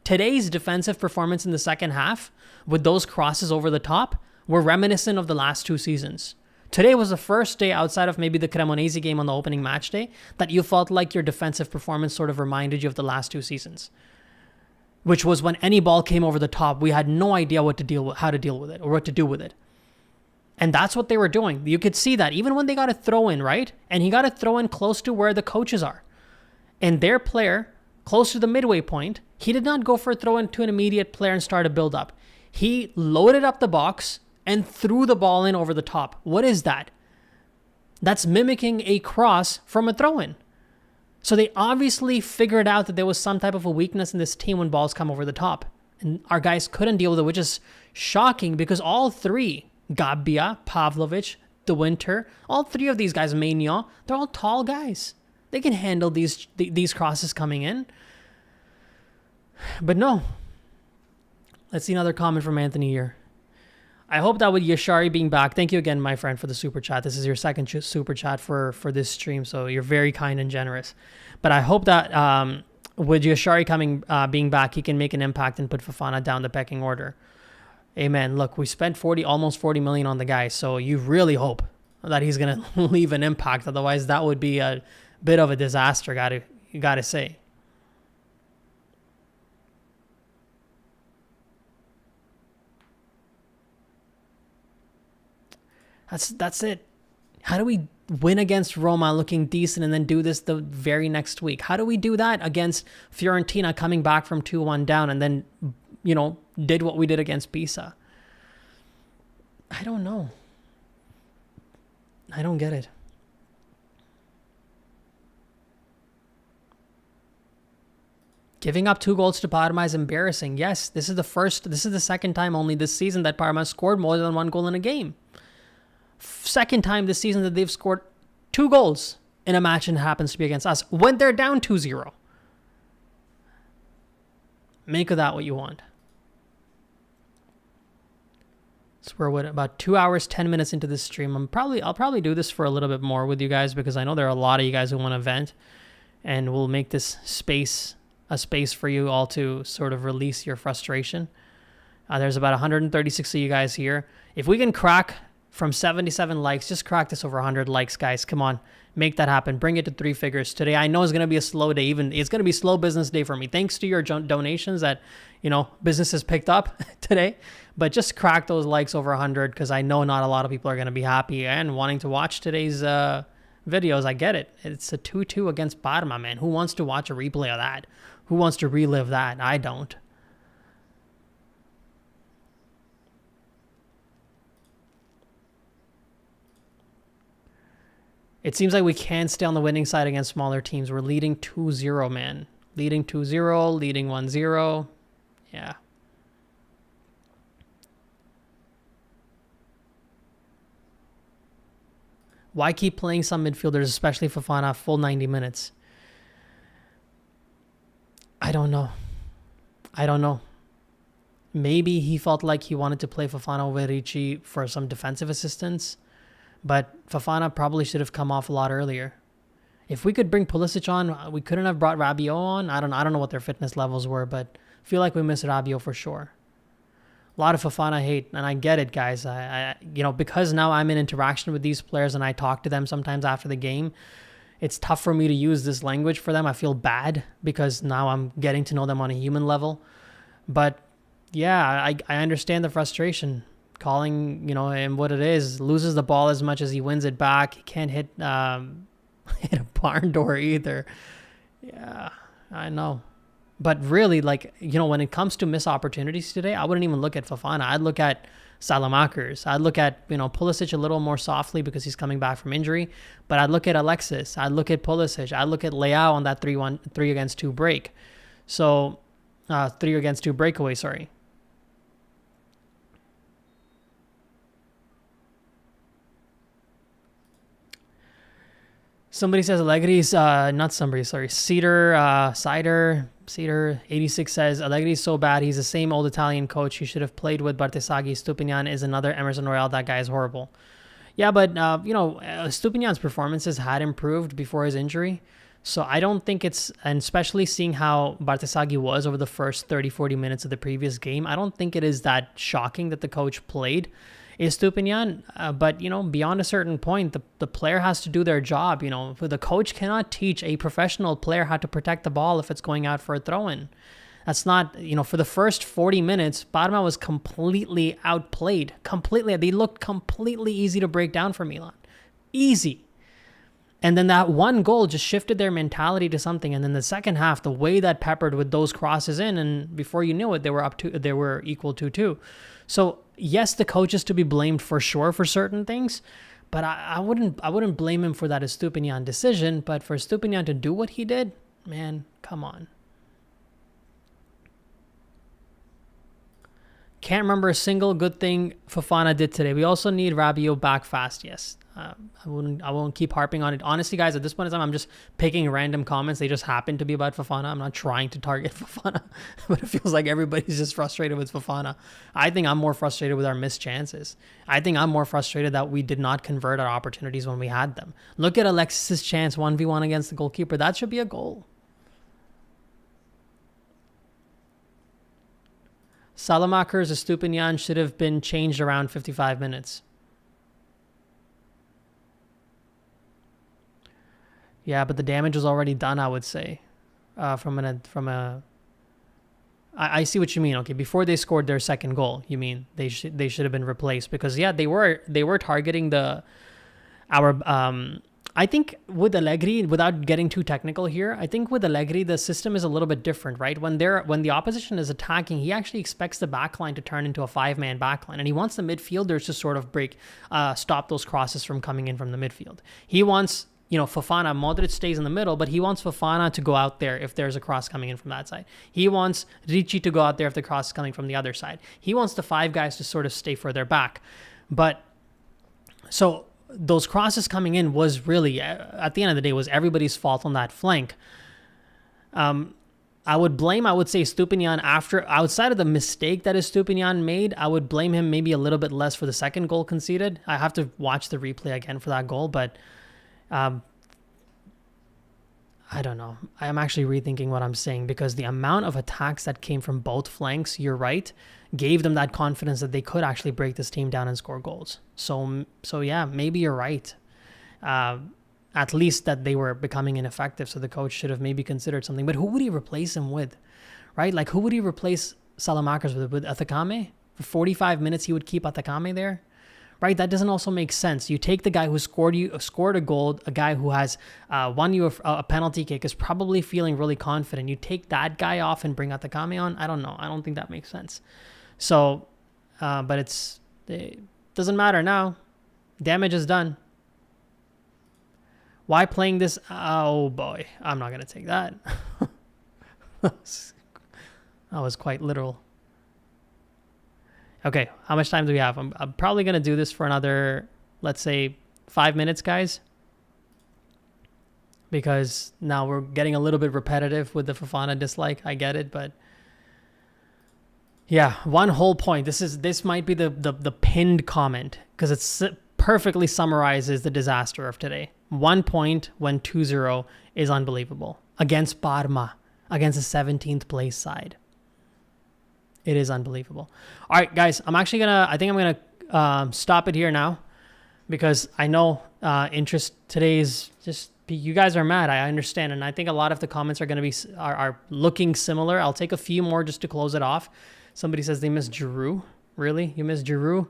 Today's defensive performance in the second half, with those crosses over the top, were reminiscent of the last 2 seasons. Today was the first day outside of maybe the Cremonese game on the opening match day that you felt like your defensive performance sort of reminded you of the last 2 seasons. Which was when any ball came over the top, we had no idea how to deal with it or what to do with it. And that's what they were doing. You could see that even when they got a throw in, right? And he got a throw in close to where the coaches are. And their player, close to the midway point, he did not go for a throw in to an immediate player and start a build up. He loaded up the box and threw the ball in over the top. What is that? That's mimicking a cross from a throw in. So they obviously figured out that there was some type of a weakness in this team when balls come over the top. And our guys couldn't deal with it, which is shocking because all 3, Gabbia, Pavlovic, De Winter, all 3 of these guys, Maignan, they're all tall guys. They can handle these crosses coming in. But no. Let's see another comment from Anthony here. I hope that with Yashari being back, thank you again, my friend, for the super chat. This is your second super chat for this stream, so you're very kind and generous. But I hope that with Yashari being back, he can make an impact and put Fofana down the pecking order. Amen. Look, we spent almost 40 million on the guy, so you really hope that he's going to leave an impact. Otherwise, that would be a bit of a disaster, you got to say. That's it. How do we win against Roma looking decent and then do this the very next week? How do we do that against Fiorentina coming back from 2-1 down and then, did what we did against Pisa? I don't know. I don't get it. Giving up 2 goals to Parma is embarrassing. Yes, this is the second time only this season that Parma scored more than 1 goal in a game. Second time this season that they've scored 2 goals in a match and it happens to be against us when they're down 2-0. Make of that what you want. So we're about 2 hours, 10 minutes into this stream. I'll probably do this for a little bit more with you guys because I know there are a lot of you guys who want to vent, and we'll make this a space for you all to sort of release your frustration. There's about 136 of you guys here. If we can crack from 77 likes, just crack this over 100 likes, guys. Come on, make that happen. Bring it to 3 figures today. I know it's going to be a slow day. It's going to be a slow business day for me. Thanks to your donations that, business has picked up today. But just crack those likes over 100 because I know not a lot of people are going to be happy and wanting to watch today's videos. I get it. It's a 2-2 against Parma, man. Who wants to watch a replay of that? Who wants to relive that? I don't. It seems like we can stay on the winning side against smaller teams. We're leading 2-0, man. Leading 2-0, leading 1-0. Yeah. Why keep playing some midfielders, especially Fofana, full 90 minutes? I don't know. Maybe he felt like he wanted to play Fofana over Ricci for some defensive assistance, but Fofana probably should have come off a lot earlier. If we could bring Pulisic on, we couldn't have brought Rabiot on. I don't know what their fitness levels were, but I feel like we missed Rabiot for sure. A lot of Fofana hate, and I get it, guys. Because now I'm in interaction with these players and I talk to them sometimes after the game, it's tough for me to use this language for them. I feel bad because now I'm getting to know them on a human level. But yeah, I understand the frustration. Calling, him what it is, loses the ball as much as he wins it back. He can't hit hit a barn door either. Yeah, I know. But really, when it comes to missed opportunities today, I wouldn't even look at Fofana. I'd look at Saelemaekers. I'd look at, Pulisic a little more softly because he's coming back from injury. But I'd look at Alexis. I'd look at Pulisic. I'd look at Leao on that 3 against 2 break. So, 3 against 2 breakaway, sorry. Somebody says Allegri's, not somebody, sorry, Cider 86 says, Allegri's so bad, he's the same old Italian coach he should have played with. Bartesaghi. Stupinian is another Emerson Royal. That guy is horrible. Yeah, but, Stupinian's performances had improved before his injury. So I don't think and especially seeing how Bartesaghi was over the first 30, 40 minutes of the previous game, I don't think it is that shocking that the coach played Stupinian, but beyond a certain point, the player has to do their job. The coach cannot teach a professional player how to protect the ball if it's going out for a throw-in. That's not, for the first 40 minutes, Parma was completely outplayed. They looked completely easy to break down for Milan. Easy. And then that one goal just shifted their mentality to something. And then the second half, the way that peppered with those crosses in, and before you knew it, they were equal to 2. So yes, the coach is to be blamed for sure for certain things, but I wouldn't blame him for that Estupinian decision. But for Estupinian to do what he did, man, come on. Can't remember a single good thing Fofana did today. We also need Rabiot back fast. Yes. I won't keep harping on it. Honestly, guys, at this point in time, I'm just picking random comments. They just happen to be about Fofana. I'm not trying to target Fofana, but it feels like everybody's just frustrated with Fofana. I think I'm more frustrated with our missed chances. I think I'm more frustrated that we did not convert our opportunities when we had them. Look at Alexis' chance 1v1 against the goalkeeper. That should be a goal. Saelemaekers Estupinian should have been changed around 55 minutes. Yeah, but the damage was already done, I would say. I see what you mean. Okay, before they scored their second goal, you mean they should have been replaced because yeah, they were targeting I think with Allegri, without getting too technical here, I think with Allegri the system is a little bit different, right? When the opposition is attacking, he actually expects the backline to turn into a 5-man backline, and he wants the midfielders to sort of stop those crosses from coming in from the midfield. He wants Fofana, Modric stays in the middle, but he wants Fofana to go out there if there's a cross coming in from that side. He wants Ricci to go out there if the cross is coming from the other side. He wants the 5 guys to sort of stay further back. But so those crosses coming in was really, at the end of the day, was everybody's fault on that flank. I would say Stupinian outside of the mistake that Stupinian made, I would blame him maybe a little bit less for the second goal conceded. I have to watch the replay again for that goal, but I don't know. I'm actually rethinking what I'm saying because the amount of attacks that came from both flanks, you're right, gave them that confidence that they could actually break this team down and score goals. So yeah, maybe you're right. At least that they were becoming ineffective, so the coach should have maybe considered something. But who would he replace him with, right? Like, who would he replace Saelemaekers with? With Atakame? For 45 minutes, he would keep Atakame there, right? That doesn't also make sense. You take the guy who scored a goal, a guy who has won you a penalty kick, is probably feeling really confident. You take that guy off and bring Atakame on? I don't know. I don't think that makes sense. So, but it doesn't matter now. Damage is done. Why playing this? Oh boy, I'm not going to take that. That was quite literal. Okay, how much time do we have? I'm probably going to do this for another, let's say, 5 minutes, guys. Because now we're getting a little bit repetitive with the Fofana dislike. I get it, but yeah, one whole point. This might be the pinned comment because it perfectly summarizes the disaster of today. 1 point when 2-0 is unbelievable. Against Parma, against a 17th place side. It is unbelievable. All right, guys, I think I'm going to stop it here now because I know interest today is just, you guys are mad. I understand. And I think a lot of the comments are going to be, are looking similar. I'll take a few more just to close it off. Somebody says they miss Giroud. Really? You miss Giroud?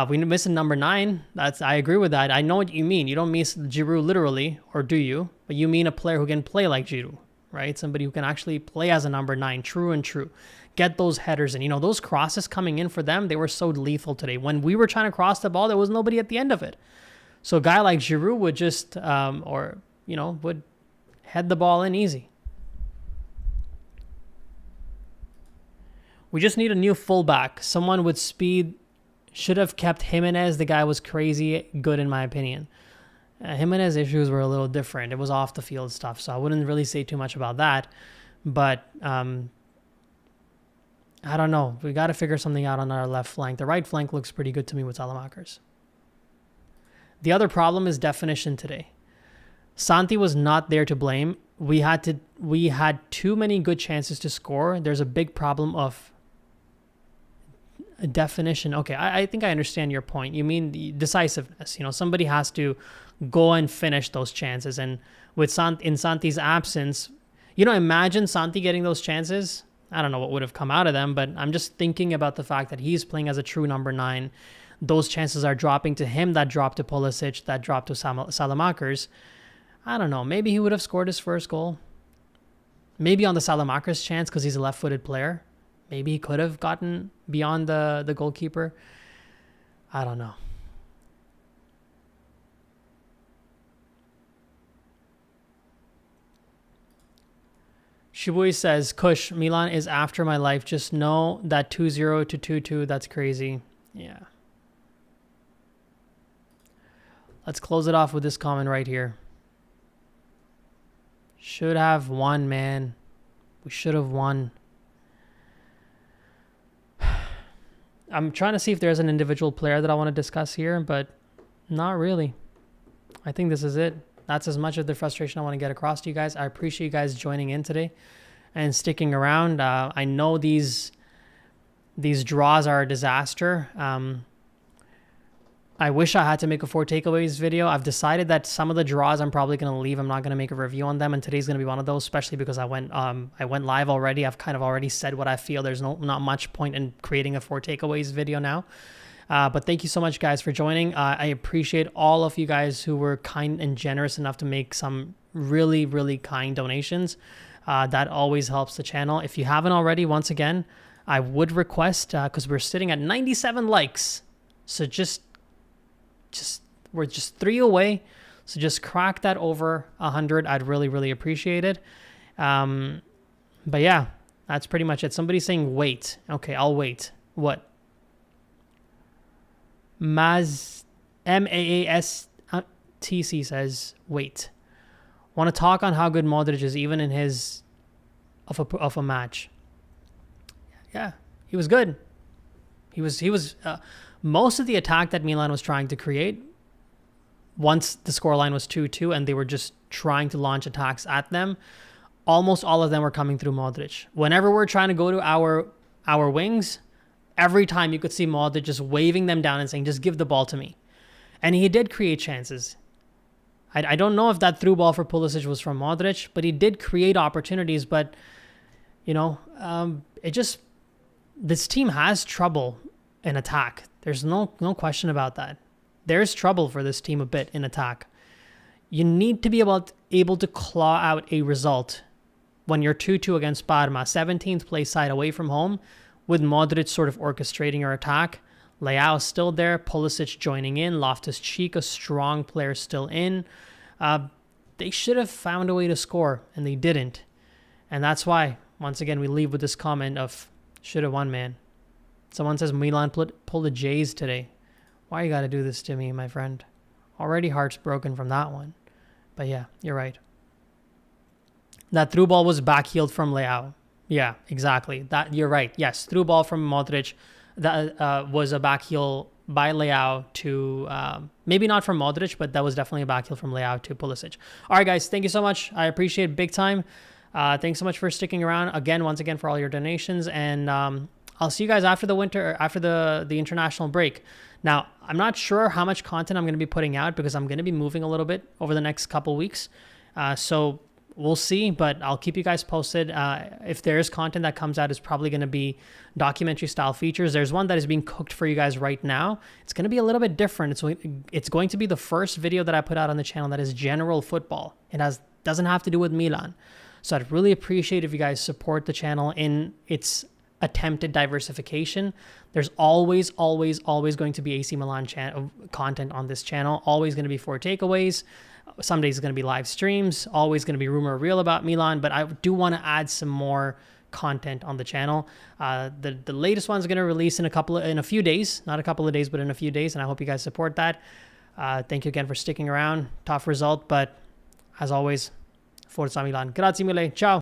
We miss a number 9. I agree with that. I know what you mean. You don't miss Giroud literally, or do you? But you mean a player who can play like Giroud, right? Somebody who can actually play as a number 9, true and true. Get those headers in. You know, those crosses coming in for them, they were so lethal today. When we were trying to cross the ball, there was nobody at the end of it. So a guy like Giroud would just, would head the ball in easy. We just need a new fullback. Someone with speed. Should have kept Jimenez. The guy was crazy good in my opinion. Jimenez issues were a little different. It was off the field stuff, so I wouldn't really say too much about that. But I don't know. We got to figure something out on our left flank. The right flank looks pretty good to me with Saelemaekers. The other problem is definition today. Santi was not there to blame. We had too many good chances to score. There's a big problem of definition. Okay, I think I understand your point. You mean the decisiveness. You know, somebody has to go and finish those chances. And with in Santi's absence, imagine Santi getting those chances. I don't know what would have come out of them, but I'm just thinking about the fact that he's playing as a true number 9. Those chances are dropping to him. That dropped to Pulisic. That dropped to Saelemaekers. I don't know. Maybe he would have scored his first goal. Maybe on the Saelemaekers chance because he's a left-footed player. Maybe he could have gotten beyond the goalkeeper. I don't know. Shibui says, Kush, Milan is after my life. Just know that 2-0 to 2-2, that's crazy. Yeah. Let's close it off with this comment right here. Should have won, man. We should have won. I'm trying to see if there's an individual player that I want to discuss here, but not really. I think this is it. That's as much of the frustration I want to get across to you guys. I appreciate you guys joining in today and sticking around. I know these draws are a disaster. I wish I had to make a 4 takeaways video. I've decided that some of the draws I'm probably going to leave. I'm not going to make a review on them, and today's going to be one of those, especially because I went live already. I've kind of already said what I feel. There's not much point in creating a 4 takeaways video now. But thank you so much, guys, for joining. I appreciate all of you guys who were kind and generous enough to make some really, really kind donations. That always helps the channel. If you haven't already, once again, I would request, because we're sitting at 97 likes. So we're just 3 away. So just crack that over 100. I'd really, really appreciate it. But yeah, that's pretty much it. Somebody's saying wait. Okay, I'll wait. What? MAASTC says wait. Want to talk on how good Modric is even in his of a match. Yeah, he was good. He was most of the attack that Milan was trying to create, once the scoreline was 2-2 and they were just trying to launch attacks at them, almost all of them were coming through Modric. Whenever we're trying to go to our wings, every time you could see Modric just waving them down and saying, just give the ball to me. And he did create chances. I don't know if that through ball for Pulisic was from Modric, but he did create opportunities. But, this team has trouble in attack. There's no question about that. There's trouble for this team a bit in attack. You need to be able to claw out a result when you're 2-2 against Parma, 17th place side away from home, with Modric sort of orchestrating your attack. Leao still there, Pulisic joining in, Loftus-Cheek, a strong player, still in. They should have found a way to score, and they didn't. And that's why, once again, we leave with this comment of, should have won, man. Someone says Milan pulled the Jays today. Why you got to do this to me, my friend? Already heart's broken from that one. But yeah, you're right. That through ball was backheeled from Leao. Yeah, exactly. That you're right. Yes, through ball from Modric. That was a backheel by Leao to, maybe not from Modric, but that was definitely a backheel from Leao to Pulisic. All right, guys, thank you so much. I appreciate it big time. Thanks so much for sticking around. Again, once again, for all your donations. And I'll see you guys after the winter, after the international break. Now, I'm not sure how much content I'm going to be putting out because I'm going to be moving a little bit over the next couple weeks. So we'll see, but I'll keep you guys posted. If there is content that comes out, it's probably going to be documentary style features. There's one that is being cooked for you guys right now. It's going to be a little bit different. It's going to be the first video that I put out on the channel that is general football. It doesn't have to do with Milan. So I'd really appreciate if you guys support the channel in its attempted diversification. There's always going to be AC Milan content on this channel. Always going to be 4 takeaways. Some days it's going to be live streams. Always going to be rumor reel about Milan. But I do want to add some more content on the channel. The latest one's going to release in a few days. Not a couple of days, but in a few days. And I hope you guys support that. Thank you again for sticking around. Tough result, but as always, Forza Milan. Grazie mille. Ciao.